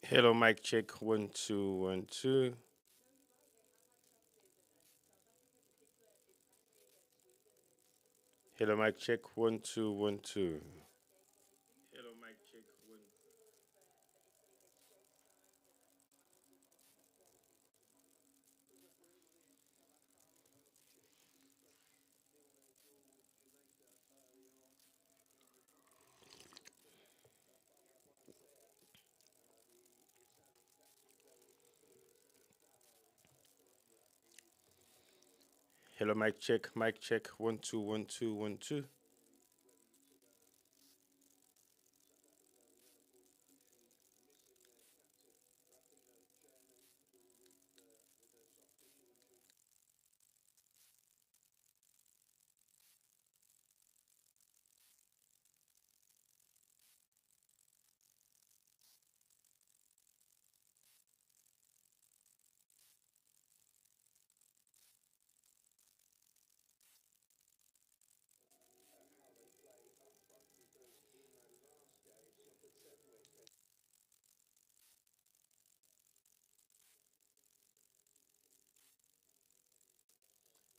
Hello, mic check 1 2 1 2. Hello, mic check 1 2 1 2. Hello, mic check one. Hello, mic check 1 2 1 2 1 2.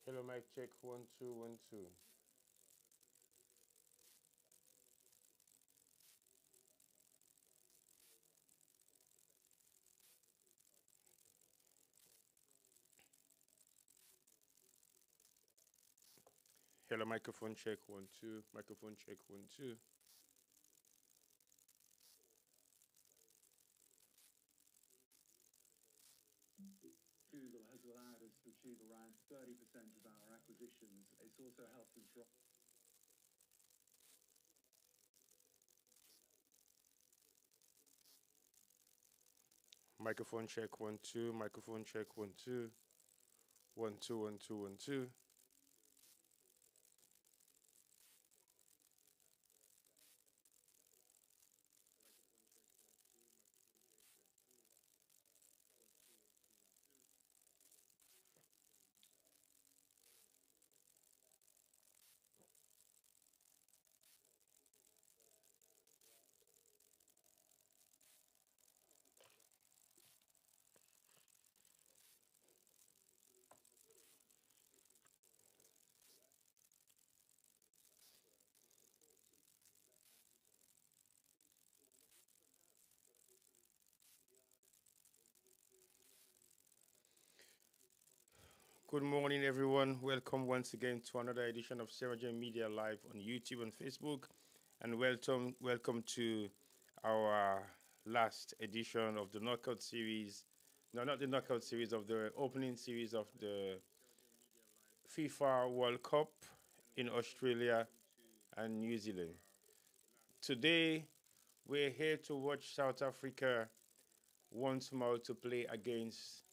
Hello, mic check 1 2 1 2. Hello, microphone check 1 2. Microphone check 1 2. Microphone check 1 2. Microphone check 1 2. 1 2 1 2 1 2. Good morning, everyone. Welcome once again to another edition of Sarah Media Live on YouTube and Facebook, and welcome to our last edition of the knockout series. No, not the knockout series, of the opening series of the FIFA World Cup in Australia and New Zealand. Today, we're here to watch South Africa once more to play against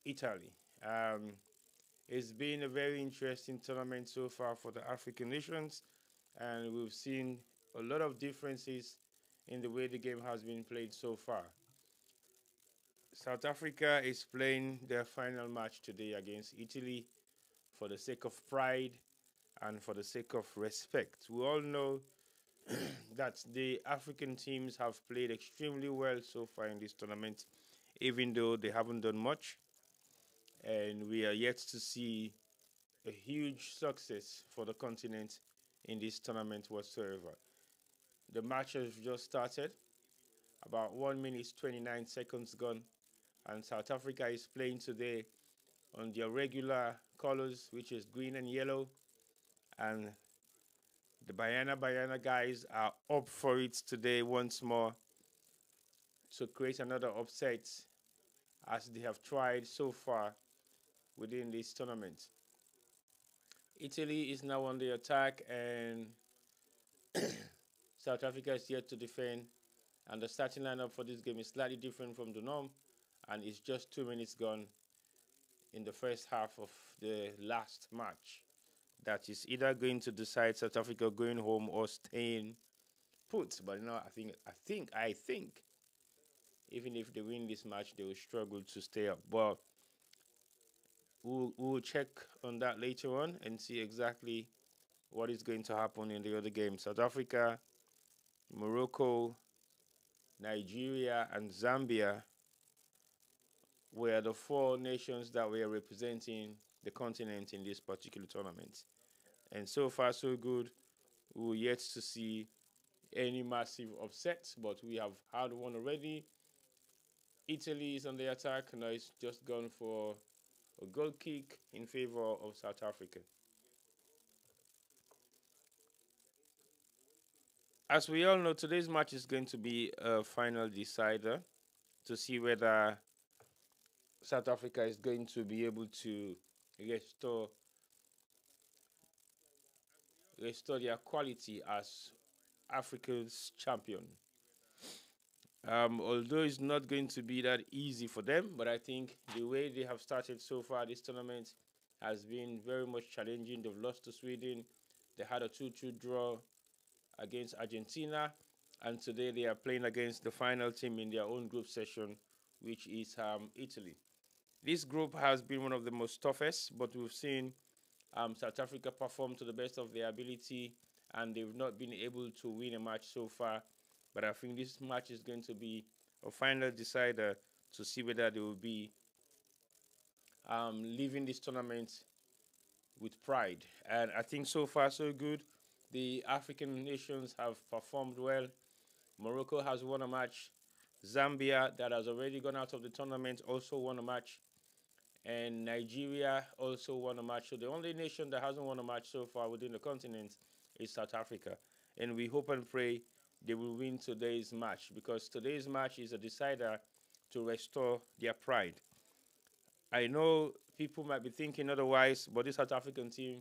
Italy. Um, it's been a very interesting tournament so far for the African nations, and we've seen a lot of differences in the way the game has been played so far. South Africa is playing their final match today against Italy for the sake of pride and for the sake of respect. We all know that the African teams have played extremely well so far in this tournament, even though they haven't done much, and we are yet to see a huge success for the continent in this tournament whatsoever. The match has just started, about 1 minute 29 seconds gone, and South Africa is playing today on their regular colors, which is green and yellow, and the Bayana guys are up for it today once more to create another upset as they have tried so far within this tournament. Italy is now on the attack, and South Africa is yet to defend. And the starting lineup for this game is slightly different from the norm, and it's just 2 minutes gone in the first half of the last match. That is either going to decide South Africa going home or staying put. But no, I think, even if they win this match, they will struggle to stay up. But we'll check on that later on and see exactly what is going to happen in the other game. South Africa, Morocco, Nigeria, and Zambia were the four nations that were representing the continent in this particular tournament. And so far, so good. We're yet to see any massive upsets, but we have had one already. Italy is on the attack. Now it's just gone for a goal kick in favor of South Africa. As we all know, today's match is going to be a final decider to see whether South Africa is going to be able to restore restore their quality as Africa's champion. Although it's not going to be that easy for them, but I think the way they have started so far this tournament has been very much challenging. They've lost to Sweden. They had a 2-2 draw against Argentina, and today they are playing against the final team in their own group session, which is Italy. This group has been one of the most toughest, but we've seen South Africa perform to the best of their ability, and they've not been able to win a match so far. But I think this match is going to be a final decider to see whether they will be leaving this tournament with pride. And I think so far so good. The African nations have performed well. Morocco has won a match. Zambia, that has already gone out of the tournament, also won a match. And Nigeria also won a match. So the only nation that hasn't won a match so far within the continent is South Africa. And we hope and pray they will win today's match, because today's match is a decider to restore their pride. I know people might be thinking otherwise, but this South African team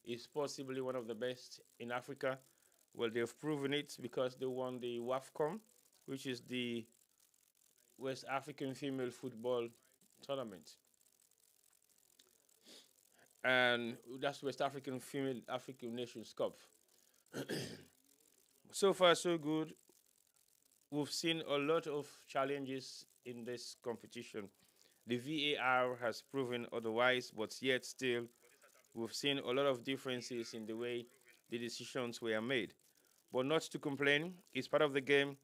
is possibly one of the best in Africa. Well, they've proven it because they won the WAFCON, which is the West African Female Football Tournament. And that's West African Female African Nations Cup. So far, so good. We've seen a lot of challenges in this competition. The VAR has proven otherwise, but yet still, we've seen a lot of differences in the way the decisions were made. But not to complain, it's part of the game.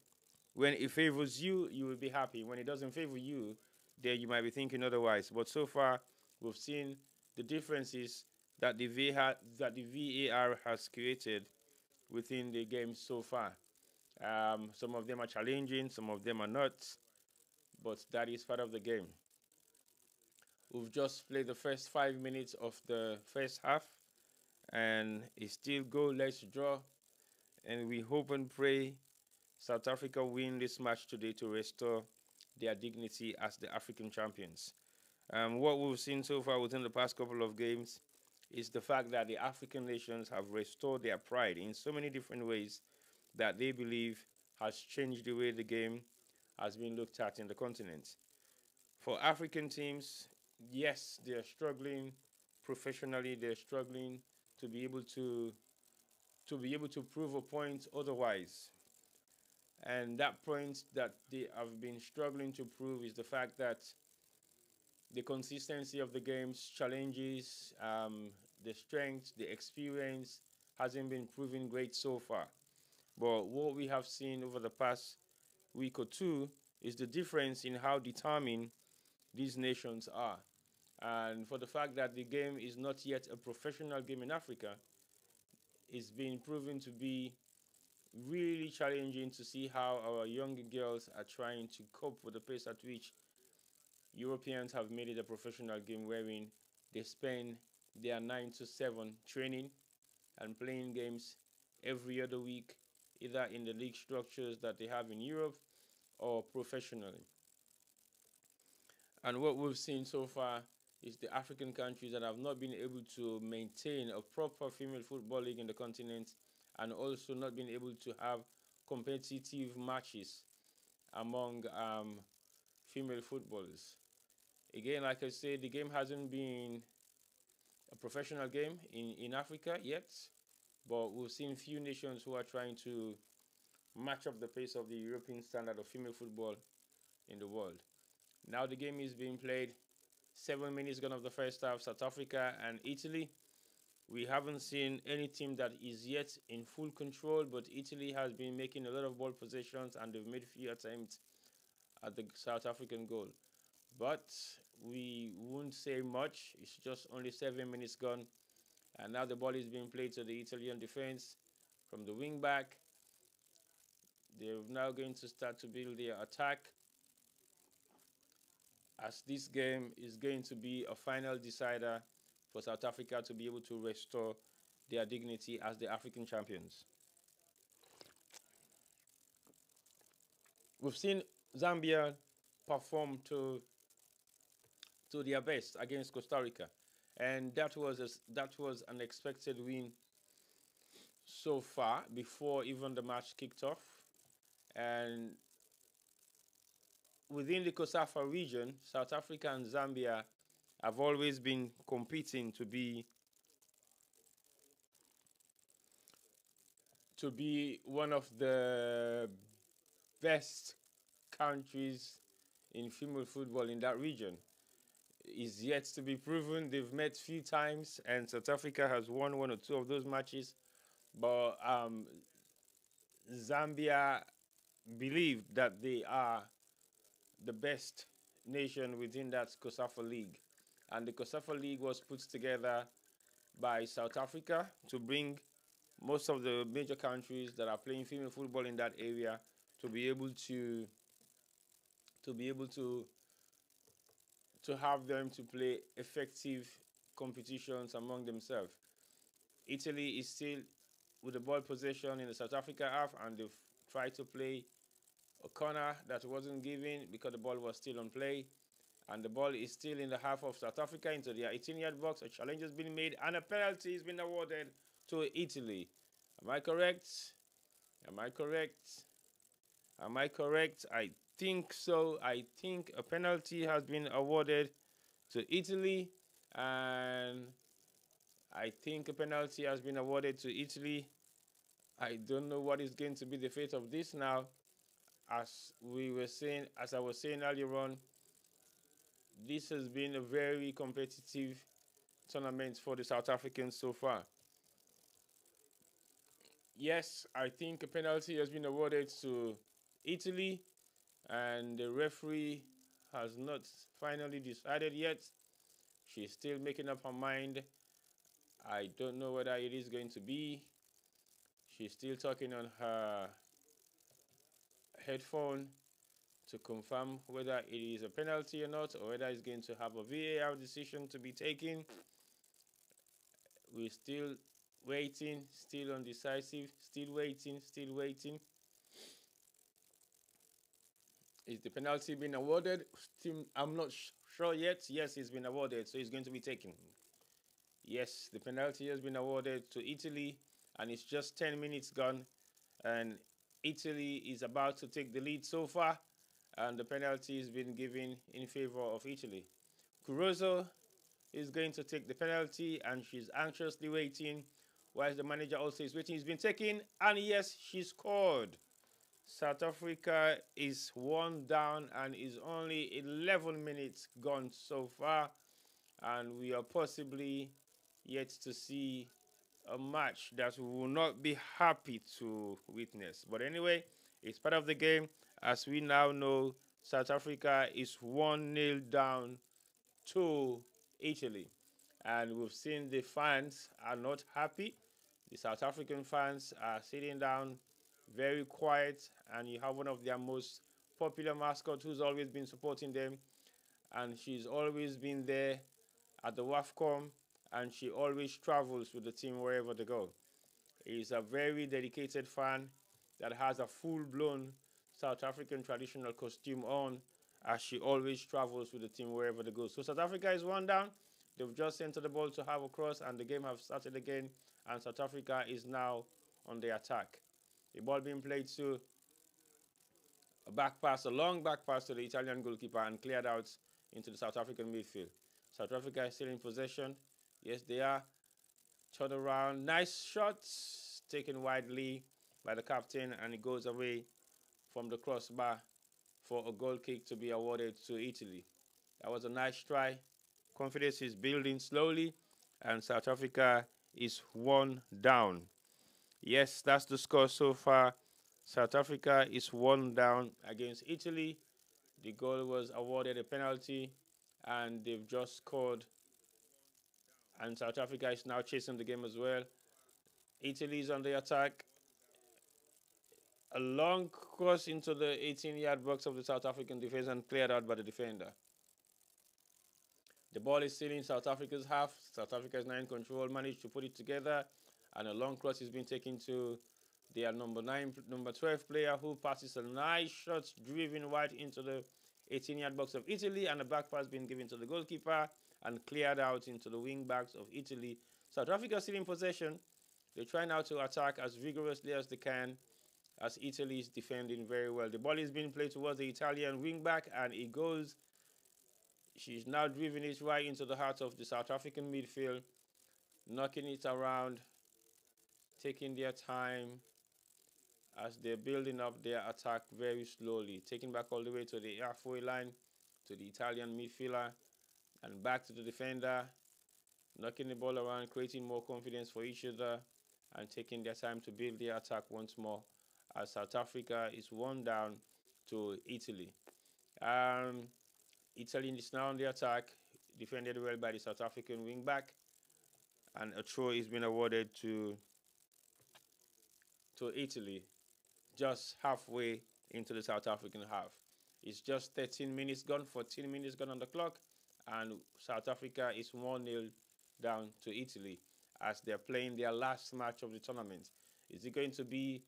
When it favors you, you will be happy. When it doesn't favor you, then you might be thinking otherwise. But so far, we've seen the differences that the VAR has created within the game so far. Some of them are challenging, some of them are not, but that is part of the game. We've just played the first 5 minutes of the first half, and it's still goalless draw. And we hope and pray South Africa win this match today to restore their dignity as the African champions. What we've seen so far within the past couple of games is the fact that the African nations have restored their pride in so many different ways that they believe has changed the way the game has been looked at in the continent. For African teams, yes, they're struggling professionally. They're struggling to be able to prove a point otherwise. And that point that they have been struggling to prove is the fact that the consistency of the game's challenges, the strength, the experience hasn't been proving great so far. But what we have seen over the past week or two is the difference in how determined these nations are. And for the fact that the game is not yet a professional game in Africa, it's been proven to be really challenging to see how our young girls are trying to cope with the pace at which Europeans have made it a professional game, wherein they spend their 9 to 7 training and playing games every other week, either in the league structures that they have in Europe or professionally. And what we've seen so far is the African countries that have not been able to maintain a proper female football league in the continent, and also not been able to have competitive matches among female footballers. Again, like I said, the game hasn't been a professional game in Africa yet, but we've seen few nations who are trying to match up the pace of the European standard of female football in the world. Now the game is being played. 7 minutes gone of the first half. South Africa and Italy. We haven't seen any team that is yet in full control, but Italy has been making a lot of ball possessions and they've made few attempts at the South African goal. But we won't say much. It's just only 7 minutes gone. And now the ball is being played to the Italian defense from the wing back. They're now going to start to build their attack, as this game is going to be a final decider for South Africa to be able to restore their dignity as the African champions. We've seen Zambia perform to their best against Costa Rica, and that was an expected win so far before even the match kicked off. And within the COSAFA region, South Africa and Zambia have always been competing to be one of the best countries in female football in that region. Is yet to be proven. They've met few times, and South Africa has won one or two of those matches. But Zambia believe that they are the best nation within that COSAFA league, and the COSAFA league was put together by South Africa to bring most of the major countries that are playing female football in that area to be able to have them to play effective competitions among themselves. Italy is still with the ball possession in the South Africa half, and they've tried to play a corner that wasn't given because the ball was still on play. And the ball is still in the half of South Africa into their 18-yard box. A challenge has been made and a penalty has been awarded to Italy. Am I correct? Am I correct? Am I correct? I think so. I think a penalty has been awarded to Italy, and I think a penalty has been awarded to Italy. I don't know what is going to be the fate of this now. As I was saying earlier on, this has been a very competitive tournament for the South Africans so far. Yes, I think a penalty has been awarded to Italy, and the referee has not finally decided yet. She's still making up her mind. I don't know whether it is going to be. She's still talking on her headphone to confirm whether it is a penalty or not, or whether it's going to have a VAR decision to be taken. We're still waiting, still undecisive, still waiting, still waiting. Is the penalty being awarded? Still, I'm not sure yet. Yes, it's been awarded, so it's going to be taken. Yes, the penalty has been awarded to Italy, and it's just 10 minutes gone, and Italy is about to take the lead so far, and the penalty has been given in favor of Italy. Curoso is going to take the penalty, and she's anxiously waiting, whilst the manager also is waiting. It's been taken, and yes, she scored. South Africa is 1 down and is only 11 minutes gone so far, and we are possibly yet to see a match that we will not be happy to witness. But anyway, it's part of the game. As we now know, South Africa is 1-0 down to Italy. And we've seen the fans are not happy. The South African fans are sitting down very quiet, and you have one of their most popular mascots who's always been supporting them, and she's always been there at the WAFCOM, and she always travels with the team wherever they go. He's a very dedicated fan that has a full-blown South African traditional costume on, as she always travels with the team wherever they go. So South Africa is 1 down. They've just entered the ball to have a cross, and the game has started again, and South Africa is now on the attack. The ball being played to a long back pass to the Italian goalkeeper, and cleared out into the South African midfield. South Africa is still in possession. Yes, they are. Turn around. Nice shots taken widely by the captain, and it goes away from the crossbar for a goal kick to be awarded to Italy. That was a nice try. Confidence is building slowly, and South Africa is 1 down. Yes, that's the score so far. South Africa is 1 down against Italy. The goal was awarded a penalty, and they've just scored. And South Africa is now chasing the game as well. Italy is on the attack. A long cross into the 18-yard box of the South African defense and cleared out by the defender. The ball is still in South Africa's half. South Africa is now in control, managed to put it together, and a long cross is being taken to their number 12 player, who passes a nice shot driven wide into the 18-yard box of Italy, and a back pass being given to the goalkeeper and cleared out into the wing backs of Italy. South Africa still in possession. They try now to attack as vigorously as they can, as Italy is defending very well. The ball is being played towards the Italian wing back, and it goes. She's now driven it right into the heart of the South African midfield, knocking it around, taking their time as they're building up their attack very slowly, taking back all the way to the halfway line, to the Italian midfielder, and back to the defender, knocking the ball around, creating more confidence for each other, and taking their time to build their attack once more, as South Africa is 1 down to Italy. Italy is now on the attack, defended well by the South African wing back, and a throw is being awarded to Italy just halfway into the South African half. It's just 13 minutes gone, 14 minutes gone on the clock, and South Africa is 1-0 down to Italy as they're playing their last match of the tournament. Is it going to be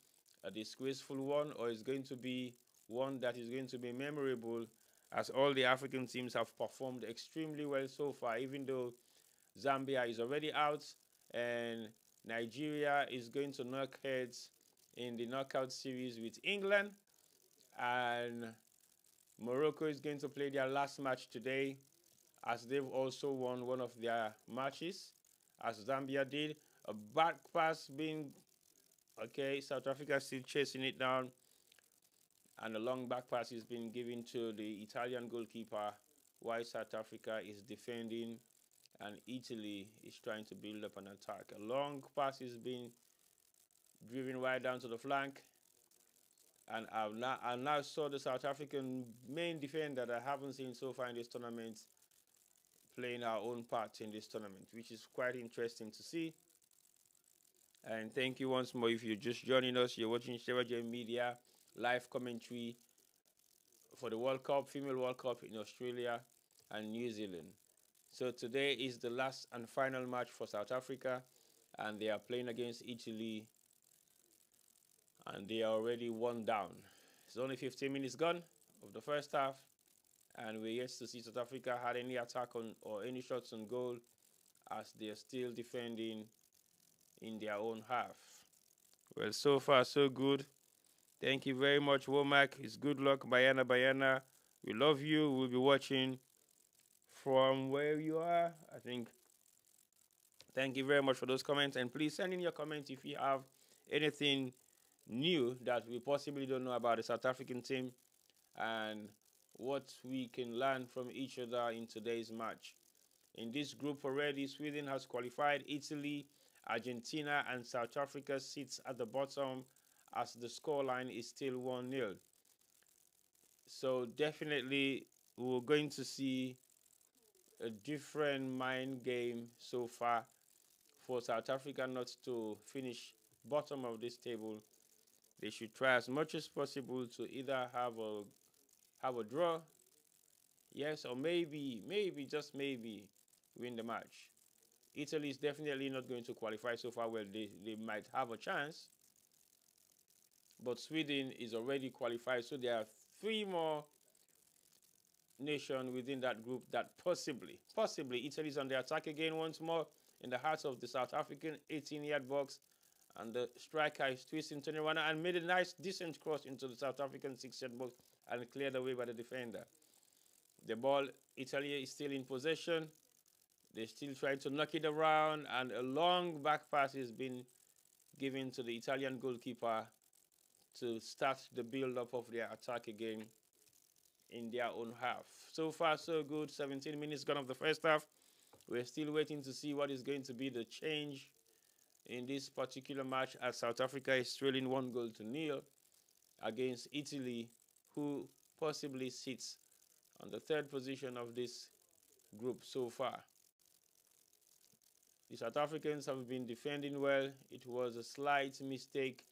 a disgraceful one, or is it going to be one that is going to be memorable, as all the African teams have performed extremely well so far, even though Zambia is already out and Nigeria is going to knock heads in the knockout series with England, and Morocco is going to play their last match today, as they've also won one of their matches, as Zambia did. A back pass being, okay, South Africa still chasing it down, and a long back pass is being given to the Italian goalkeeper, while South Africa is defending and Italy is trying to build up an attack. A long pass is being driven right down to the flank, and I now saw the South African main defender that I haven't seen so far in this tournament playing our own part in this tournament, which is quite interesting to see. And thank you once more. If you're just joining us, you're watching Sherajan Media live commentary for the World Cup, Female World Cup in Australia and New Zealand. So today is the last and final match for South Africa, and they are playing against Italy, and they are already 1 down. It's only 15 minutes gone of the first half, and we're yet to see South Africa had any attack on or any shots on goal, as they are still defending in their own half. Well, so far so good. Thank you very much, Womack. It's good luck, Bayana Bayana. We love you. We'll be watching from where you are, I think. Thank you very much for those comments, and please send in your comments if you have anything new that we possibly don't know about the South African team, and what we can learn from each other in today's match. In this group already, Sweden has qualified. Italy, Argentina, and South Africa sits at the bottom, as the scoreline is still 1-0. So definitely we're going to see a different mind game so far for South Africa not to finish bottom of this table. They should try as much as possible to either have a draw, yes, or maybe just maybe win the match. Italy is definitely not going to qualify so far. Well, they might have a chance, but Sweden is already qualified, so there are 3 more nations within that group that possibly Italy's on the attack again once more in the heart of the South African 18-yard box, and the striker is twisting Tony and made a nice decent cross into the South African 6-yard box and cleared away by the defender. The ball, Italy is still in possession. They're still trying to knock it around, and a long back pass has been given to the Italian goalkeeper to start the build-up of their attack again in their own half. So far, so good. 17 minutes gone of the first half. We're still waiting to see what is going to be the change in this particular match, as South Africa is trailing 1-0 against Italy, who possibly sits on the third position of this group so far. The South Africans have been defending well. It was a slight mistake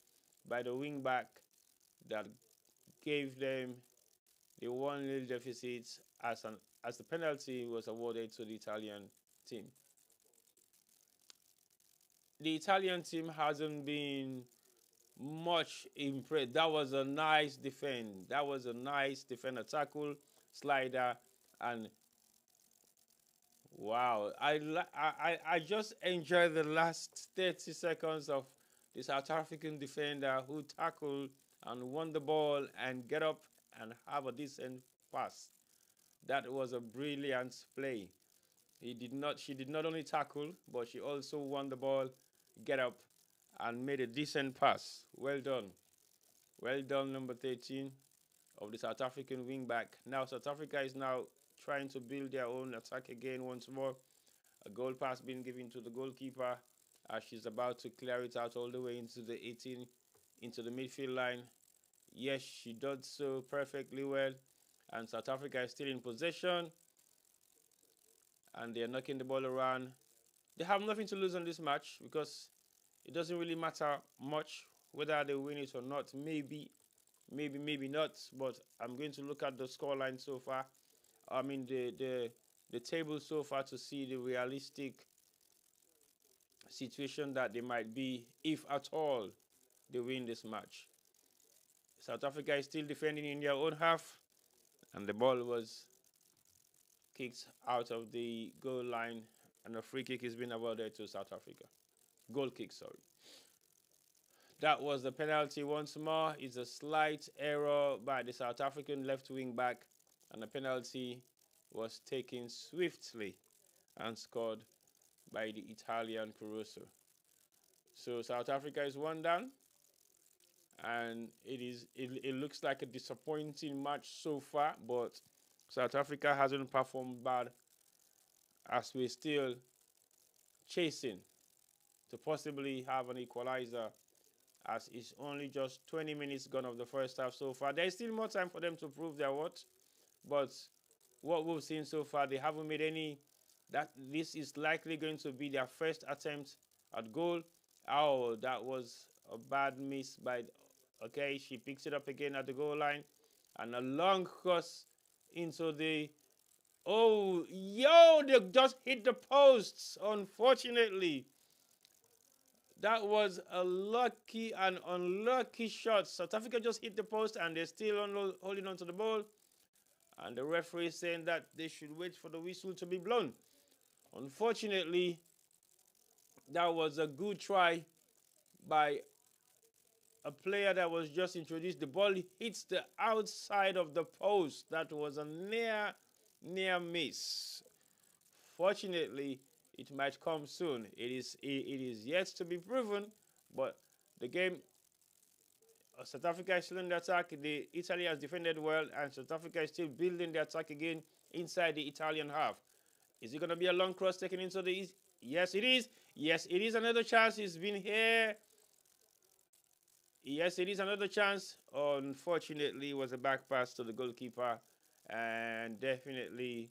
by the wingback that gave them the 1-0 deficit as the penalty was awarded to the Italian team. The Italian team hasn't been much impressed. That was a nice defend. That was a nice defender tackle, slider, and wow. I just enjoyed the last 30 seconds of the South African defender who tackled and won the ball and get up and have a decent pass. That was a brilliant play. She did not only tackle, but she also won the ball, get up, and made a decent pass. Well done. Well done, number 13 of the South African wingback. Now South Africa is now trying to build their own attack again once more. A goal pass being given to the goalkeeper as she's about to clear it out all the way into the 18, into the midfield line. Yes, she does so perfectly well. And South Africa is still in possession. And they're knocking the ball around. They have nothing to lose on this match because it doesn't really matter much whether they win it or not. Maybe not. But I'm going to look at the scoreline so far. I mean the table so far to see the realistic situation that they might be if at all they win this match. South Africa is still defending in their own half, and the ball was kicked out of the goal line, and a free kick is being awarded to South Africa. Goal kick, sorry. That was the penalty once more. It's a slight error by the South African left wing back, and the penalty was taken swiftly and scored by the Italian Caruso. So South Africa is one down, and it looks like a disappointing match so far, but South Africa hasn't performed bad as we're still chasing to possibly have an equalizer, as it's only just 20 minutes gone of the first half so far. There's still more time for them to prove their worth, but what we've seen so far, they haven't made any. That this is likely going to be their first attempt at goal. Oh, that was a bad miss by. Okay, she picks it up again at the goal line, and a long cross into the. Oh, yo! They just hit the posts. Unfortunately, that was a lucky and unlucky shot. South Africa just hit the post, and they're still holding on to the ball. And the referee is saying that they should wait for the whistle to be blown. Unfortunately, that was a good try by a player that was just introduced. The ball hits the outside of the post. That was a near miss. Fortunately, it might come soon. It is yet to be proven, but the game, South Africa is still in the attack. Italy has defended well, and South Africa is still building the attack again inside the Italian half. Is it going to be a long cross taken into the east? Yes, it is. Yes, it is another chance. It's been here. Yes, it is another chance. Unfortunately, it was a back pass to the goalkeeper. And definitely,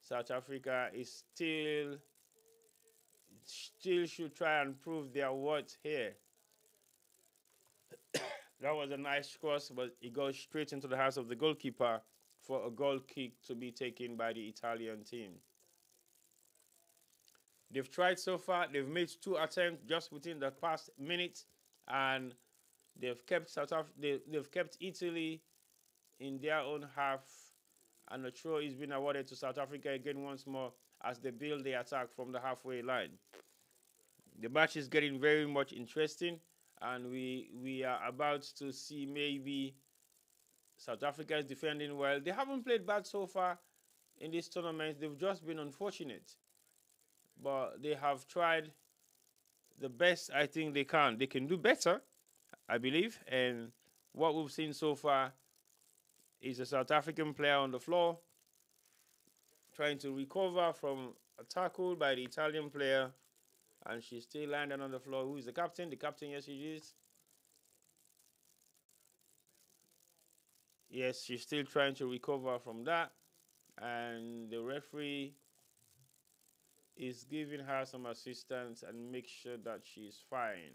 South Africa is still should try and prove their worth here. That was a nice cross, but it goes straight into the hands of the goalkeeper for a goal kick to be taken by the Italian team. They've tried so far. They've made 2 attempts just within the past minute, and they've kept they've kept Italy in their own half, and a throw is being awarded to South Africa again once more as they build the attack from the halfway line. The match is getting very much interesting, and we are about to see maybe South Africa is defending well. They haven't played bad so far in this tournament. They've just been unfortunate, but they have tried the best I think they can. They can do better, I believe, and what we've seen so far is a South African player on the floor trying to recover from a tackle by the Italian player, And she's still landing on the floor. Who is the captain? The captain, yes, she is. Yes, she's still trying to recover from that. And the referee is giving her some assistance and make sure that she's fine.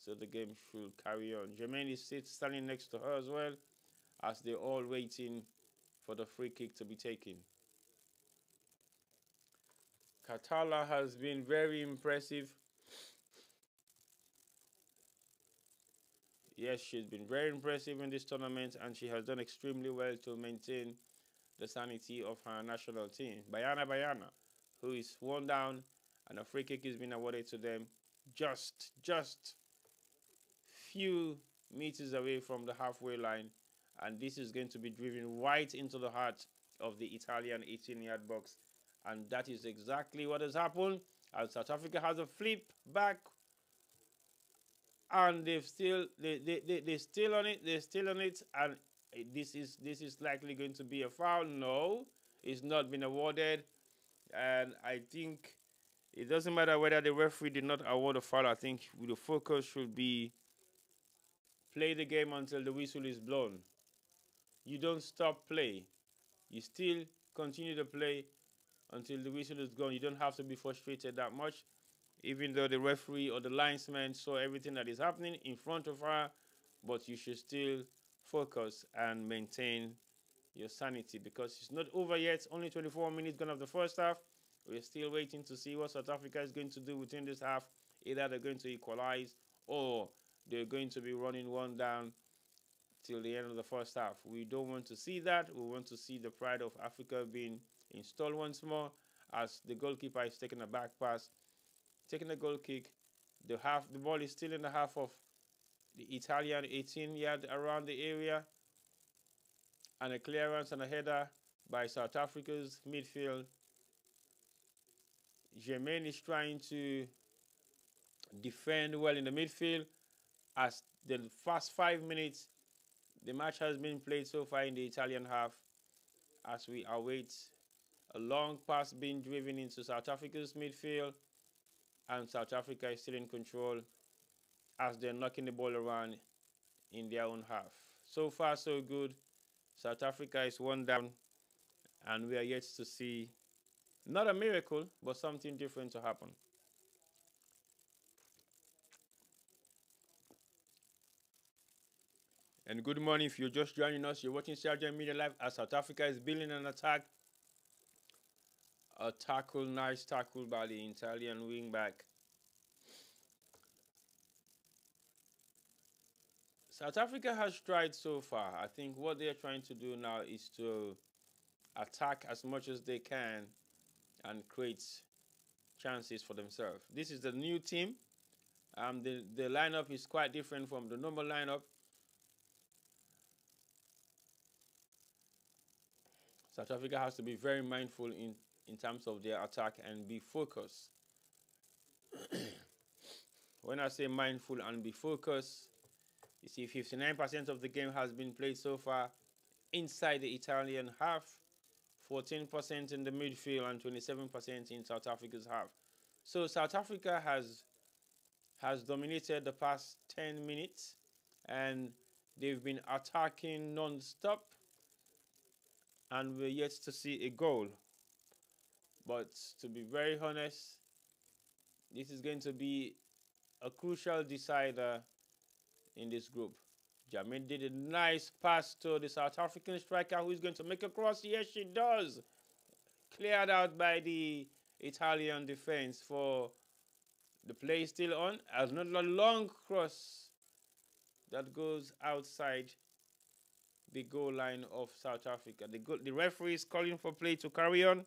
So the game should carry on. Jermaine is standing next to her as well, as they're all waiting for the free kick to be taken. Katala has been very impressive. Yes, she's been very impressive in this tournament, and she has done extremely well to maintain the sanity of her national team. Bayana, who is one down, and a free kick is being awarded to them just few meters away from the halfway line, and this is going to be driven right into the heart of the Italian 18-yard box, and that is exactly what has happened. As South Africa has a flip back, and they're still on it. They're still on it, and this is likely going to be a foul. No, it's not been awarded, and I think it doesn't matter whether the referee did not award a foul. I think the focus should be play the game until the whistle is blown. You don't stop play. You still continue to play until the whistle is gone. You don't have to be frustrated that much, even though the referee or the linesman saw everything that is happening in front of her, but you should still focus and maintain your sanity because it's not over yet. Only 24 minutes gone of the first half. We're still waiting to see what South Africa is going to do within this half. Either they're going to equalize or they're going to be running one down till the end of the first half. We don't want to see that. We want to see the pride of Africa being installed once more as the goalkeeper is taking a back pass, taking a goal kick. The ball is still in the half of the Italian 18-yard around the area, and a clearance and a header by South Africa's midfield. Jermaine is trying to defend well in the midfield as the first 5 minutes the match has been played so far in the Italian half, as we await a long pass being driven into South Africa's midfield, and South Africa is still in control as they're knocking the ball around in their own half. So far, so good. South Africa is one down, and we are yet to see not a miracle, but something different to happen. And good morning if you're just joining us. You're watching Sergeant Media Live as South Africa is building an attack. A tackle, nice tackle by the Italian wingback. South Africa has tried so far. I think what they're trying to do now is to attack as much as they can and create chances for themselves. This is the new team. The lineup is quite different from the normal lineup. South Africa has to be very mindful in terms of their attack and be focused. When I say mindful and be focused, you see 59% of the game has been played so far inside the Italian half, 14% in the midfield, and 27% in South Africa's half. So South Africa has dominated the past 10 minutes, and they've been attacking non-stop, and we're yet to see a goal. But to be very honest, this is going to be a crucial decider in this group. Jermaine did a nice pass to the South African striker who is going to make a cross. Yes, she does. Cleared out by the Italian defense for the play still on. Another long cross that goes outside the goal line of South Africa. The referee is calling for play to carry on.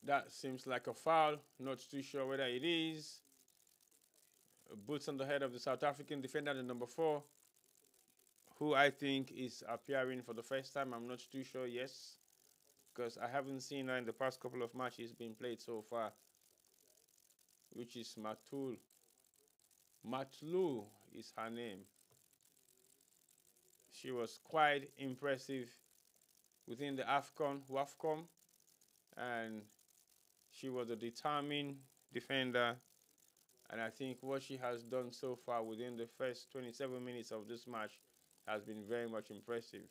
That seems like a foul. Not too sure whether it is. Boots on the head of the South African defender, the number 4, who I think is appearing for the first time. I'm not too sure, yes, because I haven't seen her in the past couple of matches being played so far, which is Matul Matlu is her name. She was quite impressive within the WAFCON, and she was a determined defender. And I think what she has done so far within the first 27 minutes of this match has been very much impressive.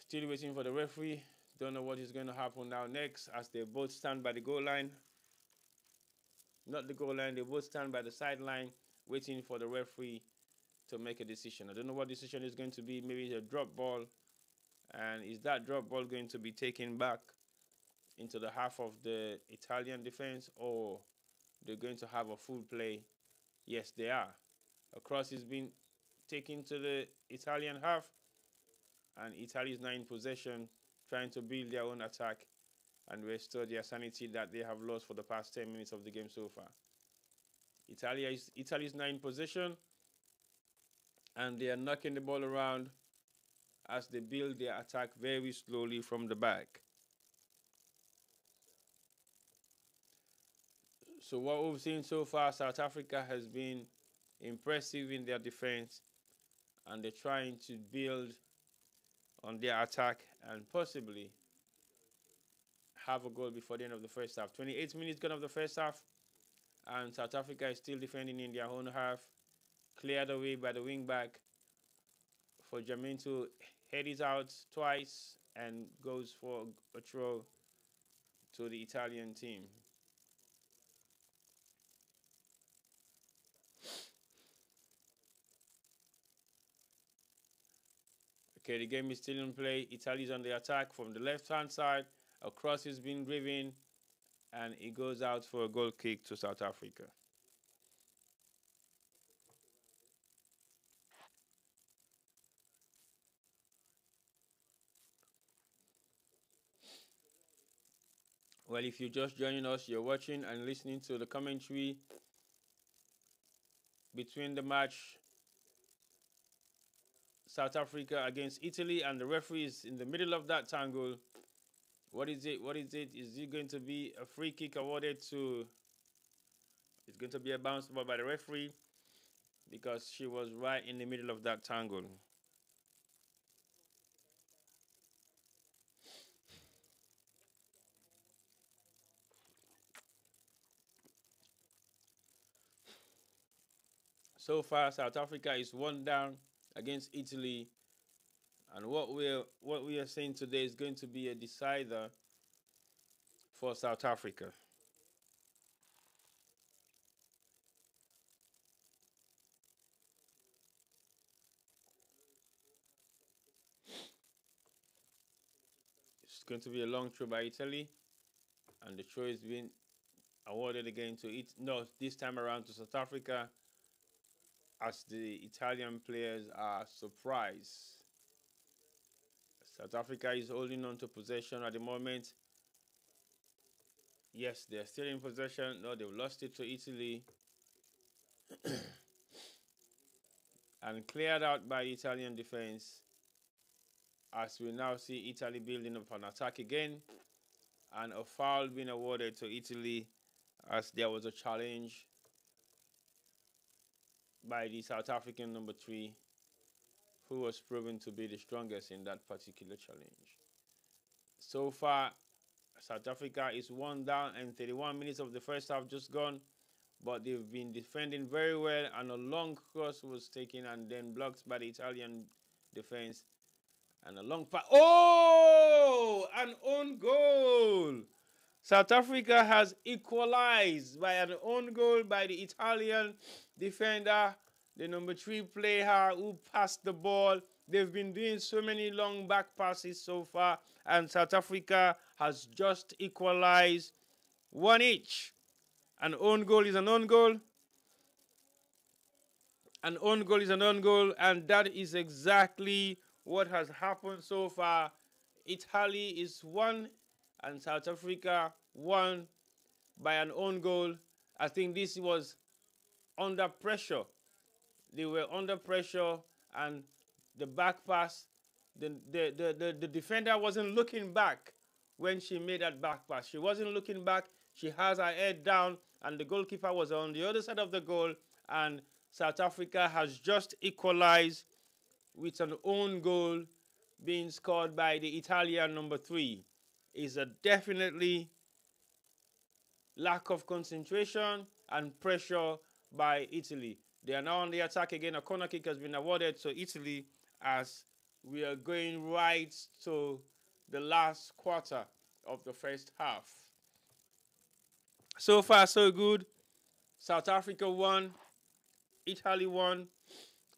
Still waiting for the referee. Don't know what is going to happen now next as they both stand by the goal line. Not the goal line, they both stand by the sideline waiting for the referee to make a decision. I don't know what decision is going to be. Maybe it's a drop ball. And is that drop ball going to be taken back into the half of the Italian defense, or they're going to have a full play? Yes, they are. A cross is being taken to the Italian half, and Italy is now in possession, trying to build their own attack and restore their sanity that they have lost for the past 10 minutes of the game so far. Italy is now in possession, and they are knocking the ball around as they build their attack very slowly from the back. So what we've seen so far, South Africa has been impressive in their defense, and they're trying to build on their attack and possibly have a goal before the end of the first half. 28 minutes gone of the first half, and South Africa is still defending in their own half. Cleared away by the wing back for Jermaine to head it out twice and goes for a throw to the Italian team. Okay, the game is still in play. Italy's on the attack from the left-hand side. A cross is being driven, and it goes out for a goal kick to South Africa. Well, if you're just joining us, you're watching and listening to the commentary between the match South Africa against Italy, and the referee is in the middle of that tangle. What is it? What is it? Is it going to be a free kick awarded to? It's going to be a bounce ball by the referee because she was right in the middle of that tangle. So far, South Africa is one down against Italy, and what we are saying today is going to be a decider for South Africa. It's going to be a long throw by Italy, and the throw is being awarded again to it. No, this time around to South Africa, as the Italian players are surprised. South Africa is holding on to possession at the moment. Yes, they're still in possession. No, they've lost it to Italy and cleared out by the Italian defense. As we now see Italy building up an attack again, and a foul being awarded to Italy as there was a challenge by the South African number 3, who was proven to be the strongest in that particular challenge. So far, South Africa is one down and 31 minutes of the first half just gone, but they've been defending very well, and a long cross was taken and then blocked by the Italian defense. And a long pass. Oh, an own goal. South Africa has equalized by an own goal by the Italian defender, the number 3 player who passed the ball. They've been doing so many long back passes so far, and South Africa has just equalized one each. An own goal is an own goal. An own goal is an own goal, and that is exactly what has happened so far. Italy is 1 and South Africa 1 by an own goal. I think this was under pressure. They were under pressure, and the back pass, the defender wasn't looking back when she made that back pass. She wasn't looking back. She has her head down, and the goalkeeper was on the other side of the goal, and South Africa has just equalized with an own goal being scored by the Italian number 3. Is a definitely lack of concentration and pressure by Italy. They are now on the attack again. A corner kick has been awarded to Italy as we are going right to the last quarter of the first half. So far, so good. South Africa won. Italy won.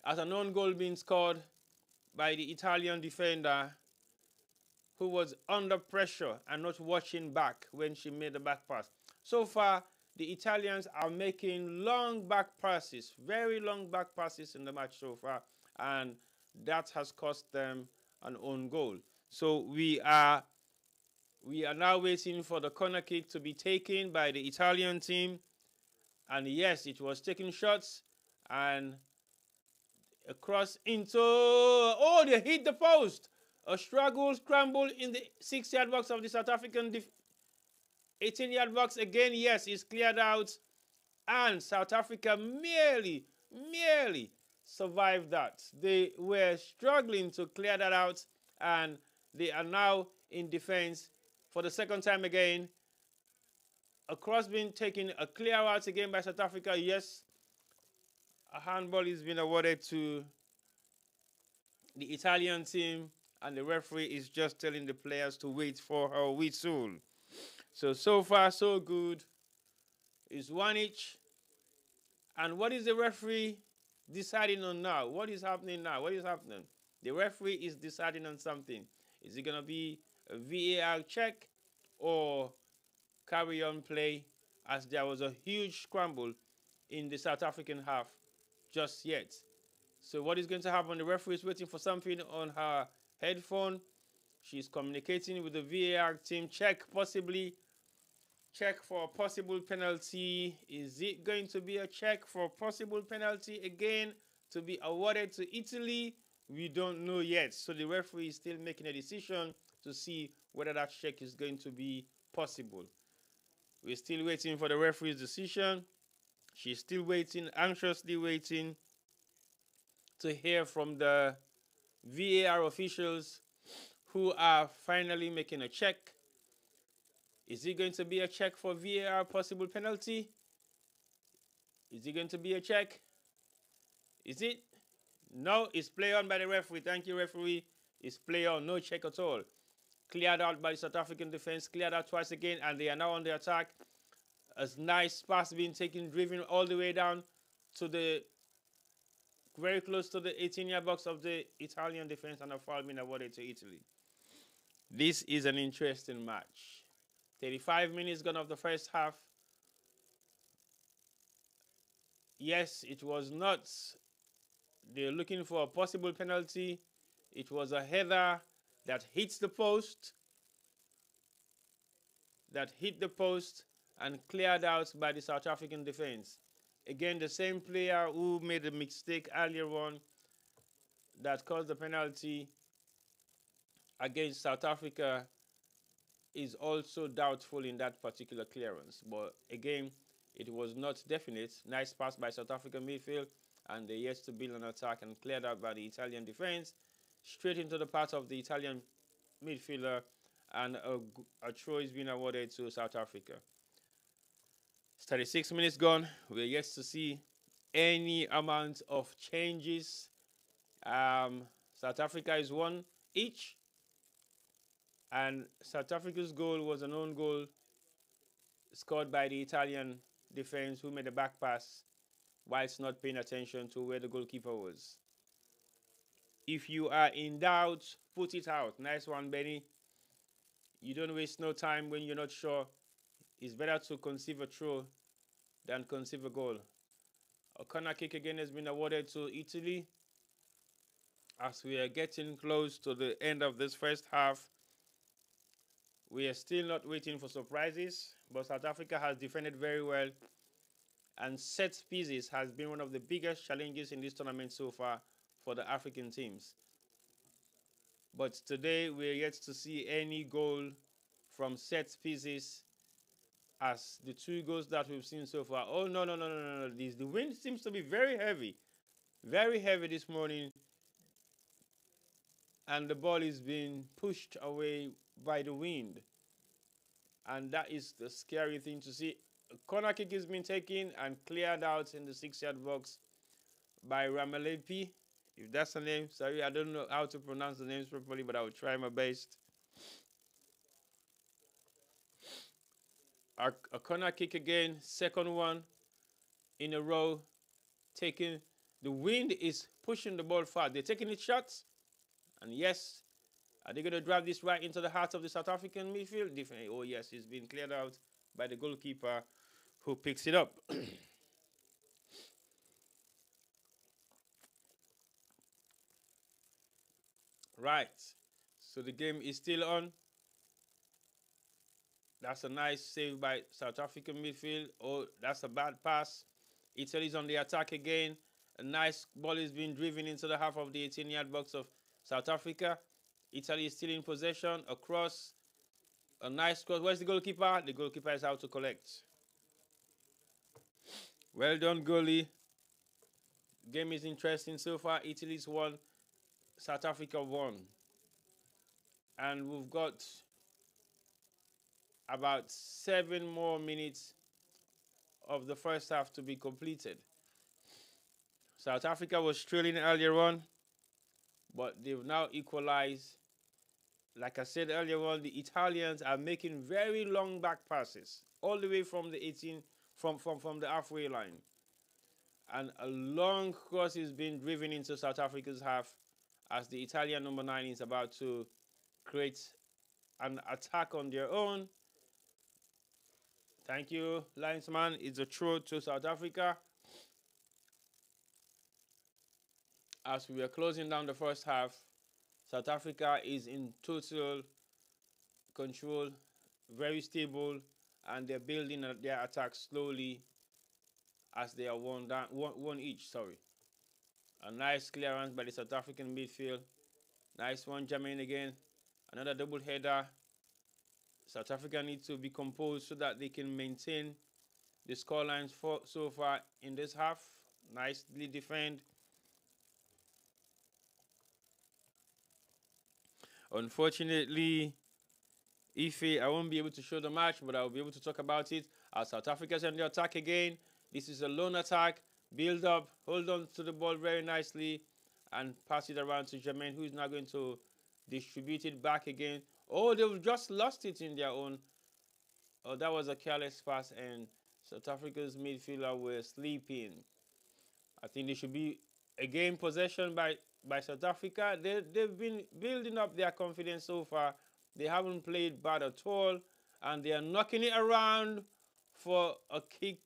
As an own goal being scored by the Italian defender who was under pressure and not watching back when she made the back pass. So far, the Italians are making long back passes, very long back passes in the match so far, and that has cost them an own goal. So we are now waiting for the corner kick to be taken by the Italian team. And yes, it was taking shots and across into, oh, they hit the post. A struggle, scramble in the 6-yard box of the South African 18-yard box again. Yes, it's cleared out, and South Africa merely survived that. They were struggling to clear that out, and they are now in defense for the second time again. A cross being taken, a clear out again by South Africa. Yes, a handball is being awarded to the Italian team, and the referee is just telling the players to wait for her whistle. So far, so good. It's one each. And what is the referee deciding on now? What is happening now? What is happening? The referee is deciding on something. Is it going to be a VAR check or carry on play, as there was a huge scramble in the South African half just yet? So what is going to happen? The referee is waiting for something on her headphone. She's communicating with the VAR team. Check for a possible penalty. Is it going to be a check for a possible penalty again to be awarded to Italy? We don't know yet. So the referee is still making a decision to see whether that check is going to be possible. We're still waiting for the referee's decision. She's still waiting, anxiously waiting to hear from the VAR officials who are finally making a check. Is it going to be a check for VAR possible penalty? Is it going to be a check? Is it? No, it's play on by the referee. Thank you, referee. It's play on, no check at all. Cleared out by the South African defense, cleared out twice again, and they are now on the attack. A nice pass being taken, driven all the way down to the very close to the 18-yard box of the Italian defense, and a foul being awarded to Italy. This is an interesting match. 35 minutes gone of the first half. Yes, it was not. They're looking for a possible penalty. It was a header that hits the post. That hit the post and cleared out by the South African defense. Again, the same player who made a mistake earlier on that caused the penalty against South Africa is also doubtful in that particular clearance. But again, it was not definite. Nice pass by South African midfield, and they yet to build an attack and cleared out by the Italian defense. Straight into the path of the Italian midfielder, and a throw is being awarded to South Africa. 36 minutes gone. We're yet to see any amount of changes. South Africa is one each, and South Africa's goal was an own goal scored by the Italian defense, who made a back pass whilst not paying attention to where the goalkeeper was. If you are in doubt, put it out. Nice one, Benny. You don't waste no time when you're not sure. It's better to conceive a throw than conceive a goal. A corner kick again has been awarded to Italy as we are getting close to the end of this first half. We are still not waiting for surprises, but South Africa has defended very well, and set pieces has been one of the biggest challenges in this tournament so far for the African teams. But today we are yet to see any goal from set pieces. as the two goals that we've seen so far. Oh, no, no, no, no, no, no. The wind seems to be very heavy this morning, and the ball is being pushed away by the wind. And that is the scary thing to see. A corner kick is being taken and cleared out in the 6-yard box by Ramalepi. If that's the name, sorry, I don't know how to pronounce the names properly, but I will try my best. A corner kick again, second one in a row, taking. The wind is pushing the ball far. They're taking it shots, and yes, are they going to drive this right into the heart of the South African midfield? Definitely. Oh yes, it's been cleared out by the goalkeeper, who picks it up. Right. So the game is still on. That's a nice save by South African midfield. Oh, that's a bad pass. Italy's on the attack again. A nice ball is being driven into the half of the 18-yard box of South Africa. Italy is still in possession. Across. A nice cross. Where's the goalkeeper? The goalkeeper is out to collect. Well done, goalie. Game is interesting so far. Italy's won. South Africa won. And we've got about 7 more minutes of the first half to be completed. South Africa was trailing earlier on, but they've now equalized. Like I said earlier on, the Italians are making very long back passes all the way from the 18 from the halfway line. And a long cross is being driven into South Africa's half as the Italian number 9 is about to create an attack on their own. Thank you, linesman. It's a throw to South Africa. As we are closing down the first half, South Africa is in total control, very stable, and they're building their attack slowly as they are one each. Sorry, a nice clearance by the South African midfield. Nice one, Jermaine again. Another double header. South Africa needs to be composed so that they can maintain the scorelines so far in this half. Nicely defend. Unfortunately, Ife, I won't be able to show the match, but I'll be able to talk about it. As South Africa's on the attack again. This is a lone attack. Build up, hold on to the ball very nicely, and pass it around to Jermaine, who is now going to distribute it back again. Oh, they've just lost it in their own. Oh, that was a careless pass, and South Africa's midfielder were sleeping. I think they should be again possession by South Africa. They've been building up their confidence so far. They haven't played bad at all, and they are knocking it around for a kick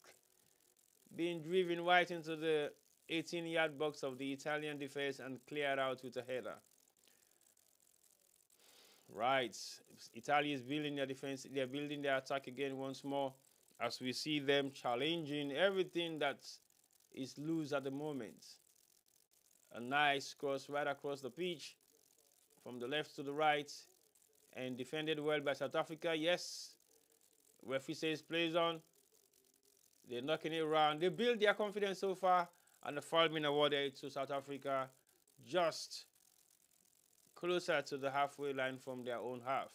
being driven right into the 18-yard box of the Italian defense and cleared out with a header. Right, Italy is building their defense. They're building their attack again once more as we see them challenging everything that is loose at the moment. A nice cross right across the pitch from the left to the right and defended well by South Africa. Yes, referee says plays on. They're knocking it around. They build their confidence so far, and the foul being awarded to South Africa just closer to the halfway line from their own half.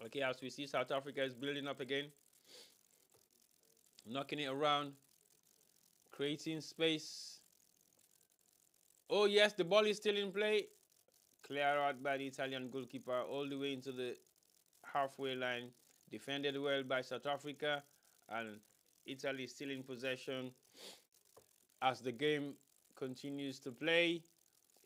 Okay, as we see, South Africa is building up again, knocking it around, creating space. Oh yes, the ball is still in play. Clear out by the Italian goalkeeper all the way into the halfway line. Defended well by South Africa, and Italy still in possession as the game continues to play.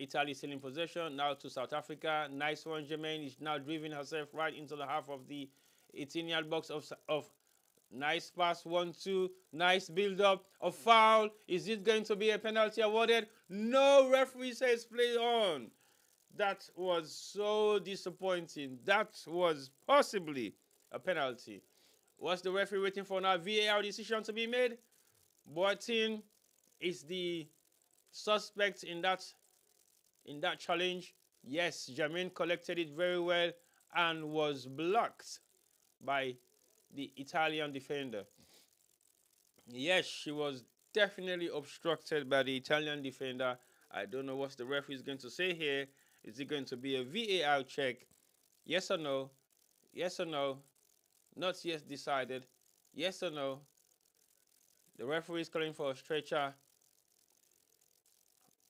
Italy still in possession. Now to South Africa. Nice one, Jermaine is now driving herself right into the half of the 18-yard box of nice pass, 1-2. Nice build-up. A foul. Is it going to be a penalty awarded? No, referee says play on. That was so disappointing. That was possibly a penalty. What's the referee waiting for now? VAR decision to be made. Boateng is the suspect in that in that challenge. Yes, Jermaine collected it very well and was blocked by the Italian defender. Yes, she was definitely obstructed by the Italian defender. I don't know what the referee is going to say here. Is it going to be a VAR check? Yes or no? Yes or no? Not yet decided. Yes or no? The referee is calling for a stretcher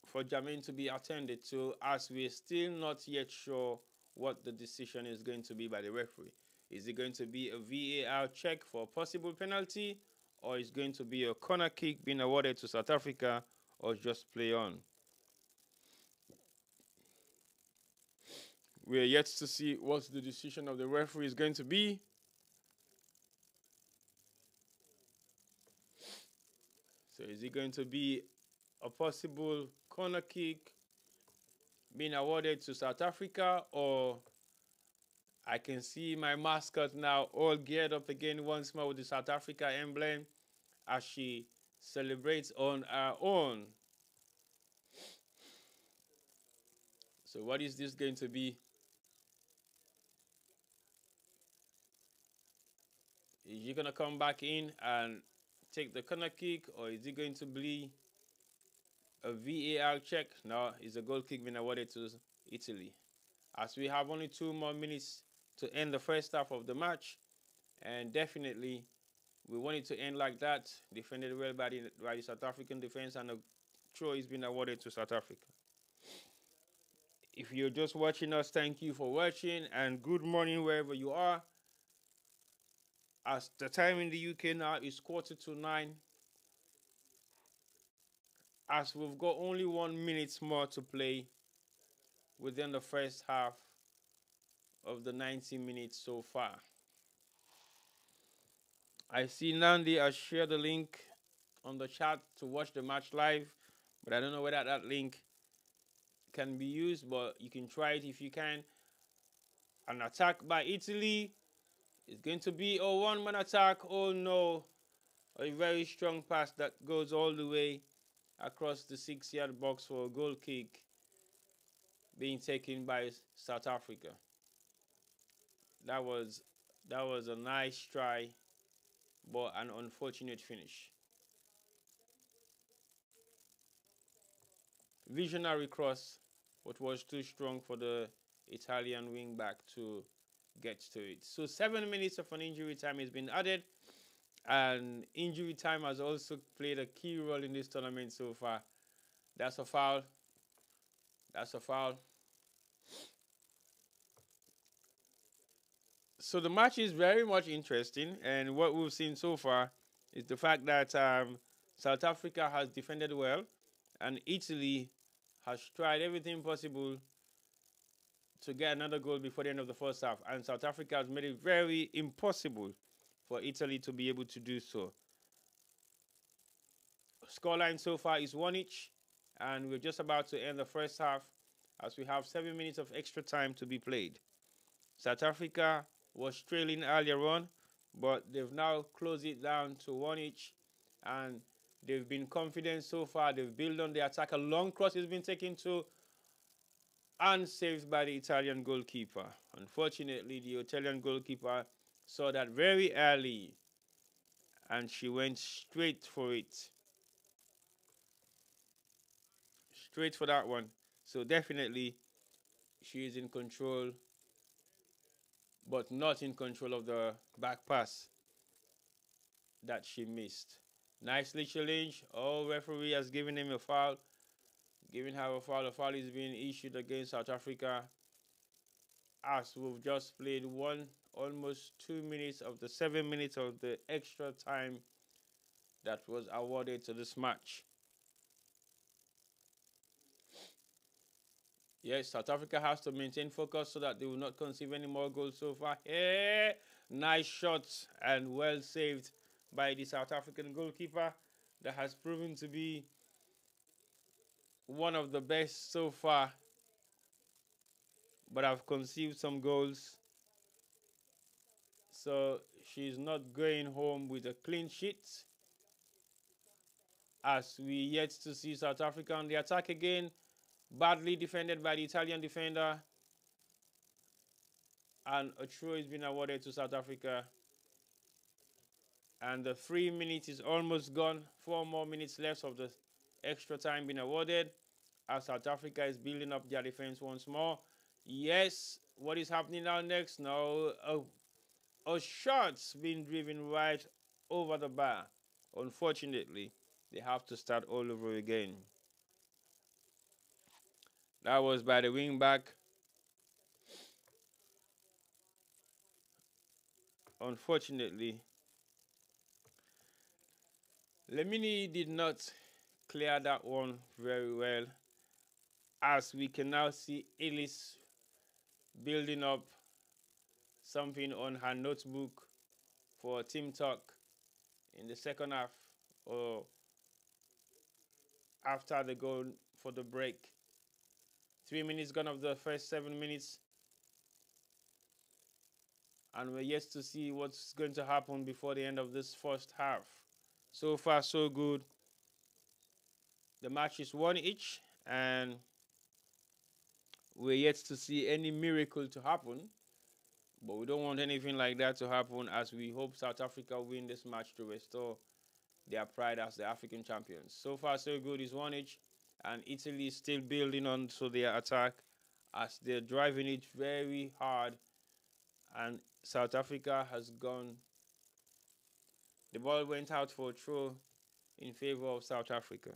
for Jermaine to be attended to, as we're still not yet sure what the decision is going to be by the referee. Is it going to be a VAR check for a possible penalty, or is it going to be a corner kick being awarded to South Africa, or just play on? We're yet to see what the decision of the referee is going to be. So is it going to be a possible corner kick being awarded to South Africa, or I can see my mascot now all geared up again once more with the South Africa emblem as she celebrates on her own. So what is this going to be? Is he going to come back in and take the corner kick, or is it going to be a VAR check? No, it's a goal kick being awarded to Italy. As we have only 2 more minutes to end the first half of the match, and definitely we want it to end like that. Defended well by the South African defense, and a throw is being awarded to South Africa. If you're just watching us, thank you for watching, and good morning wherever you are. As the time in the UK now is 9:15, as we've got only 1 minute more to play within the first half of the 90 minutes so far. I see Nandi has shared the link on the chat to watch the match live, but I don't know whether that link can be used, but you can try it if you can. An attack by Italy. It's going to be a one-man attack. Oh no, a very strong pass that goes all the way across the 6-yard box for a goal kick being taken by South Africa. That was a nice try, but an unfortunate finish. Visionary cross, but was too strong for the Italian wingback to get to it. So 7 minutes of an injury time has been added, and injury time has also played a key role in this tournament so far. That's a foul. That's a foul. So the match is very much interesting, and what we've seen so far is the fact that South Africa has defended well, and Italy has tried everything possible to get another goal before the end of the first half, and South Africa has made it very impossible for Italy to be able to do so. Scoreline so far is 1 each, and we're just about to end the first half as we have 7 minutes of extra time to be played. South Africa was trailing earlier on, but they've now closed it down to 1 each, and they've been confident so far. They've built on the attack. A long cross has been taken to and saved by the Italian goalkeeper. Unfortunately, the Italian goalkeeper saw that very early, and she went straight for it. Straight for that one. So definitely, she is in control, but not in control of the back pass that she missed. Nicely challenged. Oh, referee has given him a foul. Giving her a foul. A foul is being issued against South Africa, as we've just played almost 2 minutes of the 7 minutes of the extra time that was awarded to this match. Yes, South Africa has to maintain focus so that they will not conceive any more goals so far. Hey, nice shots and well saved by the South African goalkeeper that has proven to be one of the best so far, but I've conceived some goals. So she's not going home with a clean sheet, as we yet to see South Africa on the attack again. Badly defended by the Italian defender. And a throw is being awarded to South Africa. And the 3 minutes is almost gone. 4 more minutes left of the extra time being awarded as South Africa is building up their defense once more. Yes, what is happening now next? Now, a shot's been driven right over the bar. Unfortunately, they have to start all over again. That was by the wing back. Unfortunately, Lemini did not clear that one very well, as we can now see Ellis building up something on her notebook for team talk in the second half or after the goal for the break. 3 minutes gone of the first 7 minutes, and we're yet to see what's going to happen before the end of this first half. So far, so good. The match is 1 each, and we're yet to see any miracle to happen. But we don't want anything like that to happen, as we hope South Africa win this match to restore their pride as the African champions. So far, so good. It's 1 each, and Italy is still building on to their attack as they're driving it very hard. And South Africa has gone. The ball went out for a throw in favor of South Africa.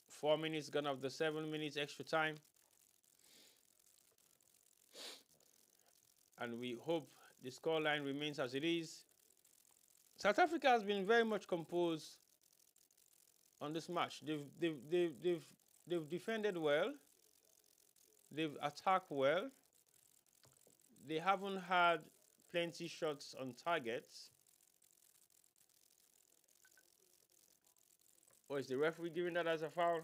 4 minutes gone of the 7 minutes extra time. And we hope the scoreline remains as it is. South Africa has been very much composed on this match. They've defended well. They've attacked well. They haven't had plenty shots on targets. Or is the referee giving that as a foul?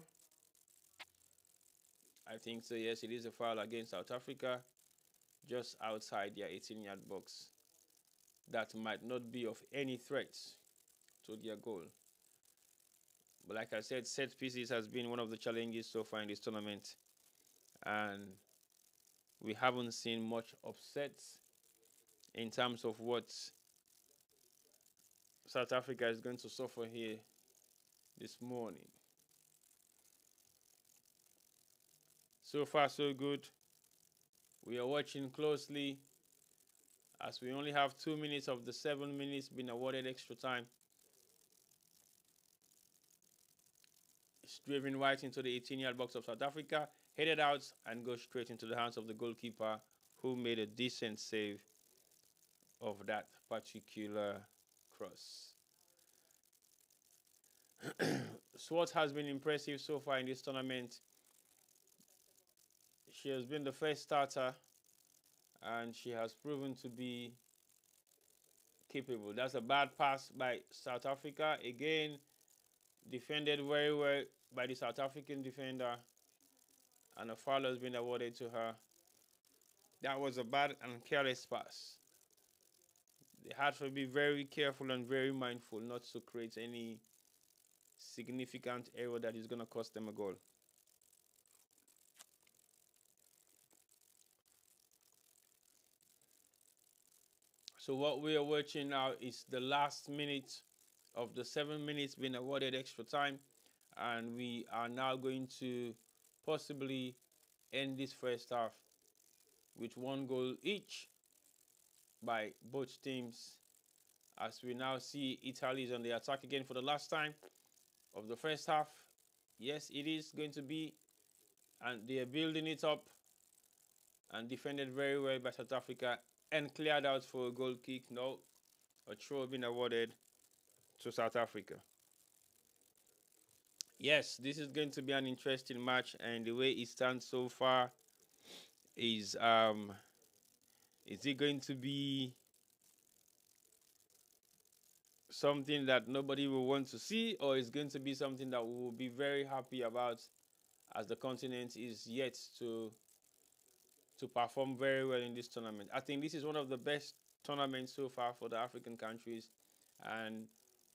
I think so, yes, it is a foul against South Africa, just outside their 18-yard box. That might not be of any threat to their goal. But like I said, set pieces has been one of the challenges so far in this tournament. And we haven't seen much upsets in terms of what South Africa is going to suffer here this morning. So far, so good. We are watching closely as we only have 2 minutes of the 7 minutes being awarded extra time. It's driven right into the 18-yard box of South Africa, headed out and goes straight into the hands of the goalkeeper, who made a decent save of that particular cross. Swart has been impressive so far in this tournament. She has been the first starter, and she has proven to be capable. That's a bad pass by South Africa. Again, defended very well by the South African defender, and a foul has been awarded to her. That was a bad and careless pass. They had to be very careful and very mindful not to create any significant error that is going to cost them a goal. So what we are watching now is the last minute of the 7 minutes being awarded extra time, and we are now going to possibly end this first half with 1 goal each by both teams, as we now see Italy is on the attack again for the last time of the first half. Yes, it is going to be, and they are building it up and defended very well by South Africa and cleared out for a goal kick. No, a throw being awarded to South Africa. Yes, this is going to be an interesting match, and the way it stands so far is it going to be something that nobody will want to see, or is going to be something that we will be very happy about, as the continent is yet to perform very well in this tournament? I think this is one of the best tournaments so far for the African countries, and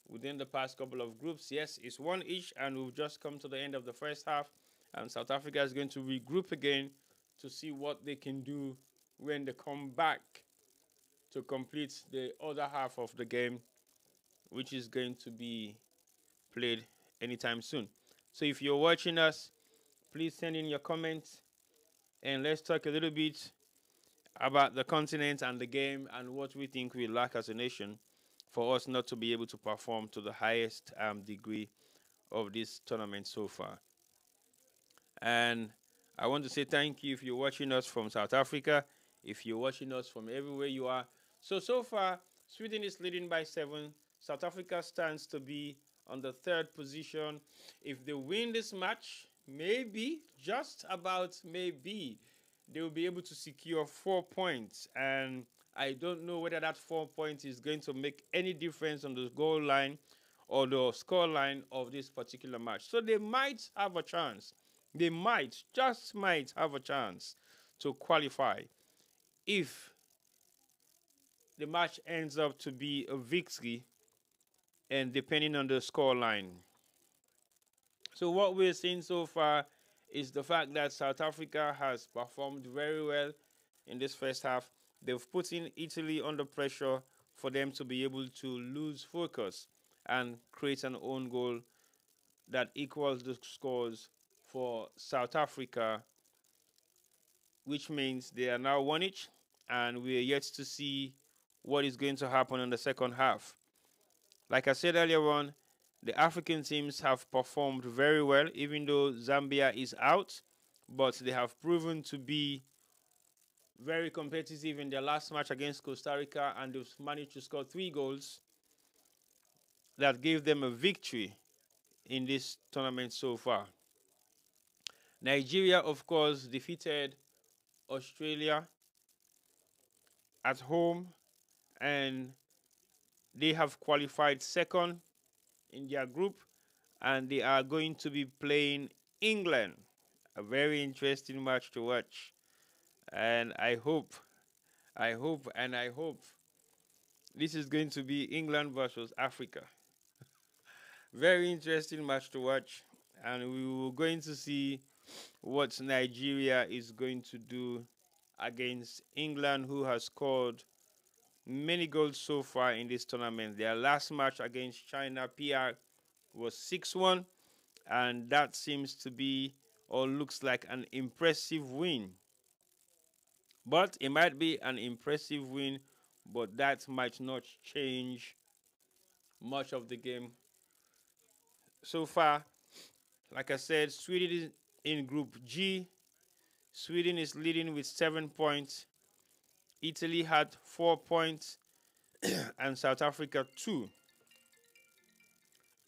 within the past couple of groups, yes, it's 1 each, and we've just come to the end of the first half, and South Africa is going to regroup again to see what they can do when they come back to complete the other half of the game, which is going to be played anytime soon. So if you're watching us, please send in your comments and let's talk a little bit about the continent and the game and what we think we lack as a nation for us not to be able to perform to the highest degree of this tournament so far. And I want to say thank you if you're watching us from South Africa, if you're watching us from everywhere you are. So far, Sweden is leading by 7. South Africa stands to be on the 3rd position. If they win this match, maybe, just about maybe, they will be able to secure 4 points. And I don't know whether that 4 points is going to make any difference on the goal line or the score line of this particular match. So they might have a chance. They might, just might have a chance to qualify if the match ends up to be a victory and depending on the score line. So what we're seeing so far is the fact that South Africa has performed very well in this first half. They've put in Italy under pressure for them to be able to lose focus and create an own goal that equals the scores for South Africa, which means they are now 1 each, and we are yet to see what is going to happen in the second half. Like I said earlier on, the African teams have performed very well, even though Zambia is out, but they have proven to be very competitive in their last match against Costa Rica, and they've managed to score 3 goals that gave them a victory in this tournament so far. Nigeria, of course, defeated Australia at home, and they have qualified second in their group, and they are going to be playing England. A very interesting match to watch. And I hope this is going to be England versus Africa. Very interesting match to watch. And we will going to see what Nigeria is going to do against England, who has scored many goals so far in this tournament. Their last match against China, PR, was 6-1, and that seems to be or looks like an impressive win. But it might be an impressive win, but that might not change much of the game. So far, like I said, Sweden is in Group G. Sweden is leading with 7 points. Italy had 4 points and South Africa 2.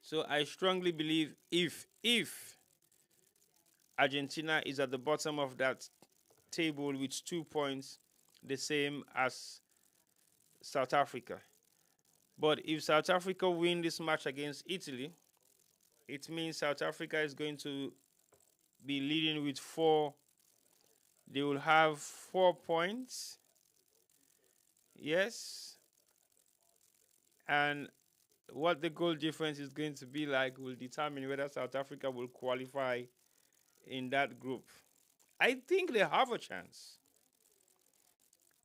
So I strongly believe if Argentina is at the bottom of that table with 2 points, the same as South Africa. But if South Africa win this match against Italy, it means South Africa is going to be leading with 4. They will have 4 points. Yes. And what the goal difference is going to be like will determine whether South Africa will qualify in that group. I think they have a chance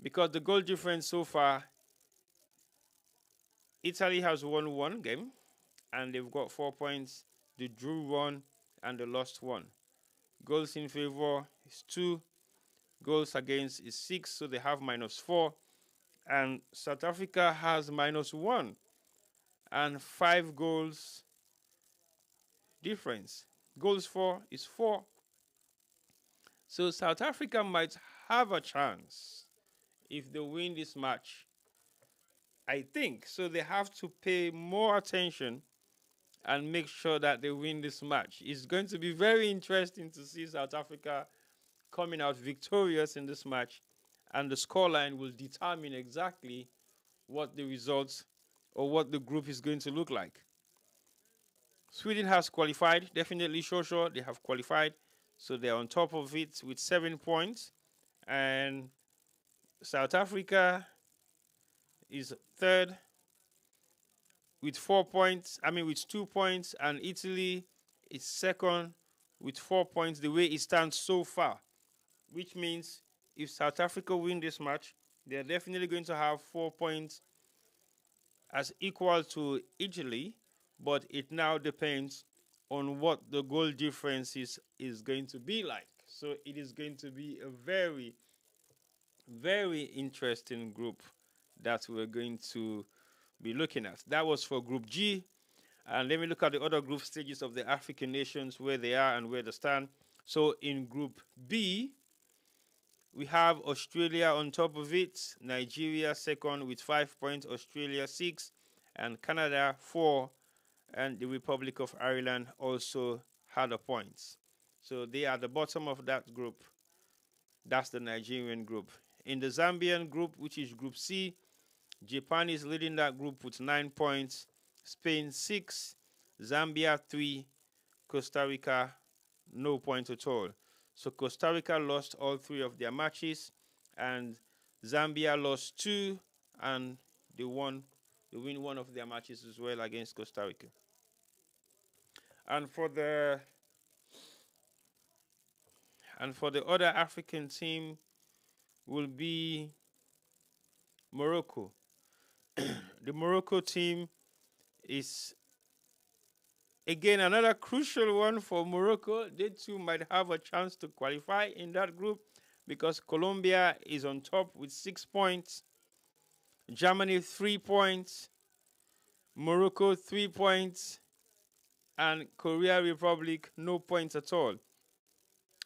because the goal difference so far, Italy has won 1 game and they've got 4 points. They drew 1 and they lost 1. Goals in favor is 2. Goals against is 6, so they have -4. And South Africa has -1 and 5 goals difference. Goals for is 4. So South Africa might have a chance if they win this match. I think so. They have to pay more attention and make sure that they win this match. It's going to be very interesting to see South Africa coming out victorious in this match, and the scoreline will determine exactly what the results or what the group is going to look like. Sweden has qualified, definitely sure they have qualified, so they're on top of it with 7 points, and South Africa is third with 4 points, with 2 points, and Italy is second with 4 points the way it stands so far, which means if South Africa win this match, they're definitely going to have 4 points as equal to Italy, but it now depends on what the goal difference is going to be like. So it is going to be a very, very interesting group that we're going to be looking at. That was for Group G. And let me look at the other group stages of the African nations, where they are and where they stand. So in Group B, we have Australia on top of it, Nigeria second with 5 points, Australia 6, and Canada 4, and the Republic of Ireland also had a point. So they are at the bottom of that group. That's the Nigerian group. In the Zambian group, which is Group C, Japan is leading that group with 9 points, Spain 6, Zambia 3, Costa Rica no point at all. So Costa Rica lost all three of their matches, and Zambia lost two, and they win one of their matches as well against Costa Rica. And for the other African team will be Morocco. The Morocco team is again another crucial one for Morocco. They too might have a chance to qualify in that group because Colombia is on top with 6 points, Germany 3 points, Morocco 3 points, and Korea Republic no points at all.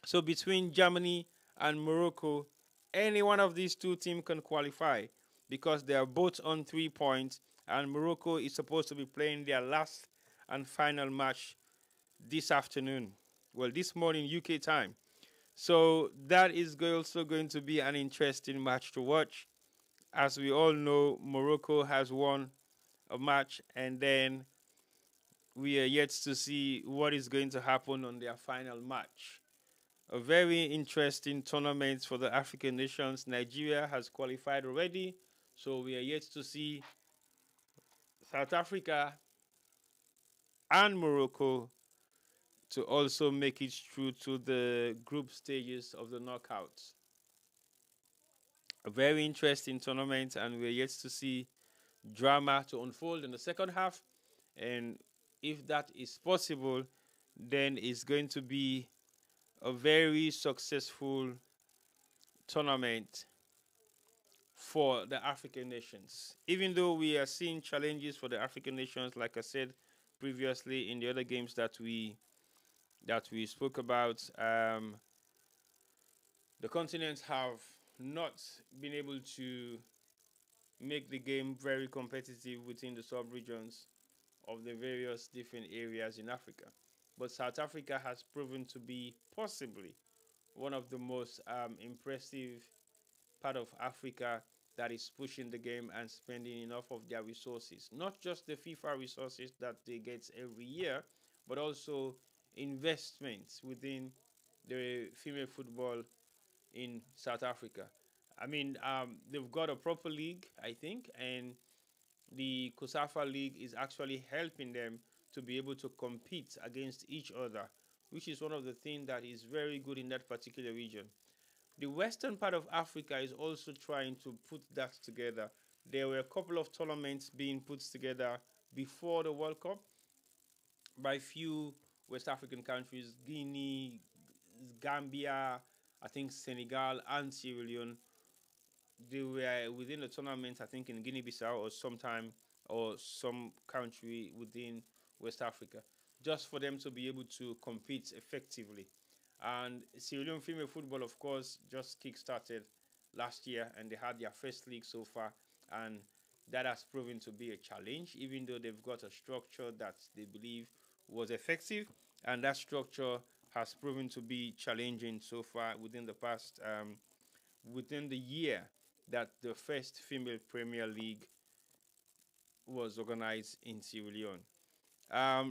So between Germany and Morocco, any one of these two teams can qualify because they are both on 3 points, and Morocco is supposed to be playing their last and final match this afternoon. Well, this morning UK time. So that is also going to be an interesting match to watch. As we all know, Morocco has won a match, and then we are yet to see what is going to happen on their final match. A very interesting tournament for the African nations. Nigeria has qualified already, so we are yet to see South Africa and Morocco to also make it through to the group stages of the knockouts. A very interesting tournament, and we're yet to see drama to unfold in the second half. And if that is possible, then it's going to be a very successful tournament for the African nations. Even though we are seeing challenges for the African nations, like I said previously in the other games that we spoke about, the continents have not been able to make the game very competitive within the sub-regions of the various different areas in Africa. But South Africa has proven to be possibly one of the most impressive part of Africa that is pushing the game and spending enough of their resources. Not just the FIFA resources that they get every year, but also investments within the female football in South Africa. I mean, they've got a proper league, I think, and the COSAFA League is actually helping them to be able to compete against each other, which is one of the things that is very good in that particular region. The western part of Africa is also trying to put that together. There were a couple of tournaments being put together before the World Cup by few West African countries, Guinea, Gambia, I think Senegal, and Sierra Leone. They were within the tournament, I think in Guinea-Bissau or sometime or some country within West Africa, just for them to be able to compete effectively. And Sierra Leone female football, of course, just kick-started last year, and they had their first league so far, and that has proven to be a challenge, even though they've got a structure that they believe was effective, and that structure has proven to be challenging so far within the year that the first female Premier League was organized in Sierra Leone.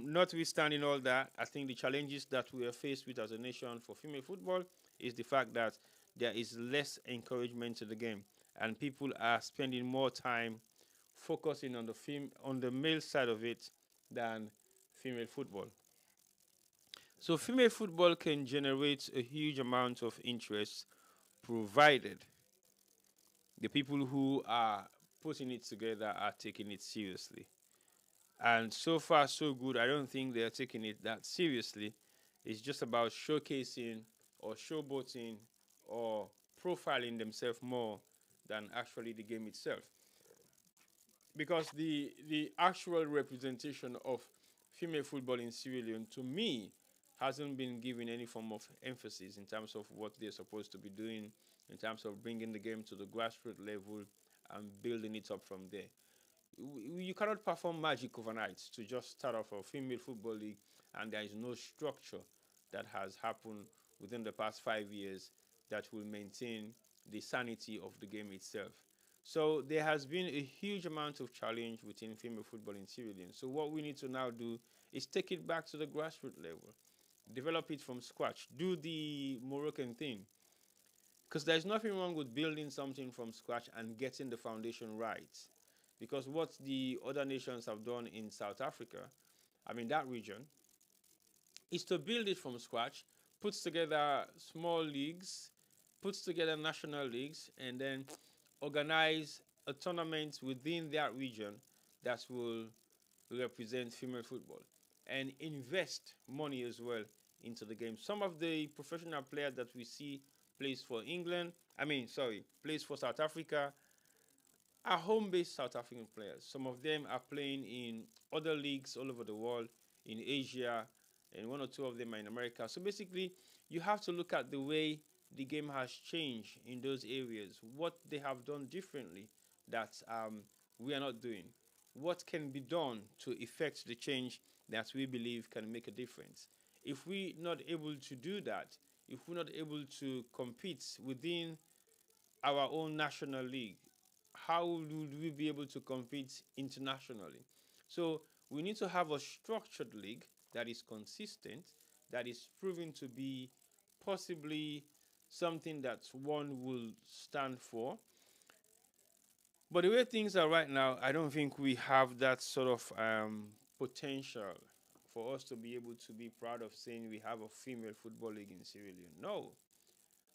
Notwithstanding all that, I think the challenges that we are faced with as a nation for female football is the fact that there is less encouragement to the game, and people are spending more time focusing on the male side of it than female football. So female football can generate a huge amount of interest provided the people who are putting it together are taking it seriously. And so far, so good. I don't think they're taking it that seriously. It's just about showcasing or showboating or profiling themselves more than actually the game itself. Because the actual representation of female football in Sierra Leone, to me, hasn't been given any form of emphasis in terms of what they're supposed to be doing, in terms of bringing the game to the grassroots level and building it up from there. You cannot perform magic overnight to just start off a female football league, and there is no structure that has happened within the past 5 years that will maintain the sanity of the game itself. So there has been a huge amount of challenge within female football in Sierra Leone. So what we need to now do is take it back to the grassroots level, develop it from scratch, do the Moroccan thing. Because there's nothing wrong with building something from scratch and getting the foundation right. Because what the other nations have done in South Africa, I mean that region, is to build it from scratch, puts together small leagues, puts together national leagues, and then organize a tournament within that region that will represent female football and invest money as well into the game. Some of the professional players that we see plays for England, plays for South Africa, are home-based South African players. Some of them are playing in other leagues all over the world, in Asia, and one or two of them are in America. So basically, you have to look at the way the game has changed in those areas, what they have done differently that we are not doing, what can be done to effect the change that we believe can make a difference. If we're not able to do that, if we're not able to compete within our own national league, how would we be able to compete internationally? So we need to have a structured league that is consistent, that is proven to be possibly something that one will stand for. But the way things are right now, I don't think we have that sort of potential for us to be able to be proud of saying we have a female football league in Sierra Leone. No.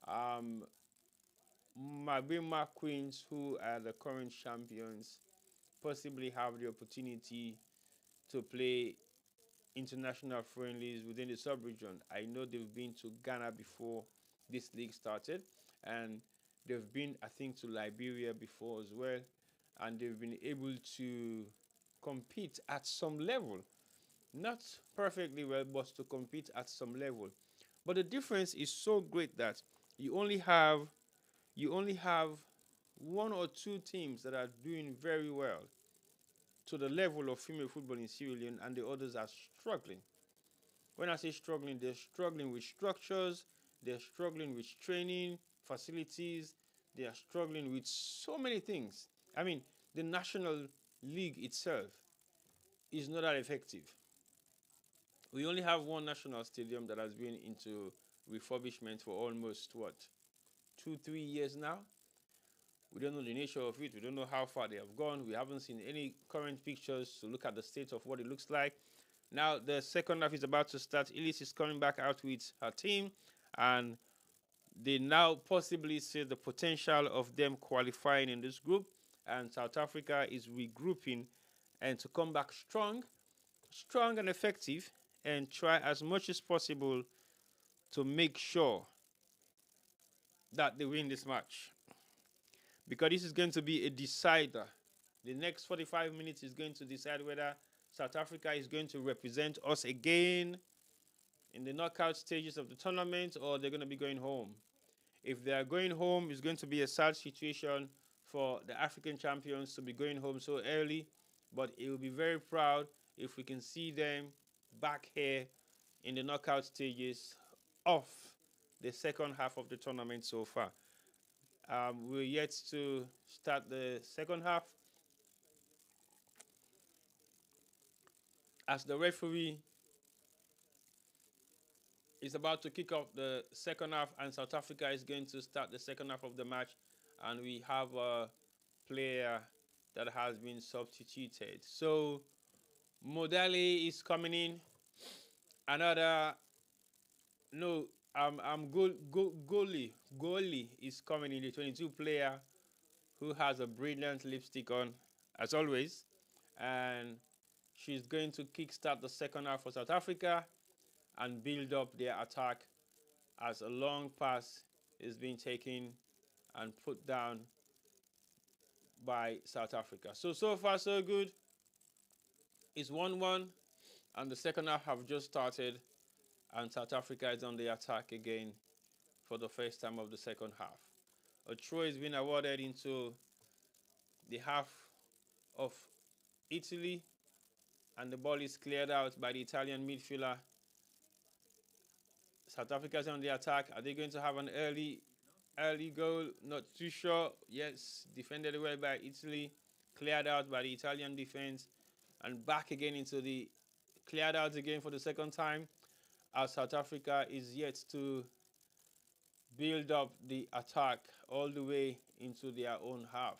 Um, Mabima Queens, who are the current champions, possibly have the opportunity to play international friendlies within the sub-region. I know they've been to Ghana before this league started, and they've been, I think, to Liberia before as well, and they've been able to compete at some level. Not perfectly well, but to compete at some level. But the difference is so great that you only have you only have one or two teams that are doing very well to the level of female football in Sierra Leone, and the others are struggling. When I say struggling, they're struggling with structures, they're struggling with training, facilities, they are struggling with so many things. I mean, the National League itself is not that effective. We only have one national stadium that has been into refurbishment for almost, what, 2, 3 years now? We don't know the nature of it. We don't know how far they have gone. We haven't seen any current pictures to look at the state of what it looks like. Now, the second half is about to start. Elise is coming back out with her team, and they now possibly see the potential of them qualifying in this group. And South Africa is regrouping and to come back strong and effective, and try as much as possible to make sure that they win this match. Because this is going to be a decider. The next 45 minutes is going to decide whether South Africa is going to represent us again in the knockout stages of the tournament, or they're going to be going home. If they are going home, it's going to be a sad situation for the African champions to be going home so early, but it will be very proud if we can see them back here in the knockout stages of the second half of the tournament so far. We're yet to start the second half. As the referee is about to kick off the second half, and South Africa is going to start the second half of the match, and we have a player that has been substituted. So Modali is coming in, another No, goalie is coming in, the 22 player who has a brilliant lipstick on, as always, and she's going to kickstart the second half for South Africa and build up their attack as a long pass is being taken and put down by South Africa. So far so good. It's 1-1, and the second half have just started, and South Africa is on the attack again for the first time of the second half. A throw is being awarded into the half of Italy, and the ball is cleared out by the Italian midfielder. South Africa is on the attack. Are they going to have an early goal? Not too sure. Yes, defended well by Italy, cleared out by the Italian defense, and back again into the cleared out again for the second time, as South Africa is yet to build up the attack all the way into their own half.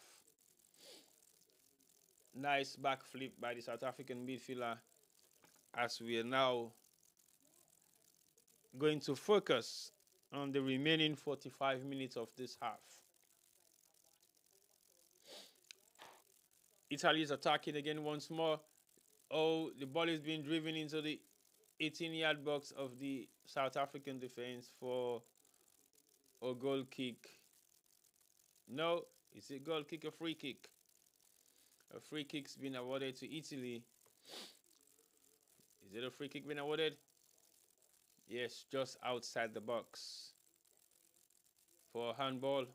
Nice backflip by the South African midfielder, as we are now going to focus on the remaining 45 minutes of this half. Italy is attacking again once more. Oh, the ball is being driven into the 18-yard box of the South African defense for a goal kick. No, it's a goal kick, a free kick. A free kick's been awarded to Italy. Is it a free kick being awarded? Yes, just outside the box for a handball,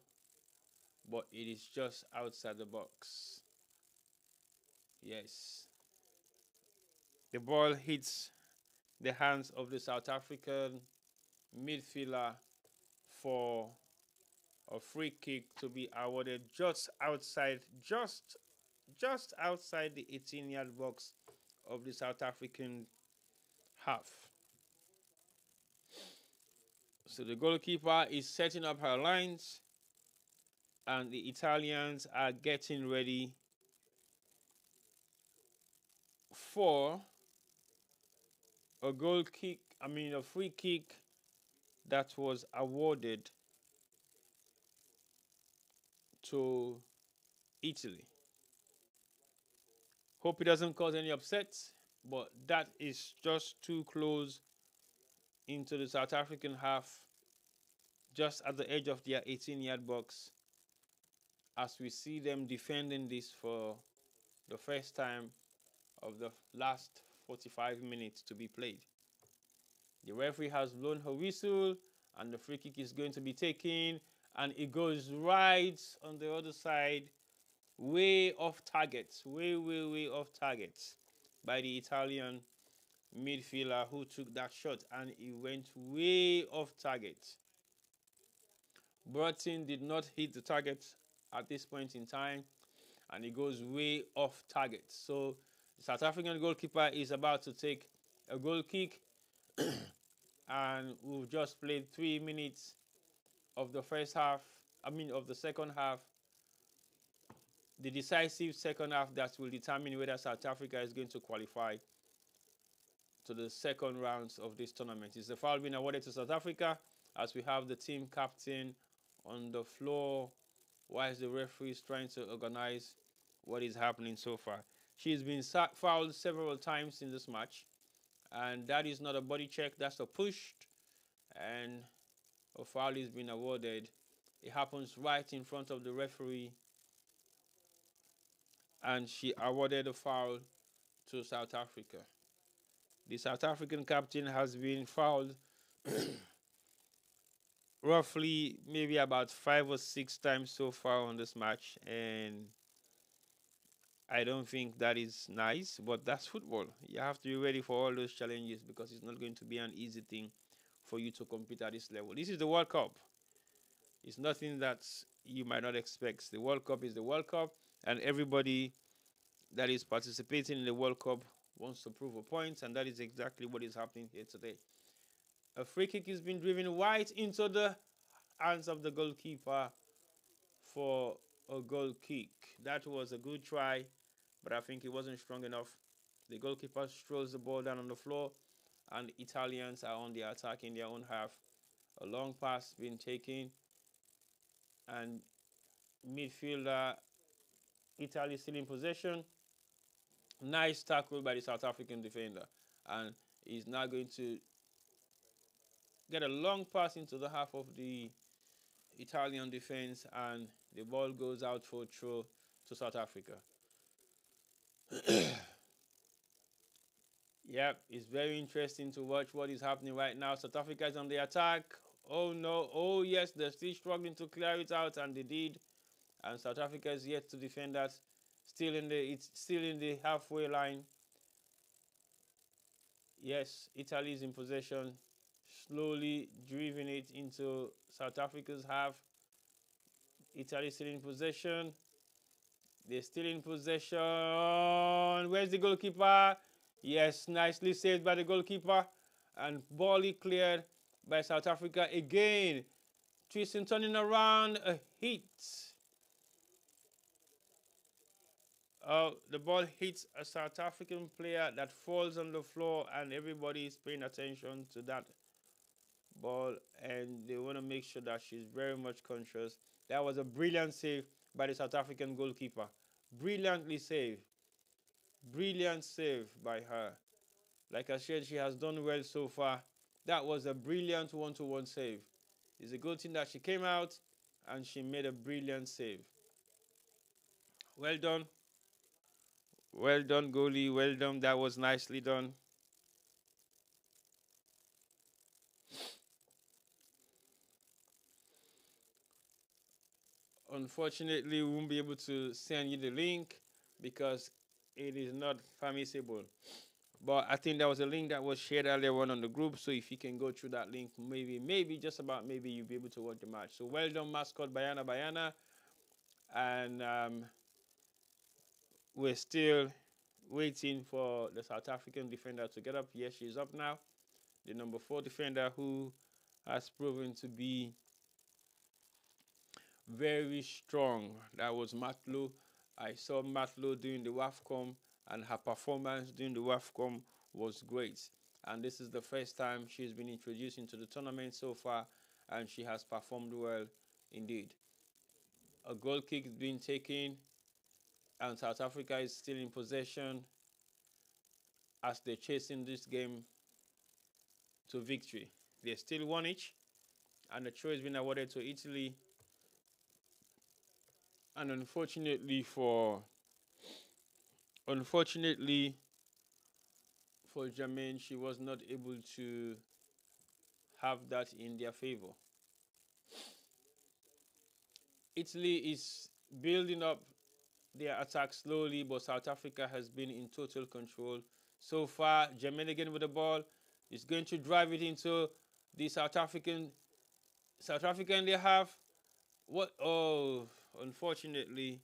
but it is just outside the box. Yes. The ball hits the hands of the South African midfielder for a free kick to be awarded just outside the 18-yard box of the South African half. So the goalkeeper is setting up her lines, and the Italians are getting ready for a a free kick that was awarded to Italy. Hope it doesn't cause any upset, but that is just too close into the South African half, just at the edge of their 18-yard box, as we see them defending this for the first time of the last 45 minutes to be played. The referee has blown her whistle, and the free kick is going to be taken, and it goes right on the other side, way off target, way off target by the Italian midfielder who took that shot, and it went way off target. Burton did not hit the target at this point in time, and it goes way off target. So the South African goalkeeper is about to take a goal kick, and we've just played 3 minutes of the of the second half. The decisive second half that will determine whether South Africa is going to qualify to the second rounds of this tournament. Is the foul being awarded to South Africa, as we have the team captain on the floor whilst the referee is trying to organize what is happening so far. She's been fouled several times in this match, and that is not a body check, that's a push, and a foul is being awarded. It happens right in front of the referee, and she awarded a foul to South Africa. The South African captain has been fouled roughly maybe about 5 or 6 times so far on this match, and I don't think that is nice, but that's football. You have to be ready for all those challenges, because it's not going to be an easy thing for you to compete at this level. This is the World Cup. It's nothing that you might not expect. The World Cup is the World Cup, and everybody that is participating in the World Cup wants to prove a point, and that is exactly what is happening here today. A free kick is being driven right into the hands of the goalkeeper for a goal kick. That was a good try, but I think it wasn't strong enough. The goalkeeper throws the ball down on the floor, and the Italians are on the attack in their own half. A long pass being taken, and midfielder Italy still in possession. Nice tackle by the South African defender, and he's now going to get a long pass into the half of the Italian defense, and the ball goes out for a throw to South Africa. Yep, it's very interesting to watch what is happening right now. South Africa is on the attack. Oh no, oh yes, they're still struggling to clear it out, and they did. And South Africa is yet to defend that. It's still in the halfway line. Yes, Italy is in possession, slowly driving it into South Africa's half. Italy still in possession. They're still in possession. Where's the goalkeeper? Yes, nicely saved by the goalkeeper. And ball cleared by South Africa again. Twisting, turning around, a hit. The ball hits a South African player that falls on the floor, and everybody is paying attention to that ball, and they want to make sure that she's very much conscious. That was a brilliant save by the South African goalkeeper. Brilliantly saved. Brilliant save by her. Like I said, she has done well so far. That was a brilliant one-to-one save. It's a good thing that she came out and she made a brilliant save. Well done. Well done, goalie. Well done. That was nicely done. Unfortunately, we won't be able to send you the link because it is not permissible. But I think there was a link that was shared earlier on the group. So if you can go through that link, maybe just about maybe you'll be able to watch the match. So well done, mascot Bayana Bayana. And we're still waiting for the South African defender to get up. Yes, she's up now. The number 4 defender who has proven to be very strong. That was Matlo. I saw Matlo doing the WAFCOM, and her performance during the WAFCOM was great. And this is the first time she's been introduced into the tournament so far, and she has performed well indeed. A goal kick is being taken, and South Africa is still in possession as they're chasing this game to victory. They're still one each, and the throw has been awarded to Italy. And unfortunately for Jermaine, she was not able to have that in their favor. Italy is building up their attack slowly, but South Africa has been in total control. So far, Jermaine again with the ball is going to drive it into the South African they have. What? Oh, unfortunately,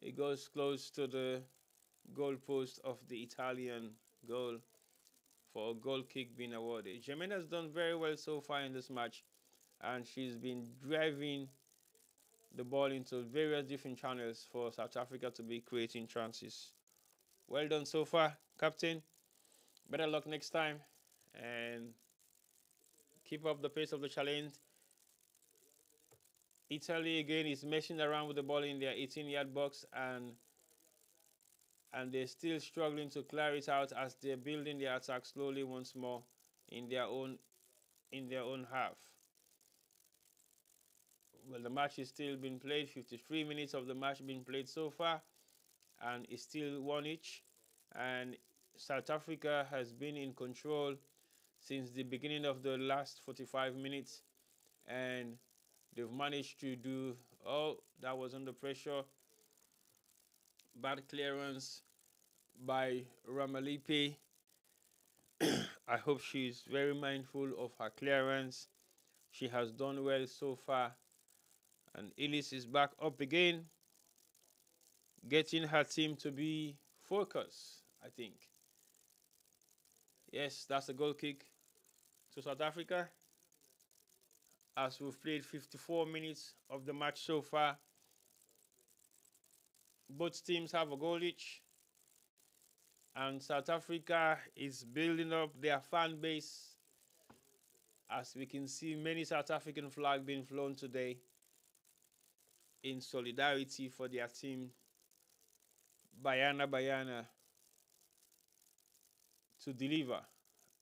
it goes close to the goal post of the Italian goal for a goal kick being awarded. Jermaine has done very well so far in this match, and she's been driving the ball into various different channels for South Africa to be creating chances. Well done so far, Captain. Better luck next time, and keep up the pace of the challenge. Italy again is messing around with the ball in their 18-yard box, and they're still struggling to clear it out as they're building their attack slowly once more in their own half. Well, the match is still being played. 53 minutes of the match being played so far, and it's still one each. And South Africa has been in control since the beginning of the last 45 minutes, and they've managed to do. Oh, that was under pressure. Bad clearance by Ramalipe. I hope she's very mindful of her clearance. She has done well so far. And Ellis is back up again, getting her team to be focused, I think. Yes, that's a goal kick to South Africa. As we've played 54 minutes of the match so far, both teams have a goal each. And South Africa is building up their fan base. As we can see, many South African flags being flown today in solidarity for their team, Bayana Bayana, to deliver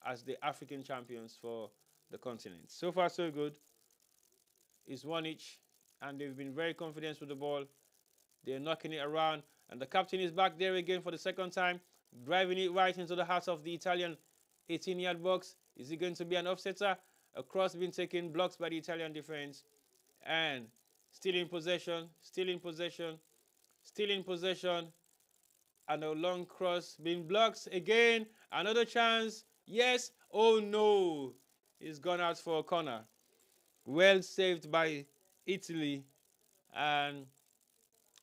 as the African champions for the continent. So far, so good. It's one each, and they've been very confident with the ball. They're knocking it around, and the captain is back there again for the second time, driving it right into the heart of the Italian 18-yard box. Is it going to be an offsetter? A cross being taken, blocks by the Italian defense, and still in possession, still in possession, still in possession, and a long cross being blocked again. Another chance. Yes. Oh no. It's gone out for a corner. Well saved by Italy. And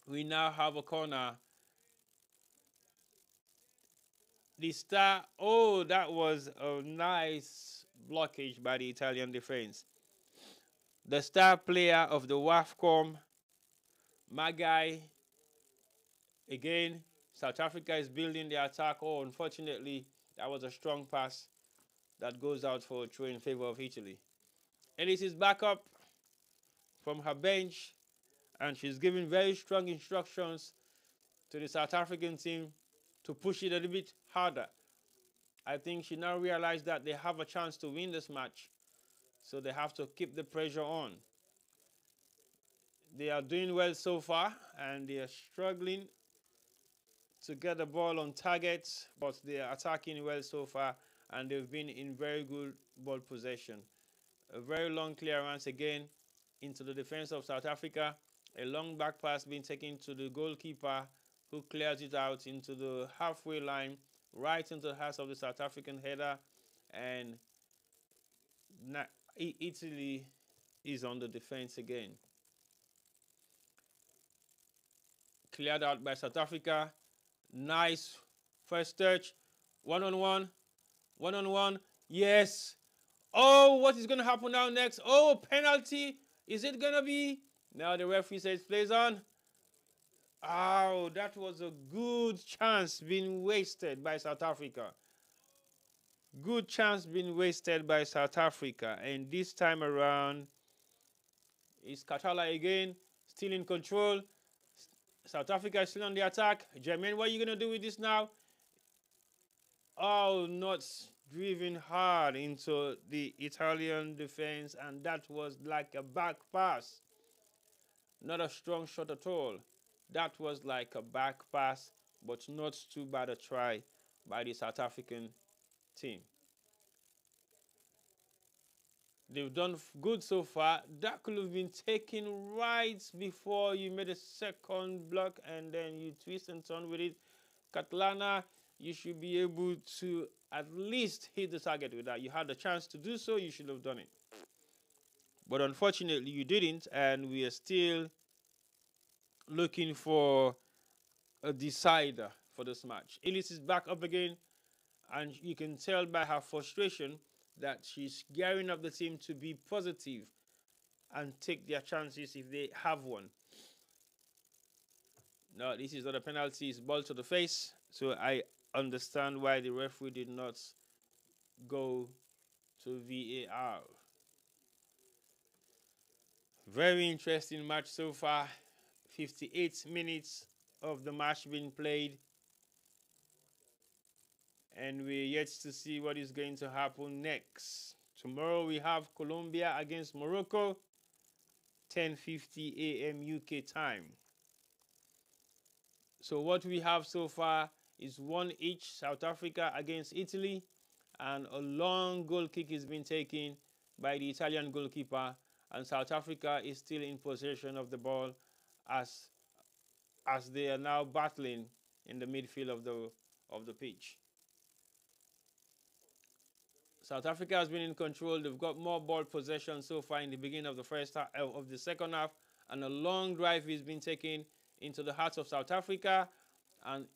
we now have a corner. The star. Oh, that was a nice blockage by the Italian defense. The star player of the WAFCOM, Magai. Again, South Africa is building the attack. Oh, unfortunately, that was a strong pass that goes out for a throw in favor of Italy. Ellis is back up from her bench, and she's giving very strong instructions to the South African team to push it a little bit harder. I think she now realized that they have a chance to win this match, so they have to keep the pressure on. They are doing well so far, and they are struggling to get the ball on target, but they are attacking well so far, and they've been in very good ball possession. A very long clearance again into the defense of South Africa. A long back pass being taken to the goalkeeper, who clears it out into the halfway line, right into the hands of the South African header. And Italy is on the defense again. Cleared out by South Africa. Nice first touch. One on one. One on one. Yes. Oh, what is going to happen now next? Oh, penalty. Is it going to be? Now the referee says plays on. Oh, that was a good chance being wasted by South Africa. Good chance being wasted by South Africa. And this time around, it's Katala again, still in control. South Africa is still on the attack. Jermaine, what are you going to do with this now? Oh, not driven hard into the Italian defense, and that was like a back pass. Not a strong shot at all. That was like a back pass, but not too bad a try by the South African team. They've done good so far. That could have been taken right before you made a second block, and then you twist and turn with it. Katlana, you should be able to at least hit the target with that. You had the chance to do so, you should have done it. But unfortunately, you didn't, and we are still looking for a decider for this match. Ellis is back up again, and you can tell by her frustration that she's gearing up the team to be positive and take their chances if they have one. No, this is not a penalty, it's ball to the face. So I understand why the referee did not go to VAR. Very interesting match so far. 58 minutes of the match being played, and we're yet to see what is going to happen next. Tomorrow we have Colombia against Morocco, 10:50 a.m. UK time. So what we have so far is one each. South Africa against Italy, and a long goal kick is being taken by the Italian goalkeeper, and South Africa is still in possession of the ball as they are now battling in the midfield of the pitch. South Africa has been in control. They've got more ball possession so far in the beginning of the first half of the second half, and a long drive is being taken into the heart of South Africa and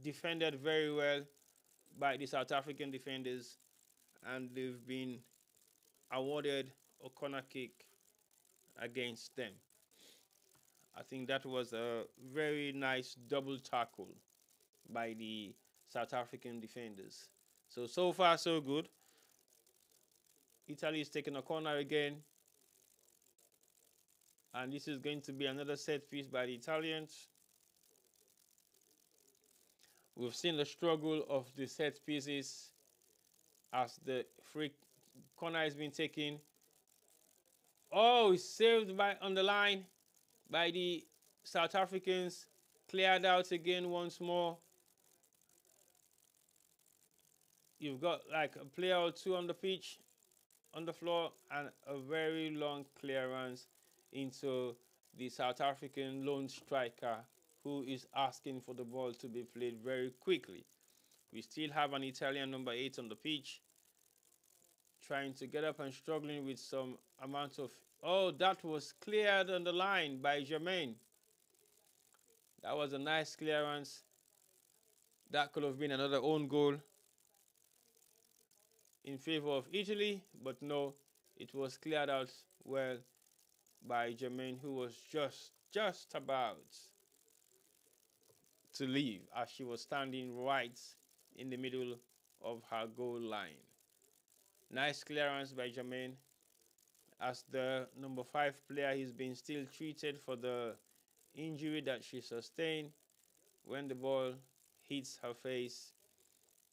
defended very well by the South African defenders, and they've been awarded a corner kick against them. I think that was a very nice double tackle by the South African defenders. So far, so good. Italy is taking a corner again. And this is going to be another set piece by the Italians. We've seen the struggle of the set pieces as the free corner has been taken. Oh, it's saved by on the line by the South Africans. Cleared out again once more. You've got like a player or two on the pitch, on the floor, and a very long clearance into the South African lone striker who is asking for the ball to be played very quickly. We still have an Italian number 8 on the pitch, trying to get up and struggling with some amount of... Oh, that was cleared on the line by Jermaine. That was a nice clearance. That could have been another own goal in favor of Italy, but no, it was cleared out well by Jermaine, who was just about to leave as she was standing right in the middle of her goal line. Nice clearance by Jermaine. As the number 5 player, he's been still treated for the injury that she sustained when the ball hits her face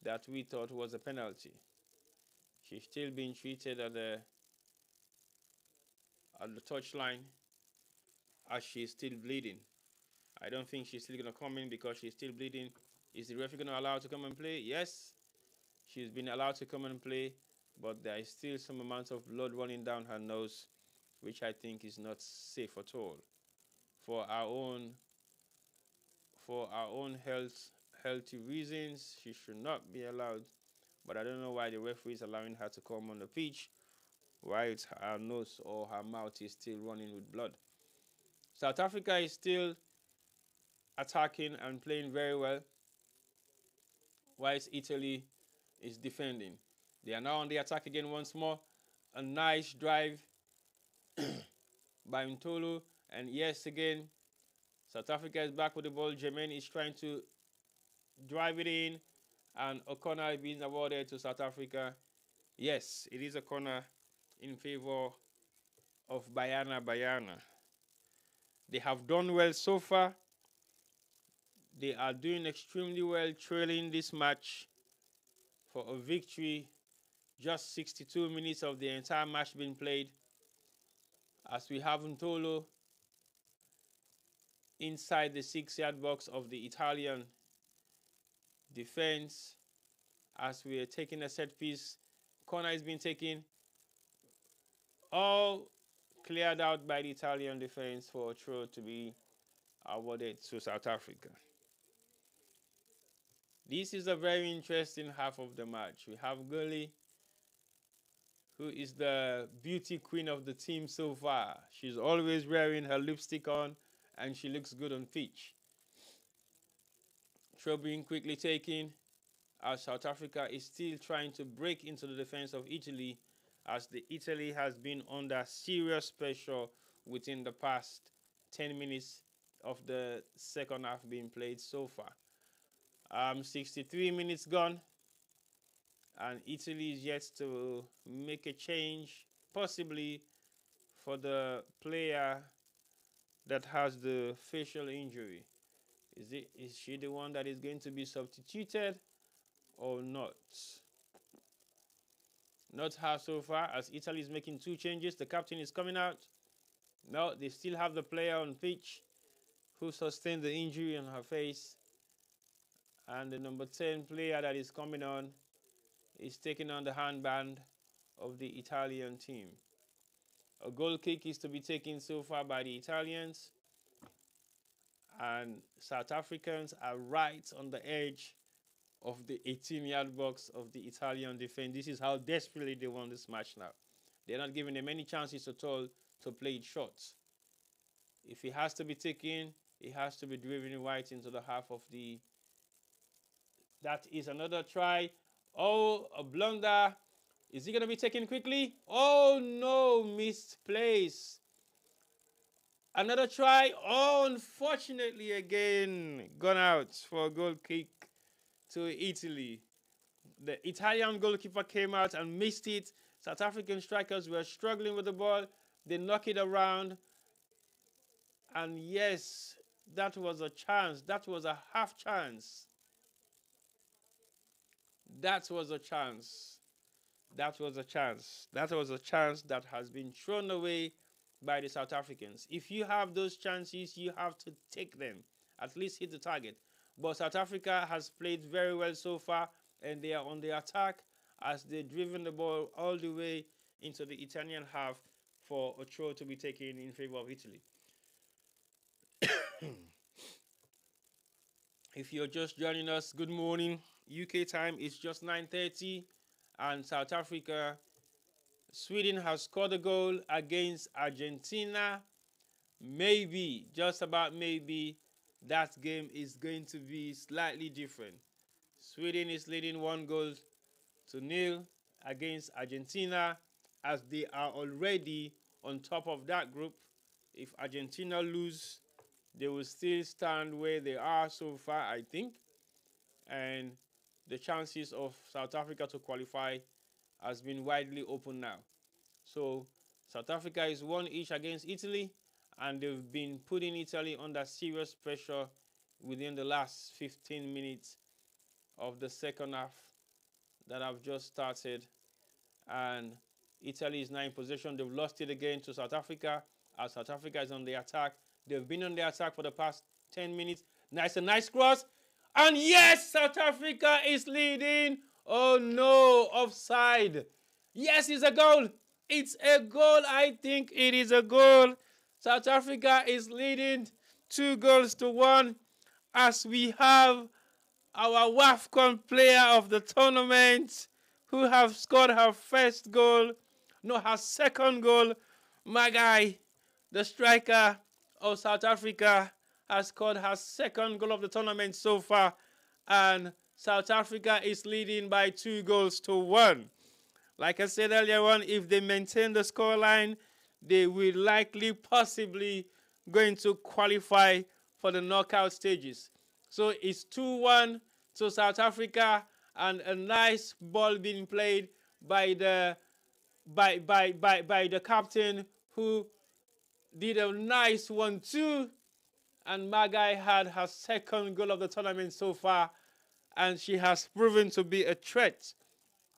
that we thought was a penalty. She's still being treated at the touchline as she's still bleeding. I don't think she's still going to come in because she's still bleeding. Is the referee going to allow her to come and play? Yes, she's been allowed to come and play, but there is still some amount of blood running down her nose, which I think is not safe at all. For our own healthy reasons, she should not be allowed. But I don't know why the referee is allowing her to come on the pitch while her nose or her mouth is still running with blood. South Africa is still attacking and playing very well, whilst Italy is defending. They are now on the attack again once more. A nice drive by Ntolo. And yes, again, South Africa is back with the ball. Jermaine is trying to drive it in. And a corner is being awarded to South Africa. Yes, it is a corner in favor of Bayana. They have done well so far. They are doing extremely well, trailing this match for a victory. Just 62 minutes of the entire match being played. As we have Ntolo inside the 6-yard box of the Italian defense. As we are taking a set piece, corner is being taken. All cleared out by the Italian defense for a throw to be awarded to South Africa. This is a very interesting half of the match. We have Gully, who is the beauty queen of the team so far. She's always wearing her lipstick on, and she looks good on pitch. Throw being quickly taken, as South Africa is still trying to break into the defense of Italy, as the Italy has been under serious pressure within the past 10 minutes of the second half being played so far. 63 minutes gone, and Italy is yet to make a change, possibly for the player that has the facial injury. Is she the one that is going to be substituted or not? Not her so far, as Italy is making 2 changes. The captain is coming out. No, they still have the player on pitch who sustained the injury on her face. And the number 10 player that is coming on is taking on the handband of the Italian team. A goal kick is to be taken so far by the Italians. And South Africans are right on the edge of the 18-yard box of the Italian defense. This is how desperately they want this match now. They're not giving them any chances at all to play it short. If it has to be taken, it has to be driven right into the half of the... That is another try. Oh, a blunder. Is he going to be taken quickly? Oh, no, missed place. Another try. Oh, unfortunately, again, gone out for a goal kick. to Italy. The Italian goalkeeper came out and missed it. South African strikers were struggling with the ball. They knock it around. And yes, that was a chance. That was a half chance. That was a chance. That was a chance. That was a chance that has been thrown away by the South Africans. If you have those chances, you have to take them. At least hit the target. But South Africa has played very well so far, and they are on the attack as they've driven the ball all the way into the Italian half for a throw to be taken in favor of Italy. If you're just joining us, good morning. UK time is just 9:30, and South Africa, Sweden has scored a goal against Argentina. Maybe, just about maybe, that game is going to be slightly different. Sweden is leading 1-0 against Argentina, as they are already on top of that group. If Argentina lose, they will still stand where they are so far, I think. And the chances of South Africa to qualify has been widely open now. So South Africa is 1 each against Italy, and they've been putting Italy under serious pressure within the last 15 minutes of the second half that I've just started. And Italy is now in possession. They've lost it again to South Africa, as South Africa is on the attack. They've been on the attack for the past 10 minutes. Nice, a nice cross. And yes, South Africa is leading. Oh no, offside. Yes, it's a goal. It's a goal. I think it is a goal. South Africa is leading 2-1 as we have our WAFCON player of the tournament who have scored her first goal, no, her second goal. My guy, the striker of South Africa, has scored her second goal of the tournament so far, and South Africa is leading by 2-1. Like I said earlier on, if they maintain the scoreline, they will likely, possibly, going to qualify for the knockout stages. So it's 2-1 to South Africa, and a nice ball being played by the captain, who did a nice 1-2, and Magai had her second goal of the tournament so far, and she has proven to be a threat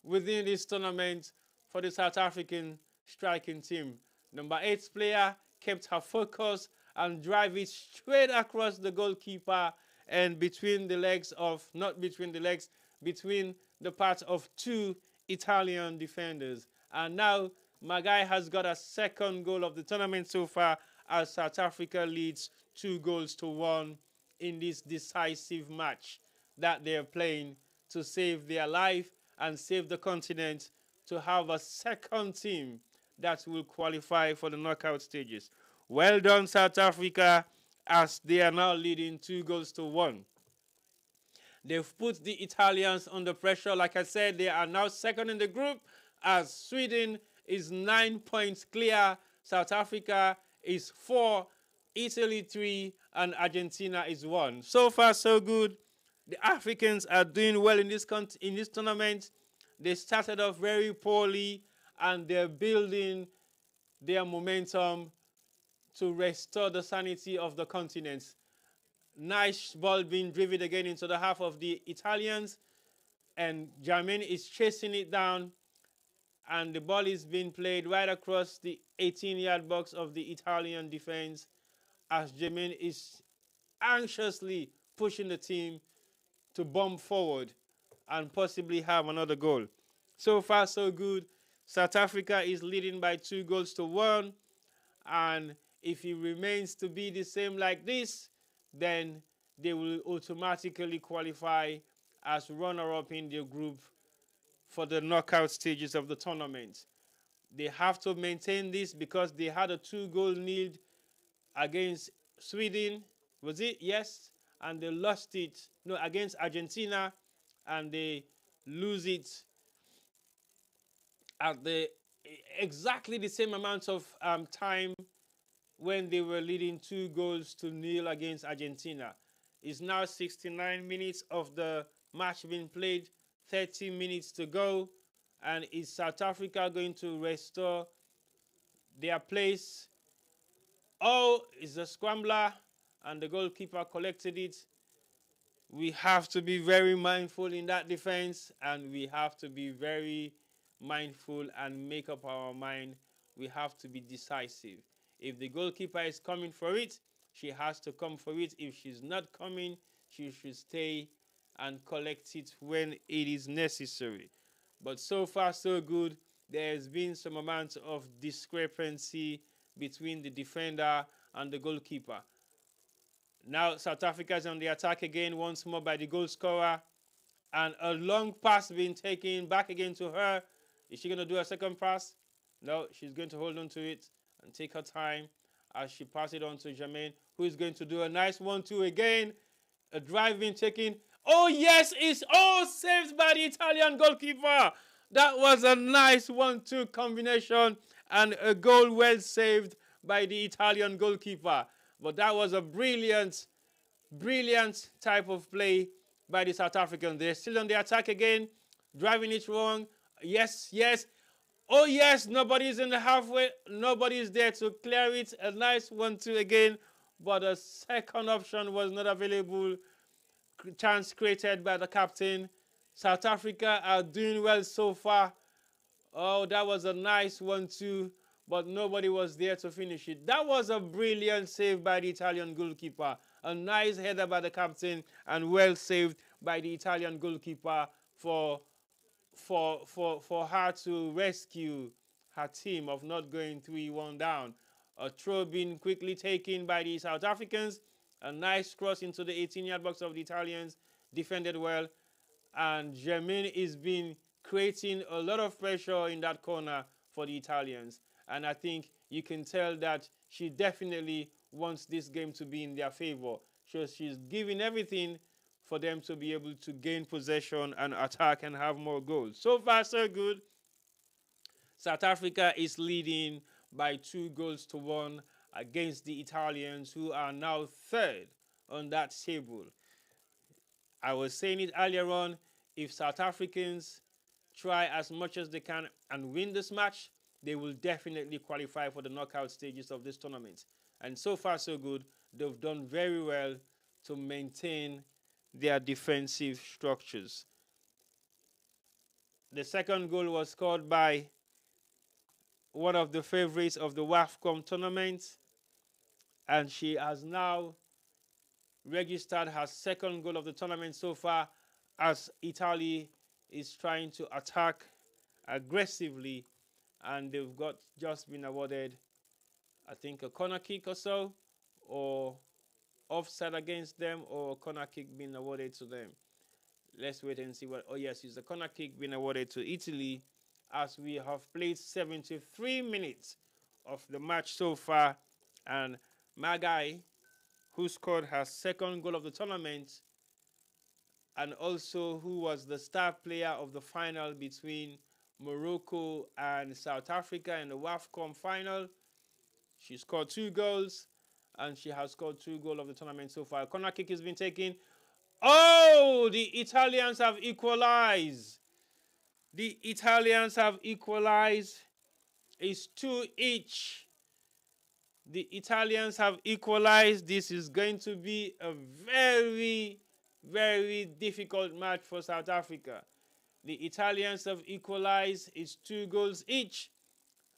within this tournament for the South African striking team. Number 8 player kept her focus and drive it straight across the goalkeeper and between the legs of, not between the legs, between the parts of 2 Italian defenders. And now Magai has got a second goal of the tournament so far, as South Africa leads 2-1 in this decisive match that they're playing to save their life and save the continent, to have a second team that will qualify for the knockout stages. Well done, South Africa, as they are now leading 2-1. They've put the Italians under pressure. Like I said, they are now second in the group, as Sweden is 9 points clear, South Africa is 4, Italy 3, and Argentina is 1. So far, so good. The Africans are doing well in this tournament. They started off very poorly, and they're building their momentum to restore the sanity of the continent. Nice ball being driven again into the half of the Italians, and Jermaine is chasing it down, and the ball is being played right across the 18-yard box of the Italian defense, as Jermaine is anxiously pushing the team to bomb forward and possibly have another goal. So far, so good. South Africa is leading by 2-1, and if it remains to be the same like this, then they will automatically qualify as runner-up in their group for the knockout stages of the tournament. They have to maintain this because they had a 2-goal lead against Sweden. Was it? Yes. And they lost it, no, against Argentina, and they lose it at the exactly the same amount of time when they were leading 2-0 against Argentina. It's now 69 minutes of the match being played, 30 minutes to go. And is South Africa going to restore their place? Oh, it's a scrambler and the goalkeeper collected it. We have to be very mindful in that defense, and we have to be very mindful and make up our mind. We have to be decisive. If the goalkeeper is coming for it, she has to come for it. If she's not coming, she should stay and collect it when it is necessary. But so far, so good. There has been some amount of discrepancy between the defender and the goalkeeper. Now South Africa is on the attack again once more by the goal scorer. And a long pass being taken back again to her. Is she going to do a second pass? No, she's going to hold on to it and take her time as she passes it on to Jermaine, who is going to do a nice 1-2 again. A drive being taken. Oh yes, it's all saved by the Italian goalkeeper. That was a nice 1-2 combination and a goal well saved by the Italian goalkeeper. But that was a brilliant type of play by the South Africans. They're still on the attack again, driving it wrong. Yes, yes. Oh yes, nobody's in the halfway. Nobody's there to clear it. A nice 1-2 again, but a second option was not available. Chance created by the captain. South Africa are doing well so far. Oh, that was a nice 1-2, but nobody was there to finish it. That was a brilliant save by the Italian goalkeeper. A nice header by the captain and well saved by the Italian goalkeeper for her to rescue her team of not going 3-1 down. A throw being quickly taken by the South Africans. A nice cross into the 18-yard box of the Italians. Defended well. And Jermaine is been creating a lot of pressure in that corner for the Italians. And I think you can tell that she definitely wants this game to be in their favor. So she's giving everything for them to be able to gain possession and attack and have more goals. So far, so good. South Africa is leading by 2-1 against the Italians, who are now third on that table. I was saying it earlier on, if South Africans try as much as they can and win this match, they will definitely qualify for the knockout stages of this tournament. And so far, so good. They've done very well to maintain their defensive structures. The second goal was scored by one of the favorites of the WAFCON tournament, and she has now registered her second goal of the tournament so far, as Italy is trying to attack aggressively, and they've just been awarded, I think, a corner kick or so, or offside against them, or a corner kick being awarded to them. Let's wait and see what. Oh yes, it's a corner kick being awarded to Italy, as we have played 73 minutes of the match so far, and Magai, who scored her second goal of the tournament, and also who was the star player of the final between Morocco and South Africa in the WAFCON final. She scored 2 goals, and she has scored 2 goals of the tournament so far. A corner kick has been taken. Oh, the Italians have equalized. The Italians have equalized. It's 2 each. The Italians have equalized. This is going to be a very, very difficult match for South Africa. The Italians have equalized. It's 2 goals each,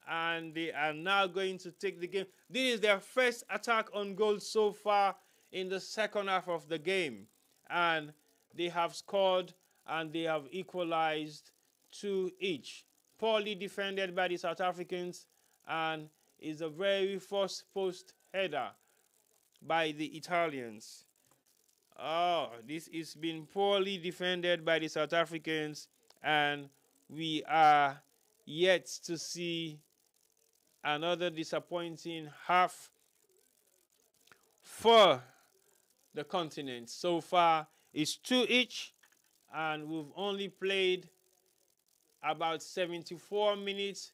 and they are now going to take the game. This is their first attack on goal so far in the second half of the game, and they have scored and they have equalized 2 each. Poorly defended by the South Africans, and is a very first post header by the Italians. Oh, this is being poorly defended by the South Africans, and we are yet to see another disappointing half for the continent. So far, it's 2 each, and we've only played about 74 minutes.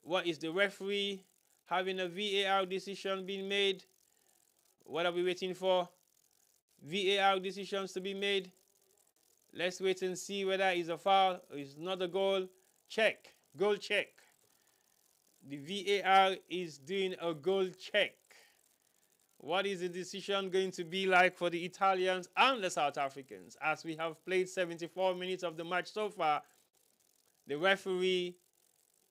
What is the referee having a VAR decision being made? What are we waiting for? VAR decisions to be made. Let's wait and see whether it's a foul or it's not a goal. Check. Goal check. The VAR is doing a goal check. What is the decision going to be like for the Italians and the South Africans? As we have played 74 minutes of the match so far, the referee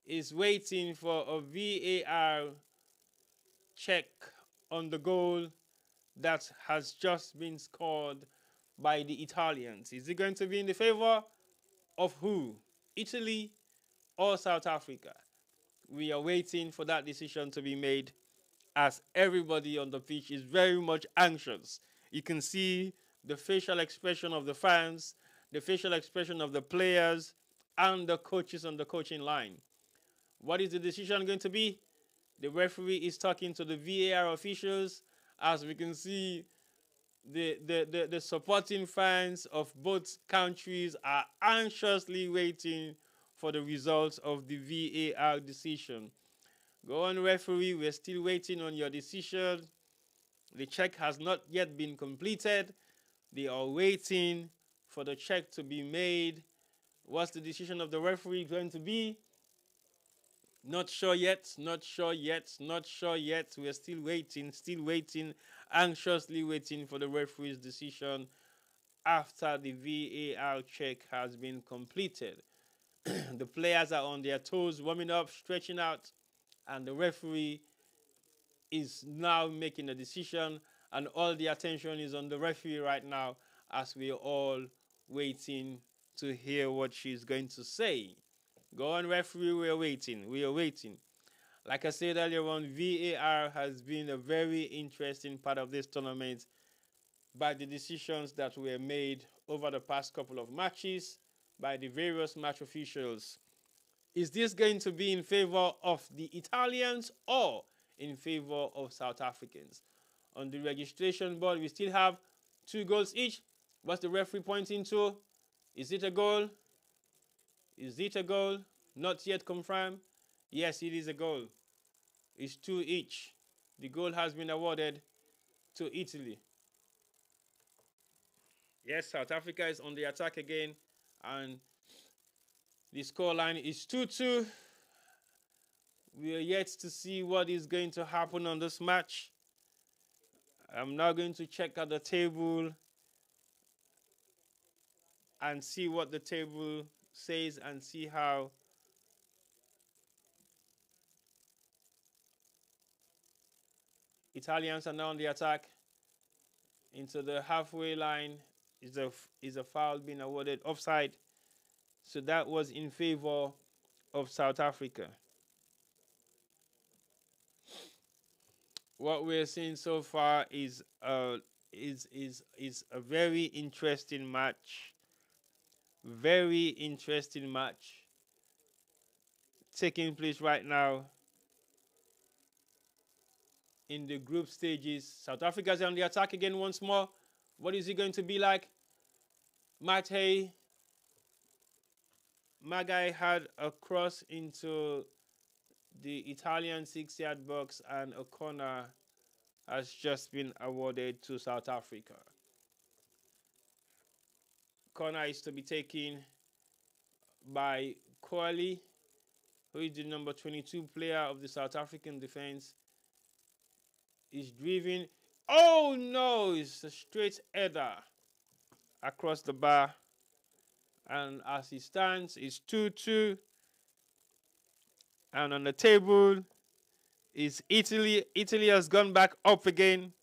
is waiting for a VAR check on the goal that has just been scored by the Italians. Is it going to be in the favor of who? Italy or South Africa? We are waiting for that decision to be made, as everybody on the pitch is very much anxious. You can see the facial expression of the fans, the facial expression of the players, and the coaches on the coaching line. What is the decision going to be? The referee is talking to the VAR officials. As we can see, the supporting fans of both countries are anxiously waiting for the results of the VAR decision. Go on, referee, we're still waiting on your decision. The check has not yet been completed. They are waiting for the check to be made. What's the decision of the referee going to be? Not sure yet, not sure yet, not sure yet. We're still waiting, anxiously waiting for the referee's decision after the VAR check has been completed. The players are on their toes, warming up, stretching out, and the referee is now making a decision, and all the attention is on the referee right now as we are all waiting to hear what she's going to say. Go on, referee, we are waiting. Like I said earlier on, VAR has been a very interesting part of this tournament by the decisions that were made over the past couple of matches by the various match officials. Is this going to be in favor of the Italians or in favor of South Africans? On the registration board, we still have 2 goals each. What's the referee pointing to? Is it a goal? Is it a goal? Not yet confirmed. Yes, it is a goal. It's 2 each. The goal has been awarded to Italy. Yes, South Africa is on the attack again, and the scoreline is 2-2. We are yet to see what is going to happen on this match. I'm now going to check out the table and see what the table says and see how Italians are now on the attack. Into the halfway line is a foul being awarded, offside. So that was in favor of South Africa. What we're seeing so far is a very interesting match. Very interesting match taking place right now in the group stages. South Africa's on the attack again once more. What is it going to be like? Magai had a cross into the Italian 6-yard box, and a corner has just been awarded to South Africa. Corner is to be taken by Kwali, who is the number 22 player of the South African defense. Is driven. Oh no, it's a straight header across the bar. And as he stands, it's 2-2. And on the table is Italy. Italy has gone back up again.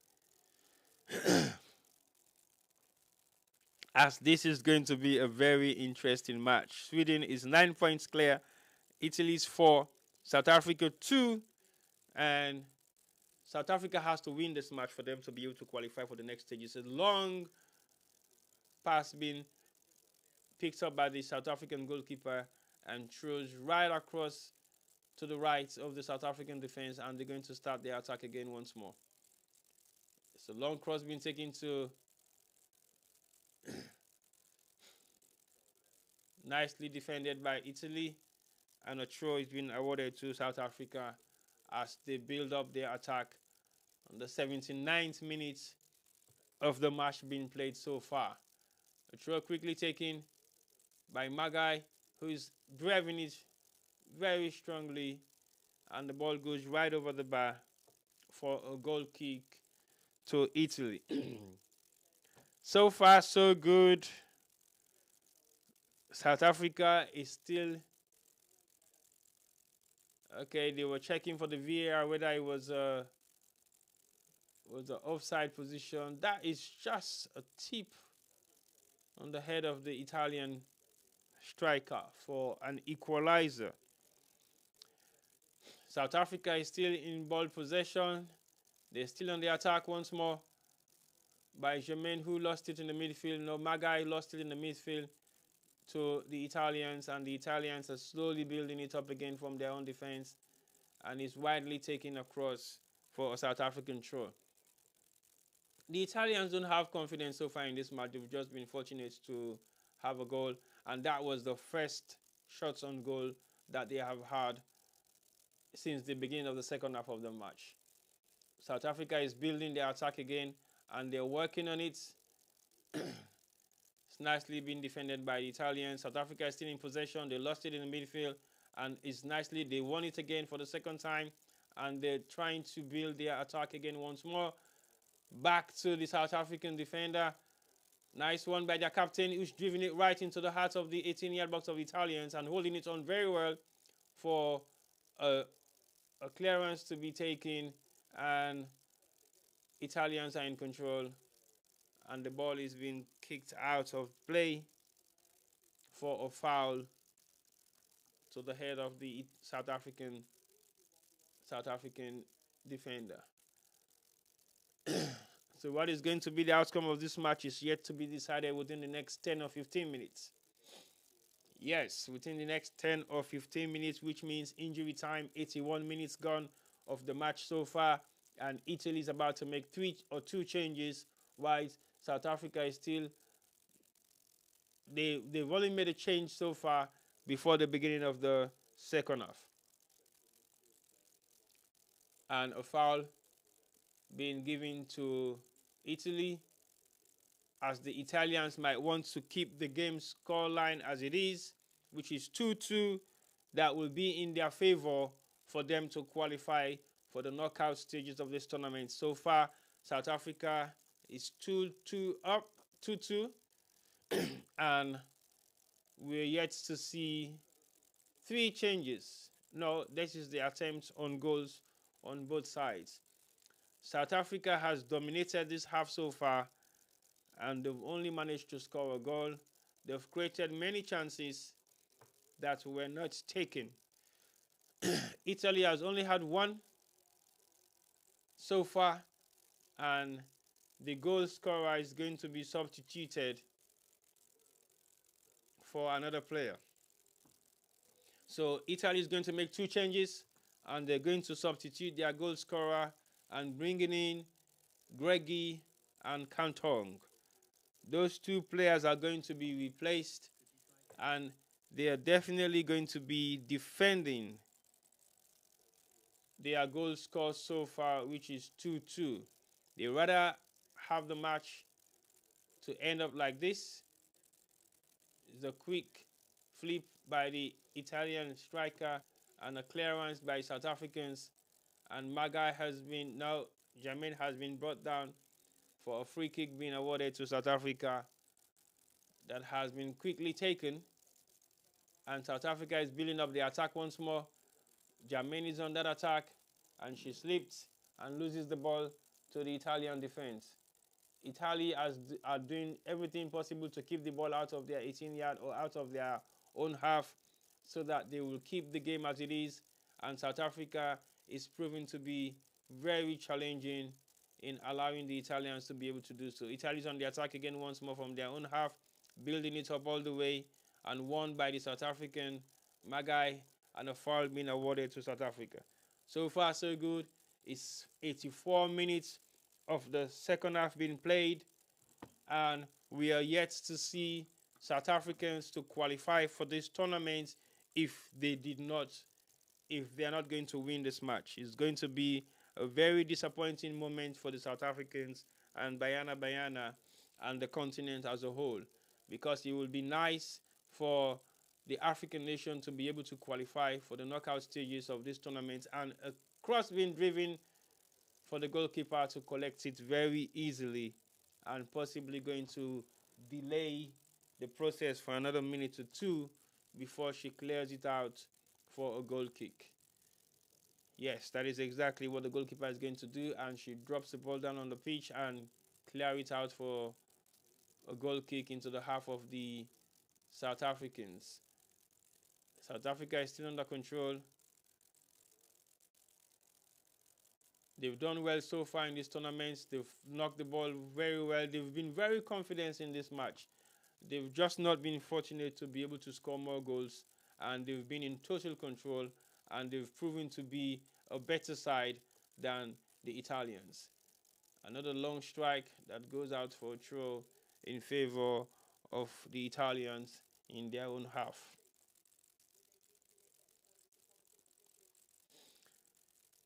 As this is going to be a very interesting match. Sweden is 9 points clear. Italy is 4. South Africa 2. And South Africa has to win this match for them to be able to qualify for the next stage. It's a long pass being picked up by the South African goalkeeper and throws right across to the right of the South African defense, and they're going to start their attack again once more. It's a long cross being taken to nicely defended by Italy, and a throw is being awarded to South Africa as they build up their attack on the 79th minute of the match being played so far. A throw quickly taken by Magai, who is driving it very strongly, and the ball goes right over the bar for a goal kick to Italy. So far, so good. South Africa is still okay. They were checking for the VAR whether it was an offside position. That is just a tip on the head of the Italian striker for an equalizer. South Africa is still in ball possession. They're still on the attack once more by Jermaine, who lost it in the midfield. No, Magai lost it in the midfield to the Italians, and the Italians are slowly building it up again from their own defense, and is widely taken across for a South African throw. The Italians don't have confidence so far in this match. They've just been fortunate to have a goal, and that was the first shots on goal that they have had since the beginning of the second half of the match. South Africa is building their attack again, and they're working on it. It's nicely being defended by the Italians. South Africa is still in possession. They lost it in the midfield, and they won it again for the second time, and they're trying to build their attack again once more. Back to the South African defender. Nice one by their captain, who's driven it right into the heart of the 18-yard box of the Italians and holding it on very well for a clearance to be taken, and Italians are in control, and the ball is being kicked out of play for a foul to the head of the South African defender. So what is going to be the outcome of this match is yet to be decided within the next 10 or 15 minutes. Yes, within the next 10 or 15 minutes, which means injury time, 81 minutes gone of the match so far, and Italy is about to make 3 or 2 changes, while South Africa is still, they've only made a change so far before the beginning of the second half. And a foul being given to Italy, as the Italians might want to keep the game scoreline as it is, which is 2-2. That will be in their favor for them to qualify for the knockout stages of this tournament. So far, South Africa is 2-2 up, 2-2, and we're yet to see 3 changes. No, this is the attempt on goals on both sides. South Africa has dominated this half so far, and they've only managed to score a goal. They've created many chances that were not taken. Italy has only had 1 so far, and the goal scorer is going to be substituted for another player. So Italy is going to make 2 changes, and they're going to substitute their goal scorer and bringing in Greggy and Kantong. Those 2 players are going to be replaced, and they are definitely going to be defending their goal score so far, which is 2-2. They rather have the match to end up like this. It's a quick flip by the Italian striker and a clearance by South Africans, and Magai has been, now Jermaine has been brought down for a free kick being awarded to South Africa. That has been quickly taken, and South Africa is building up the attack once more. Jermaine is on that attack, and she slips and loses the ball to the Italian defense. Italy are doing everything possible to keep the ball out of their 18-yard or out of their own half, so that they will keep the game as it is, and South Africa is proving to be very challenging in allowing the Italians to be able to do so. Italy is on the attack again once more from their own half, building it up all the way, and won by the South African Magai, and a foul being awarded to South Africa. So far, so good. It's 84 minutes of the second half being played, and we are yet to see South Africans to qualify for this tournament if they are not going to win this match. It's going to be a very disappointing moment for the South Africans and Bayana and the continent as a whole. because it will be nice for the African nation to be able to qualify for the knockout stages of this tournament, and a cross being driven for the goalkeeper to collect it very easily, and possibly going to delay the process for another minute or two before she clears it out for a goal kick. Yes, that is exactly what the goalkeeper is going to do, and she drops the ball down on the pitch and clear it out for a goal kick into the half of the South Africans. South Africa is still under control. They've done well so far in these tournaments. They've knocked the ball very well. They've been very confident in this match. They've just not been fortunate to be able to score more goals, and they've been in total control, and they've proven to be a better side than the Italians. Another long strike that goes out for a throw in favor of the Italians in their own half.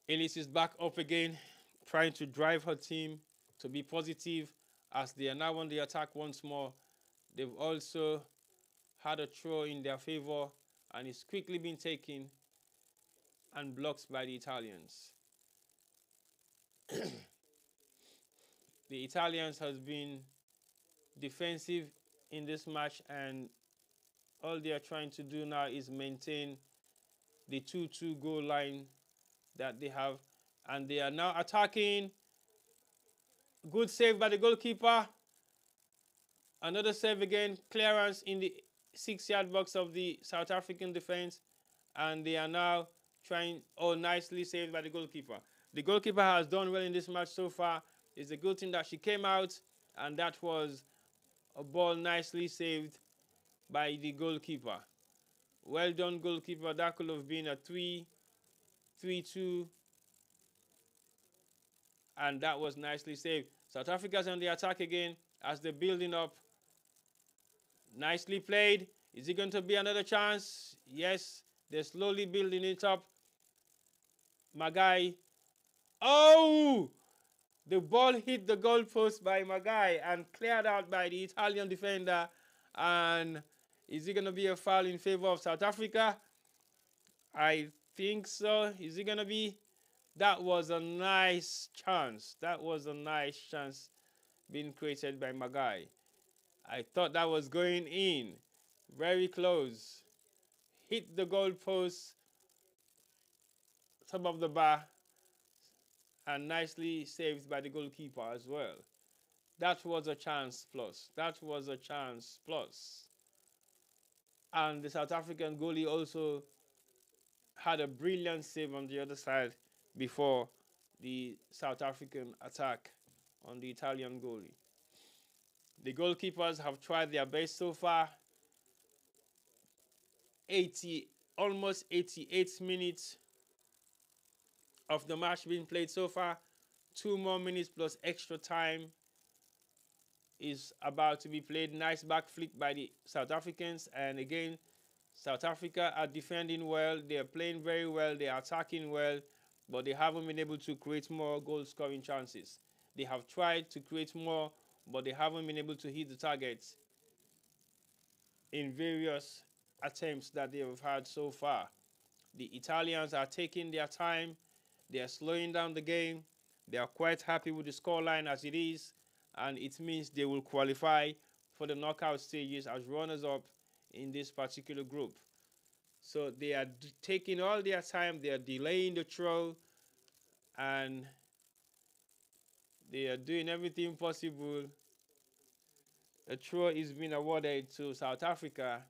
Ellis is back up again, trying to drive her team to be positive as they are now on the attack once more. They've also had a throw in their favor, and it's quickly been taken and blocked by the Italians. The Italians has been defensive in this match, and all they are trying to do now is maintain the 2-2 goal line that they have, and they are now attacking. Good save by the goalkeeper. Another save again, clearance in the 6-yard box of the South African defense, and they are now trying. Oh, nicely saved by the goalkeeper. The goalkeeper has done well in this match so far. It's a good thing that she came out, and that was a ball nicely saved by the goalkeeper. Well done, goalkeeper. That could have been a 3-2, and that was nicely saved. South Africa's on the attack again as they're building up. Nicely played. Is it going to be another chance? Yes, they're slowly building it up. Magai. Oh! The ball hit the goalpost by Magai and cleared out by the Italian defender. And is it going to be a foul in favor of South Africa? I think so. Is it going to be? That was a nice chance. That was a nice chance being created by Magai. I thought that was going in. Very close. Hit the goalpost, top of the bar, and nicely saved by the goalkeeper as well. That was a chance plus. That was a chance plus. And the South African goalie also had a brilliant save on the other side before the South African attack on the Italian goalie. The goalkeepers have tried their best so far. Almost 88 minutes of the match being played so far. 2 more minutes plus extra time is about to be played. Nice back flick by the South Africans, and again, South Africa are defending well. They are playing very well. They are attacking well, but they haven't been able to create more goal scoring chances. They have tried to create more, but they haven't been able to hit the targets in various attempts that they have had so far. The Italians are taking their time. They are slowing down the game. They are quite happy with the scoreline as it is, and it means they will qualify for the knockout stages as runners-up in this particular group. So they are taking all their time. They are delaying the throw, and they are doing everything possible. A throw is being awarded to South Africa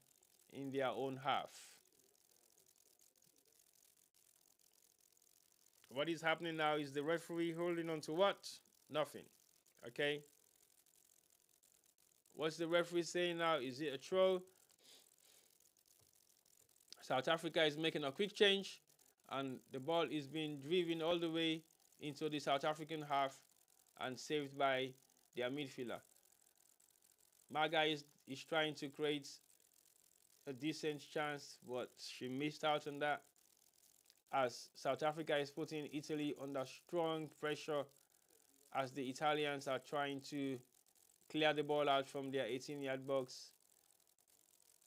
in their own half. What is happening now is the referee holding on to what? Nothing. Okay? What's the referee saying now? Is it a throw? South Africa is making a quick change, and the ball is being driven all the way into the South African half and saved by their midfielder. Maga is trying to create a decent chance, but she missed out on that, as South Africa is putting Italy under strong pressure as the Italians are trying to clear the ball out from their 18-yard box.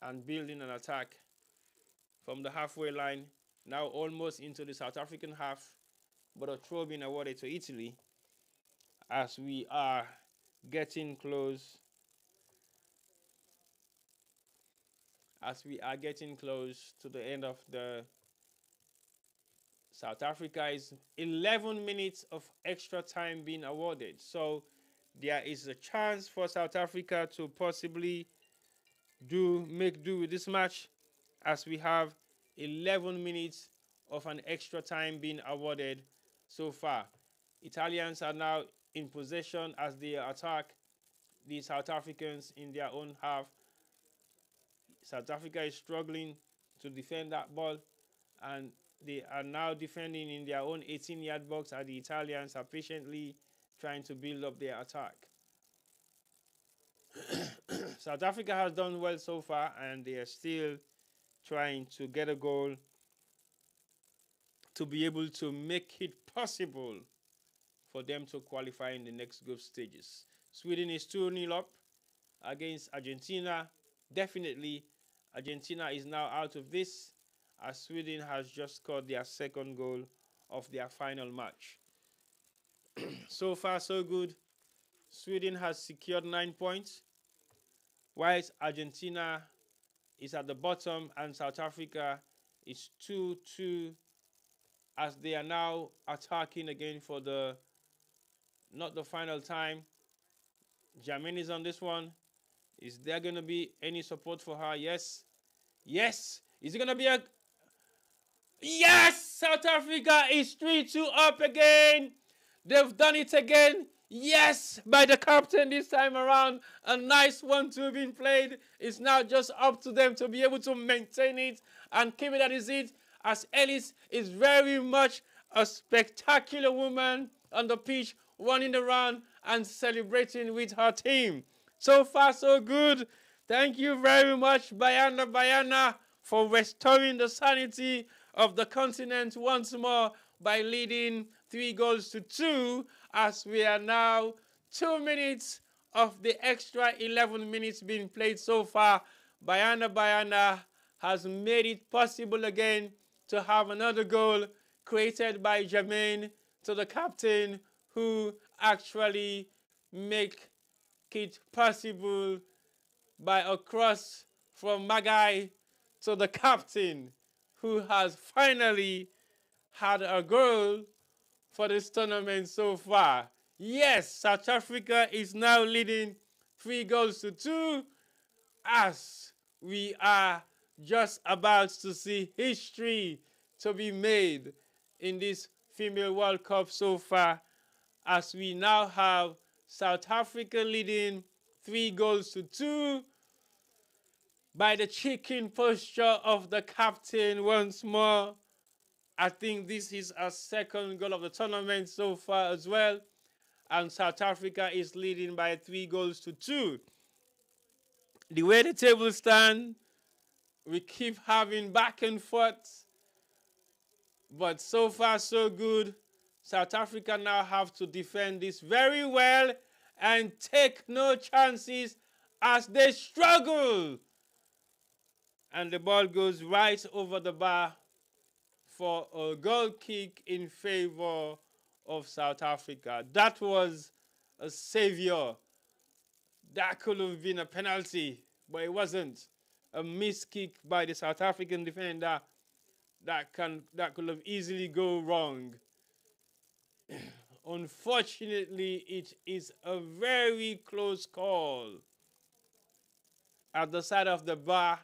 and building an attack from the halfway line, now almost into the South African half, but a throw being awarded to Italy as we are getting close. As we are getting close to the end of the South Africa is 11 minutes of extra time being awarded. So there is a chance for South Africa to possibly make do with this match as we have 11 minutes of an extra time being awarded so far. Italians are now in possession as they attack the South Africans in their own half. South Africa is struggling to defend that ball, and they are now defending in their own 18-yard box as the Italians are patiently trying to build up their attack. South Africa has done well so far, and they are still trying to get a goal to be able to make it possible for them to qualify in the next group stages. Sweden is 2-0 up against Argentina. Definitely, Argentina is now out of this as Sweden has just scored their second goal of their final match. So far, so good. Sweden has secured 9 points, whilst Argentina is at the bottom and South Africa is 2-2 as they are now attacking again for not the final time. Jermaine is on this one. Is there going to be any support for her? Yes. Yes. Is it going to be a... Yes! South Africa is 3-2 up again. They've done it again. Yes! By the captain this time around. A nice 1-2 being played. It's now just up to them to be able to maintain it and keep it at its seat, as Ellis is very much a spectacular woman on the pitch, running around and celebrating with her team. So far, so good. Thank you very much, Bayana, for restoring the sanity of the continent once more by leading 3-2 as we are now 2 minutes of the extra 11 minutes being played so far. Bayana has made it possible again to have another goal created by Jermaine to the captain, who actually make it possible by a cross from Magai to the captain, who has finally had a goal for this tournament so far. Yes, South Africa is now leading 3-2 as we are just about to see history to be made in this Female World Cup so far, as we now have South Africa leading 3-2 by the chicken posture of the captain once more. I think this is a second goal of the tournament so far as well, and South Africa is leading by 3-2. The way the table stand, we keep having back and forth, but so far so good. South Africa now have to defend this very well and take no chances as they struggle. And the ball goes right over the bar for a goal kick in favor of South Africa. That was a savior. That could have been a penalty, but it wasn't. A missed kick by the South African defender that could have easily go wrong. Unfortunately, it is a very close call at the side of the bar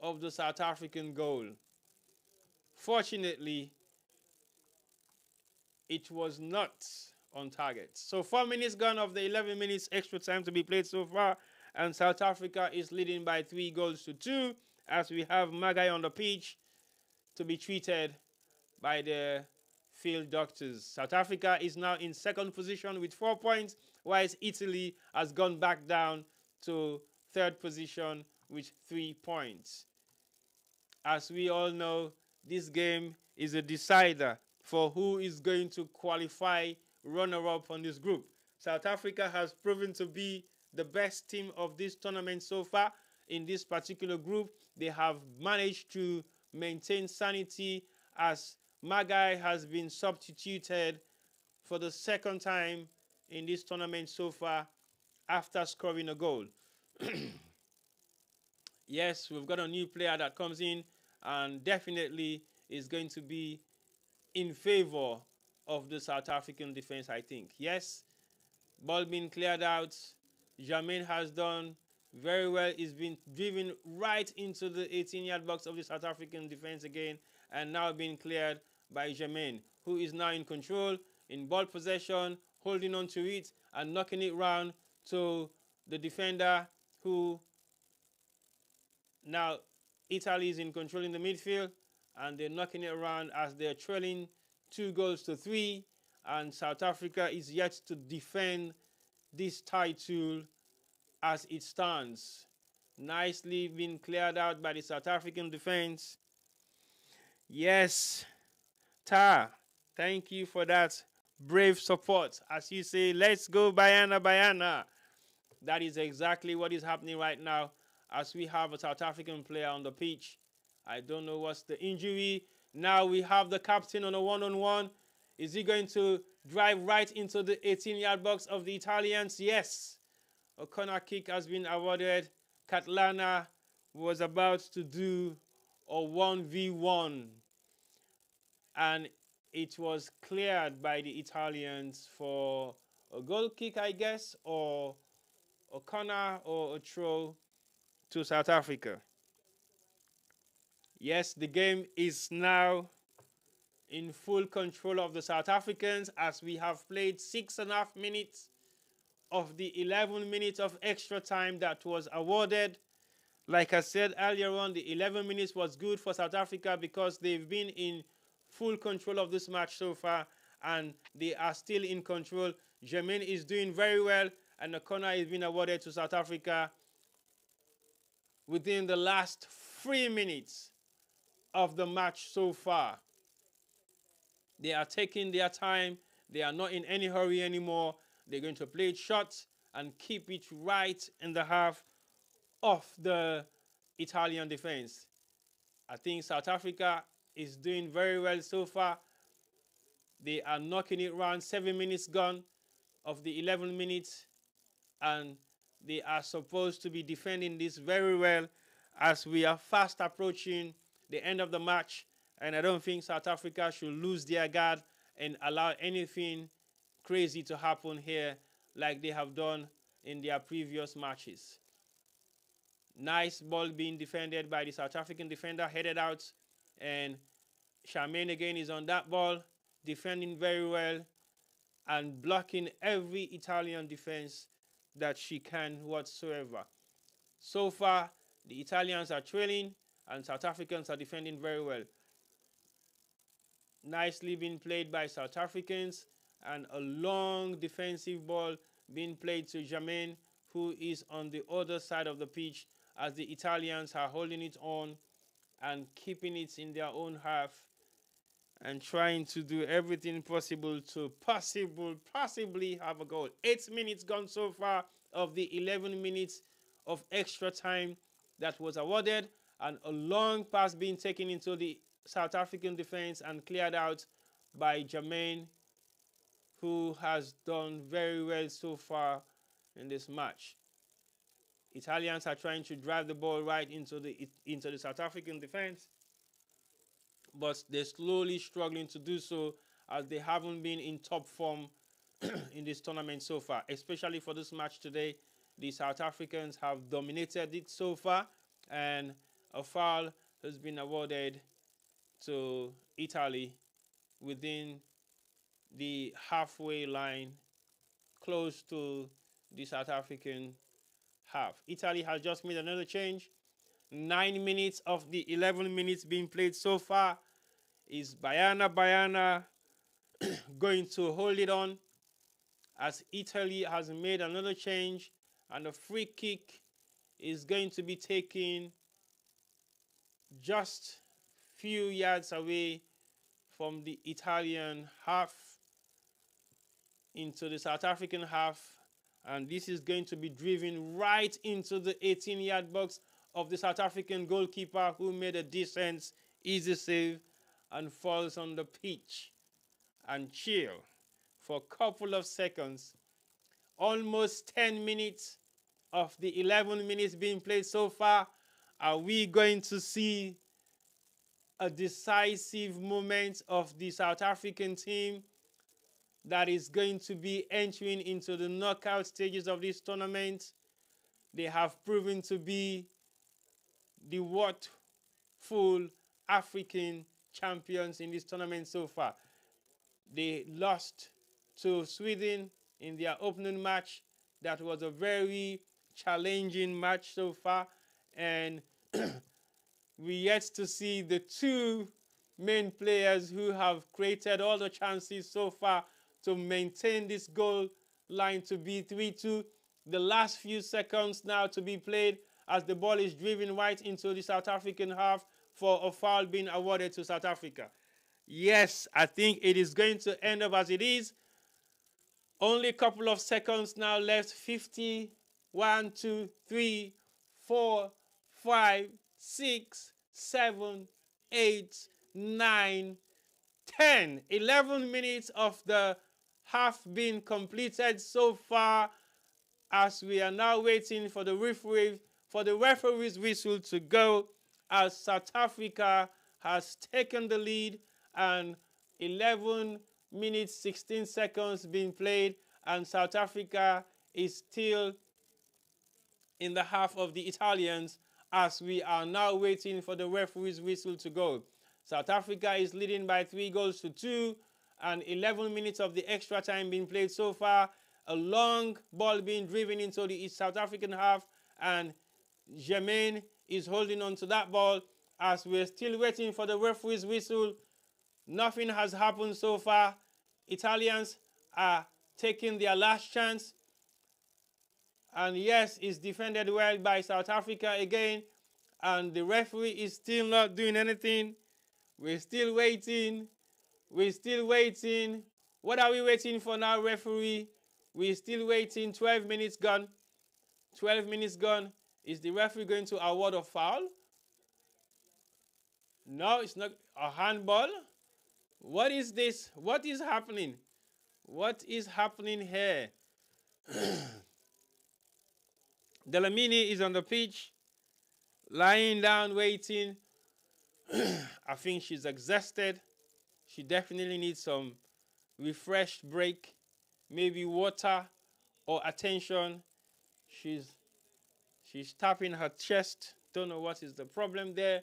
of the South African goal. Fortunately, it was not on target. So 4 minutes gone of the 11 minutes extra time to be played so far, and South Africa is leading by 3-2 as we have Magai on the pitch to be treated by the field doctors. South Africa is now in second position with 4 points, whilst Italy has gone back down to third position with 3 points. As we all know, this game is a decider for who is going to qualify runner-up on this group. South Africa has proven to be the best team of this tournament so far. in this particular group. They have managed to maintain sanity as Magai has been substituted for the second time in this tournament so far after scoring a goal. Yes, we've got a new player that comes in and definitely is going to be in favor of the South African defense, I think. Yes, ball being cleared out. Jermaine has done very well. He's been driven right into the 18-yard box of the South African defense again, and now being cleared by Jermaine, who is now in control, in ball possession, holding on to it and knocking it round to the defender, who now Italy is in control in the midfield, and they're knocking it around as they're trailing 2-3, and South Africa is yet to defend this title as it stands. Nicely been cleared out by the South African defense. Yes, Ta, thank you for that brave support. As you say, let's go Bayana Bayana. That is exactly what is happening right now as we have a South African player on the pitch. I don't know what's the injury. Now we have the captain on a one-on-one. Is he going to drive right into the 18-yard box of the Italians? Yes. A corner kick has been awarded. Catlana was about to do a 1v1, and it was cleared by the Italians for a goal kick, I guess, or a corner or a throw to South Africa. Yes, the game is now in full control of the South Africans as we have played 6.5 minutes of the 11 minutes of extra time that was awarded. Like I said earlier on, the 11 minutes was good for South Africa because they've been in full control of this match so far, and they are still in control. Jermaine is doing very well, and the corner is being awarded to South Africa within the last 3 minutes of the match so far. They are taking their time. They are not in any hurry anymore. They're going to play it short and keep it right in the half of the Italian defense. I think South Africa is doing very well so far. They are knocking it around. 7 minutes gone of the 11 minutes, and they are supposed to be defending this very well as we are fast approaching the end of the match, and I don't think South Africa should lose their guard and allow anything crazy to happen here like they have done in their previous matches. Nice ball being defended by the South African defender, headed out, and Charmaine again is on that ball, defending very well and blocking every Italian defense that she can whatsoever. So far, the Italians are trailing and South Africans are defending very well. Nicely being played by South Africans, and a long defensive ball being played to Jermaine, who is on the other side of the pitch, as the Italians are holding it on and keeping it in their own half and trying to do everything possible to possibly have a goal. 8 minutes gone so far of the 11 minutes of extra time that was awarded, and a long pass being taken into the South African defense and cleared out by Jermaine, who has done very well so far in this match. Italians are trying to drive the ball right into the South African defense, but they're slowly struggling to do so as they haven't been in top form in this tournament so far. Especially for this match today, the South Africans have dominated it so far, and a foul has been awarded to Italy within the halfway line, close to the South African half. Italy has just made another change. 9 minutes of the 11 minutes being played so far. Is Bayana going to hold it on as Italy has made another change, and a free kick is going to be taken just few yards away from the Italian half into the South African half, and this is going to be driven right into the 18-yard box of the South African goalkeeper, who made a decent, easy save and falls on the pitch and chill for a couple of seconds. Almost 10 minutes of the 11 minutes being played so far. Are we going to see a decisive moment of the South African team that is going to be entering into the knockout stages of this tournament? They have proven to be the full African champions in this tournament so far. They lost to Sweden in their opening match. That was a very challenging match so far, and we yet to see the two main players who have created all the chances so far to maintain this goal line to be 3-2. The last few seconds now to be played as the ball is driven right into the South African half for a foul being awarded to South Africa. Yes, I think it is going to end up as it is. Only a couple of seconds now left. 50, 1, 2, 3, 4, 5, 6, 7, 8, 9, 10. 11 minutes of the half been completed so far, as we are now waiting for the referee's whistle to go, as South Africa has taken the lead and 11 minutes 16 seconds being played, and South Africa is still in the half of the Italians, as we are now waiting for the referee's whistle to go. South Africa is leading by 3-2, and 11 minutes of the extra time being played so far. A long ball being driven into the South African half, and Jermaine is holding on to that ball as we're still waiting for the referee's whistle. Nothing has happened so far. Italians are taking their last chance. And yes, it's defended well by South Africa again. And the referee is still not doing anything. We're still waiting. We're still waiting. What are we waiting for now, referee? We're still waiting. 12 minutes gone. 12 minutes gone. Is the referee going to award a foul? No, it's not a handball. What is this? What is happening? What is happening here? Delamini is on the pitch, lying down, waiting. I think she's exhausted. She definitely needs some refreshed break, maybe water or attention. She's tapping her chest. Don't know what is the problem there.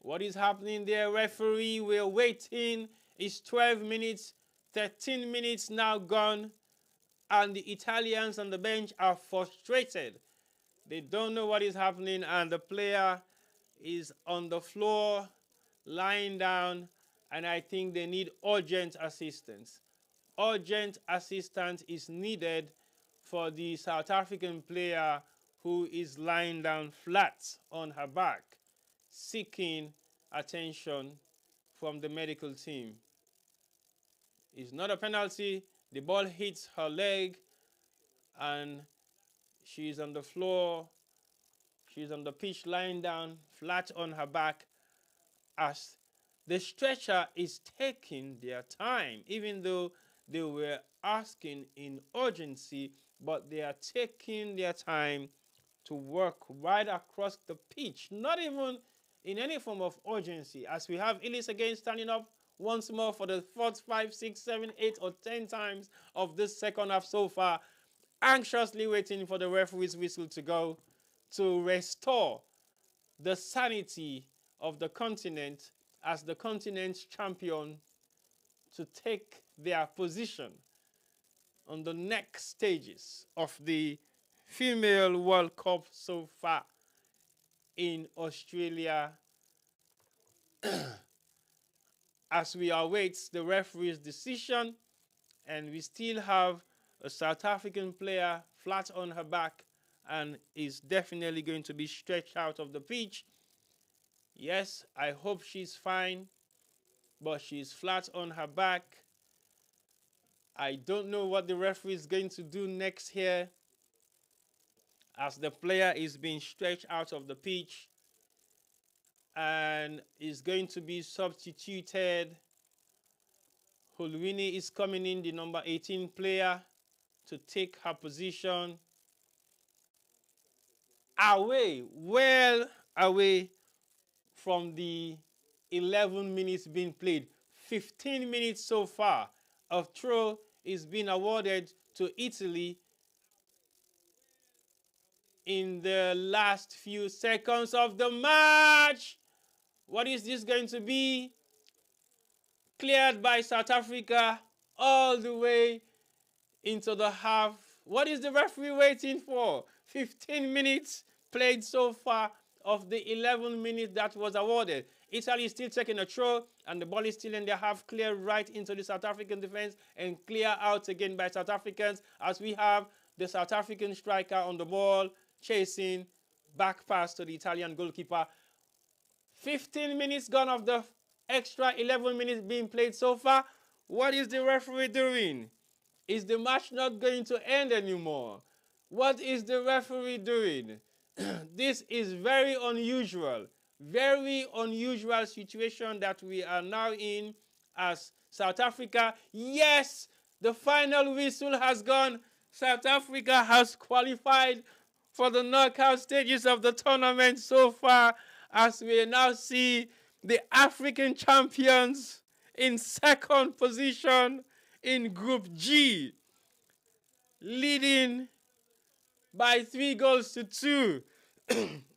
What is happening there, referee? We're waiting. It's 12 minutes, 13 minutes now gone, and the Italians on the bench are frustrated. They don't know what is happening, and the player is on the floor, lying down, and I think they need urgent assistance. Urgent assistance is needed for the South African player who is lying down flat on her back, seeking attention from the medical team. It's not a penalty. The ball hits her leg and she's on the floor. She's on the pitch lying down flat on her back as the stretcher is taking their time, even though they were asking in urgency, but they are taking their time to work right across the pitch, not even in any form of urgency, as we have Ellis again standing up once more for the 4th, 5, 6, 7, 8, or 10 times of this second half so far, anxiously waiting for the referee's whistle to go to restore the sanity of the continent as the continent's champion, to take their position on the next stages of the Female World Cup so far in Australia, as we await the referee's decision. And we still have a South African player flat on her back and is definitely going to be stretched out of the pitch. Yes, I hope she's fine, but she's flat on her back. I don't know what the referee is going to do next here. as the player is being stretched out of the pitch and is going to be substituted. Hulwini is coming in, the number 18 player, to take her position. Away, well away from the 11 minutes being played. 15 minutes so far of throw is being awarded to Italy in the last few seconds of the match. What is this going to be? Cleared by South Africa all the way into the half. What is the referee waiting for? 15 minutes played so far of the 11 minutes that was awarded. Italy is still taking a throw, and the ball is still in their half, clear right into the South African defense and clear out again by South Africans, as we have the South African striker on the ball chasing back pass to the Italian goalkeeper. 15 minutes gone of the extra 11 minutes being played so far. What is the referee doing? Is the match not going to end anymore? What is the referee doing? This is very unusual situation that we are now in as South Africa. Yes, the final whistle has gone. South Africa has qualified for the knockout stages of the tournament so far, as we now see the African champions in second position in Group G, leading by 3-2.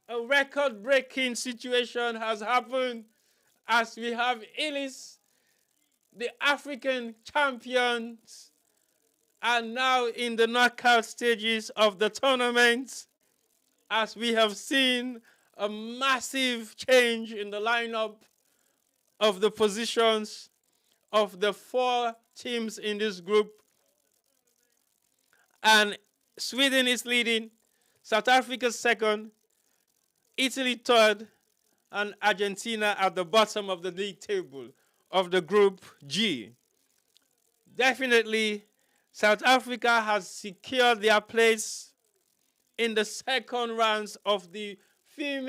A record-breaking situation has happened as we have Ellis, the African champions, are now in the knockout stages of the tournament, as we have seen a massive change in the lineup of the positions of the 4 teams in this group. And Sweden is leading, South Africa second, Italy third, and Argentina at the bottom of the league table of the Group G. Definitely, South Africa has secured their place in the second rounds of the of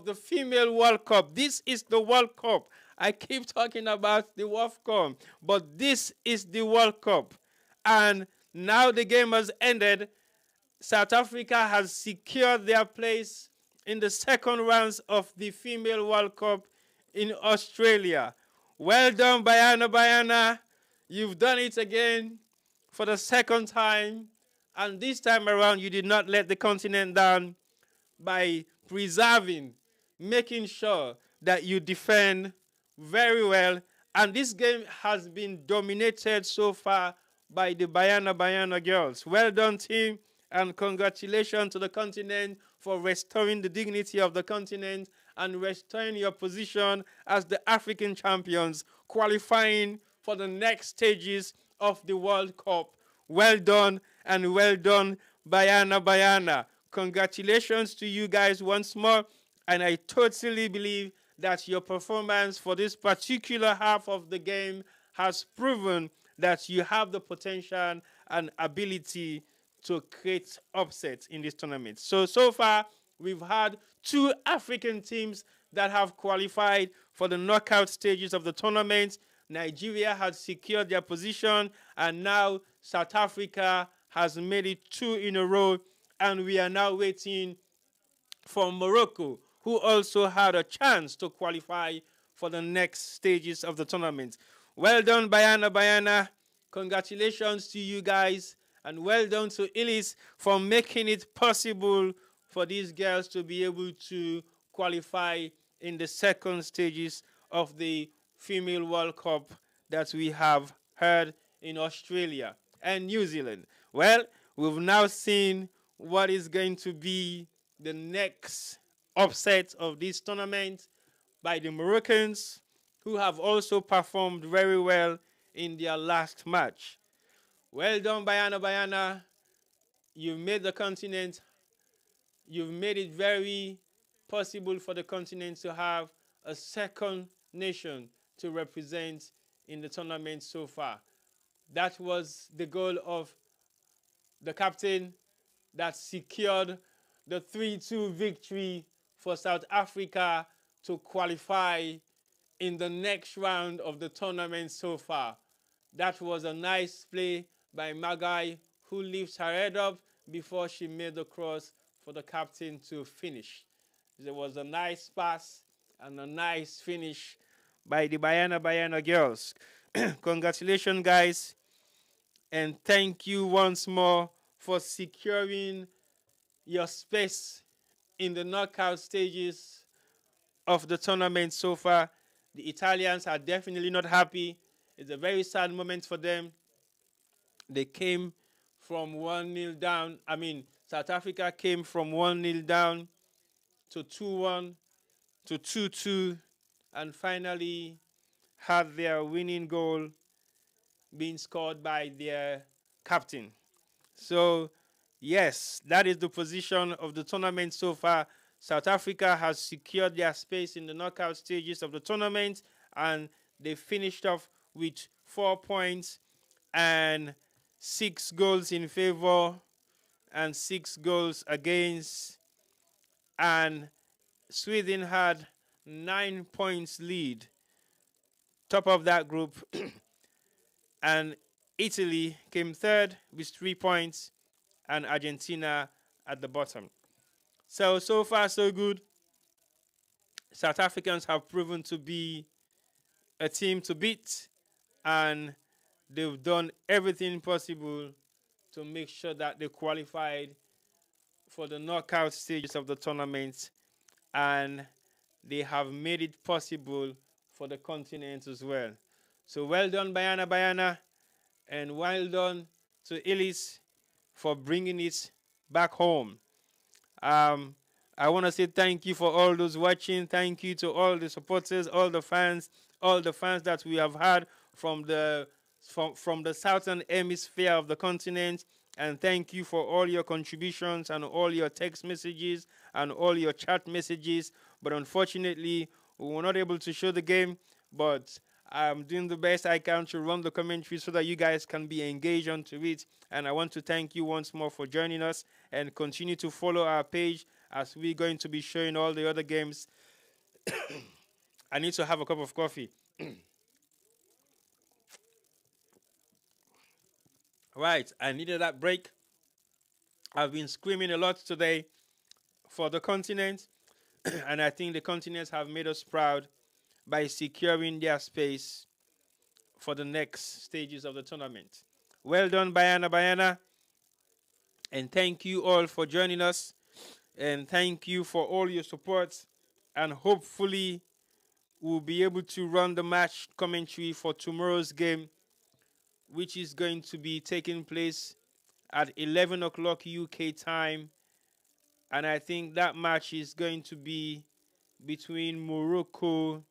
the female World Cup. This is the World Cup. I keep talking about the World Cup, but this is the World Cup. And now the game has ended. South Africa has secured their place in the second rounds of the female World Cup in Australia. Well done, Bayana. You've done it again for the second time. And this time around, you did not let the continent down by preserving, making sure that you defend very well. And this game has been dominated so far by the Bayana girls. Well done, team, and congratulations to the continent for restoring the dignity of the continent and restoring your position as the African champions, qualifying for the next stages of the World Cup. Well done, and well done, Bayana. Congratulations to you guys once more, and I totally believe that your performance for this particular half of the game has proven that you have the potential and ability to create upsets in this tournament. So far, we've had 2 African teams that have qualified for the knockout stages of the tournament. Nigeria has secured their position, and now South Africa has made it 2 in a row, and we are now waiting for Morocco, who also had a chance to qualify for the next stages of the tournament. Well done, Bayana. Congratulations to you guys, and well done to Ellis for making it possible for these girls to be able to qualify in the second stages of the female World Cup that we have heard in Australia and New Zealand. Well, we've now seen what is going to be the next upset of this tournament by the Moroccans, who have also performed very well in their last match. Well done, Bayana. You've made the continent, you've made it very possible for the continent to have a second nation to represent in the tournament so far. That was the goal of the captain that secured the 3-2 victory for South Africa to qualify in the next round of the tournament so far. That was a nice play by Magai, who lifts her head up before she made the cross for the captain to finish. There was a nice pass and a nice finish by the Bayana girls. Congratulations, guys, and thank you once more for securing your space in the knockout stages of the tournament so far. The Italians are definitely not happy. It's a very sad moment for them. They came from 1-0 down. South Africa came from 1-0 down to 2-1 to 2-2 and finally had their winning goal being scored by their captain. So, yes, that is the position of the tournament so far. South Africa has secured their space in the knockout stages of the tournament, and they finished off with 4 points and 6 goals in favor and 6 goals against. And Sweden had 9 points lead, top of that group. And Italy came third with 3 points, and Argentina at the bottom. So far, so good. South Africans have proven to be a team to beat, and they've done everything possible to make sure that they qualified for the knockout stages of the tournament, and they have made it possible for the continent as well. So well done, Bayana, and well done to Ellis for bringing it back home. I want to say thank you for all those watching. Thank you to all the supporters, all the fans that we have had from the southern hemisphere of the continent. And thank you for all your contributions and all your text messages and all your chat messages. But unfortunately, we were not able to show the game. But I'm doing the best I can to run the commentary so that you guys can be engaged onto it. And I want to thank you once more for joining us, and continue to follow our page as we're going to be showing all the other games. I need to have a cup of coffee. Right, I needed that break. I've been screaming a lot today for the continent, and I think the continents have made us proud by securing their space for the next stages of the tournament. Well done, Bayana, and thank you all for joining us, and thank you for all your support, and hopefully we'll be able to run the match commentary for tomorrow's game, which is going to be taking place at 11 o'clock UK time. And I think that match is going to be between Morocco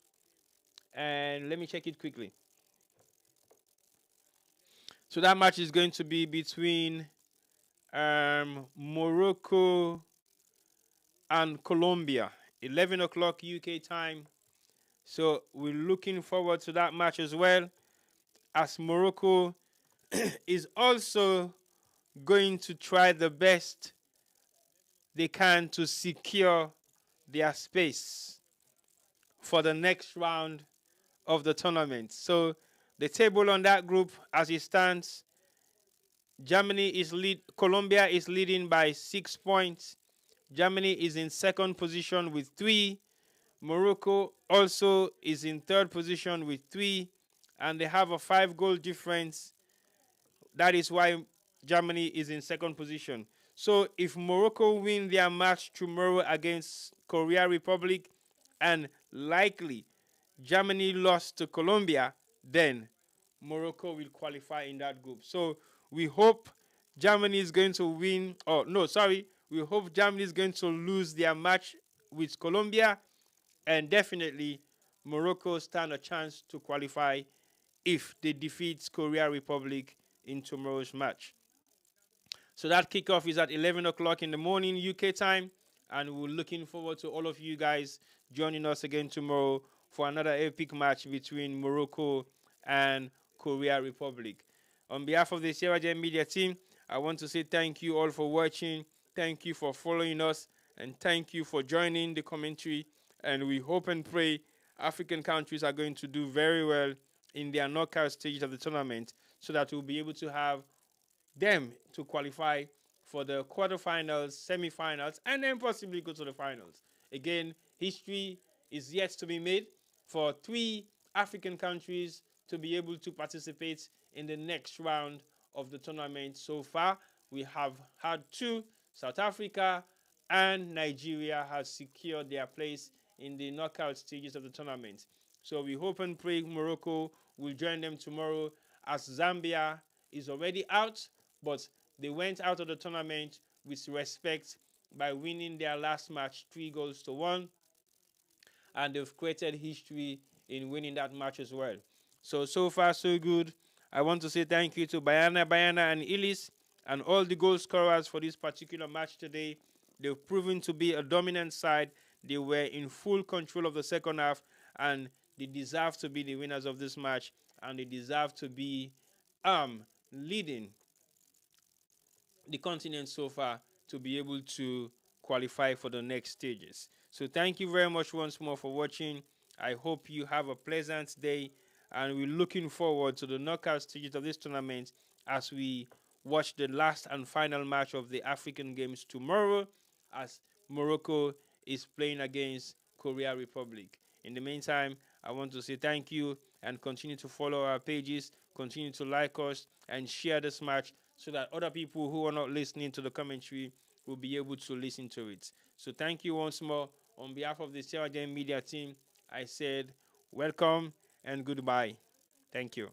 and, let me check it quickly. So that match is going to be between Morocco and Colombia, 11 o'clock UK time. So we're looking forward to that match as well, as Morocco is also going to try the best they can to secure their space for the next round of the tournament. So the table on that group as it stands, Colombia is leading by 6 points. Germany is in second position with 3. Morocco also is in third position with 3, and they have a 5-goal difference. That is why Germany is in second position. So if Morocco win their match tomorrow against Korea Republic, and likely Germany lost to Colombia, then Morocco will qualify in that group. So we hope Germany is going to win. We hope Germany is going to lose their match with Colombia, and definitely Morocco stand a chance to qualify if they defeat Korea Republic in tomorrow's match. So that kickoff is at 11 o'clock in the morning UK time, and we're looking forward to all of you guys joining us again tomorrow for another epic match between Morocco and Korea Republic. On behalf of the Sierra Media team, I want to say thank you all for watching. Thank you for following us. And thank you for joining the commentary. And we hope and pray African countries are going to do very well in their knockout stages of the tournament so that we'll be able to have them to qualify for the quarterfinals, semifinals, and then possibly go to the finals. Again, history is yet to be made for 3 African countries to be able to participate in the next round of the tournament. So far, we have had 2. South Africa and Nigeria has secured their place in the knockout stages of the tournament. So we hope and pray Morocco will join them tomorrow, as Zambia is already out, but they went out of the tournament with respect by winning their last match 3 goals to 1, and they've created history in winning that match as well. So far so good. I want to say thank you to Bayana and Ellis and all the goal scorers for this particular match today. They've proven to be a dominant side. They were in full control of the second half, and they deserve to be the winners of this match, and they deserve to be leading the continent so far to be able to qualify for the next stages. So thank you very much once more for watching. I hope you have a pleasant day, and we're looking forward to the knockout stages of this tournament as we watch the last and final match of the African Games tomorrow, as Morocco is playing against Korea Republic. In the meantime, I want to say thank you and continue to follow our pages, continue to like us, and share this match so that other people who are not listening to the commentary will be able to listen to it. So thank you once more. On behalf of the Sierra Media team, I said welcome and goodbye. Thank you.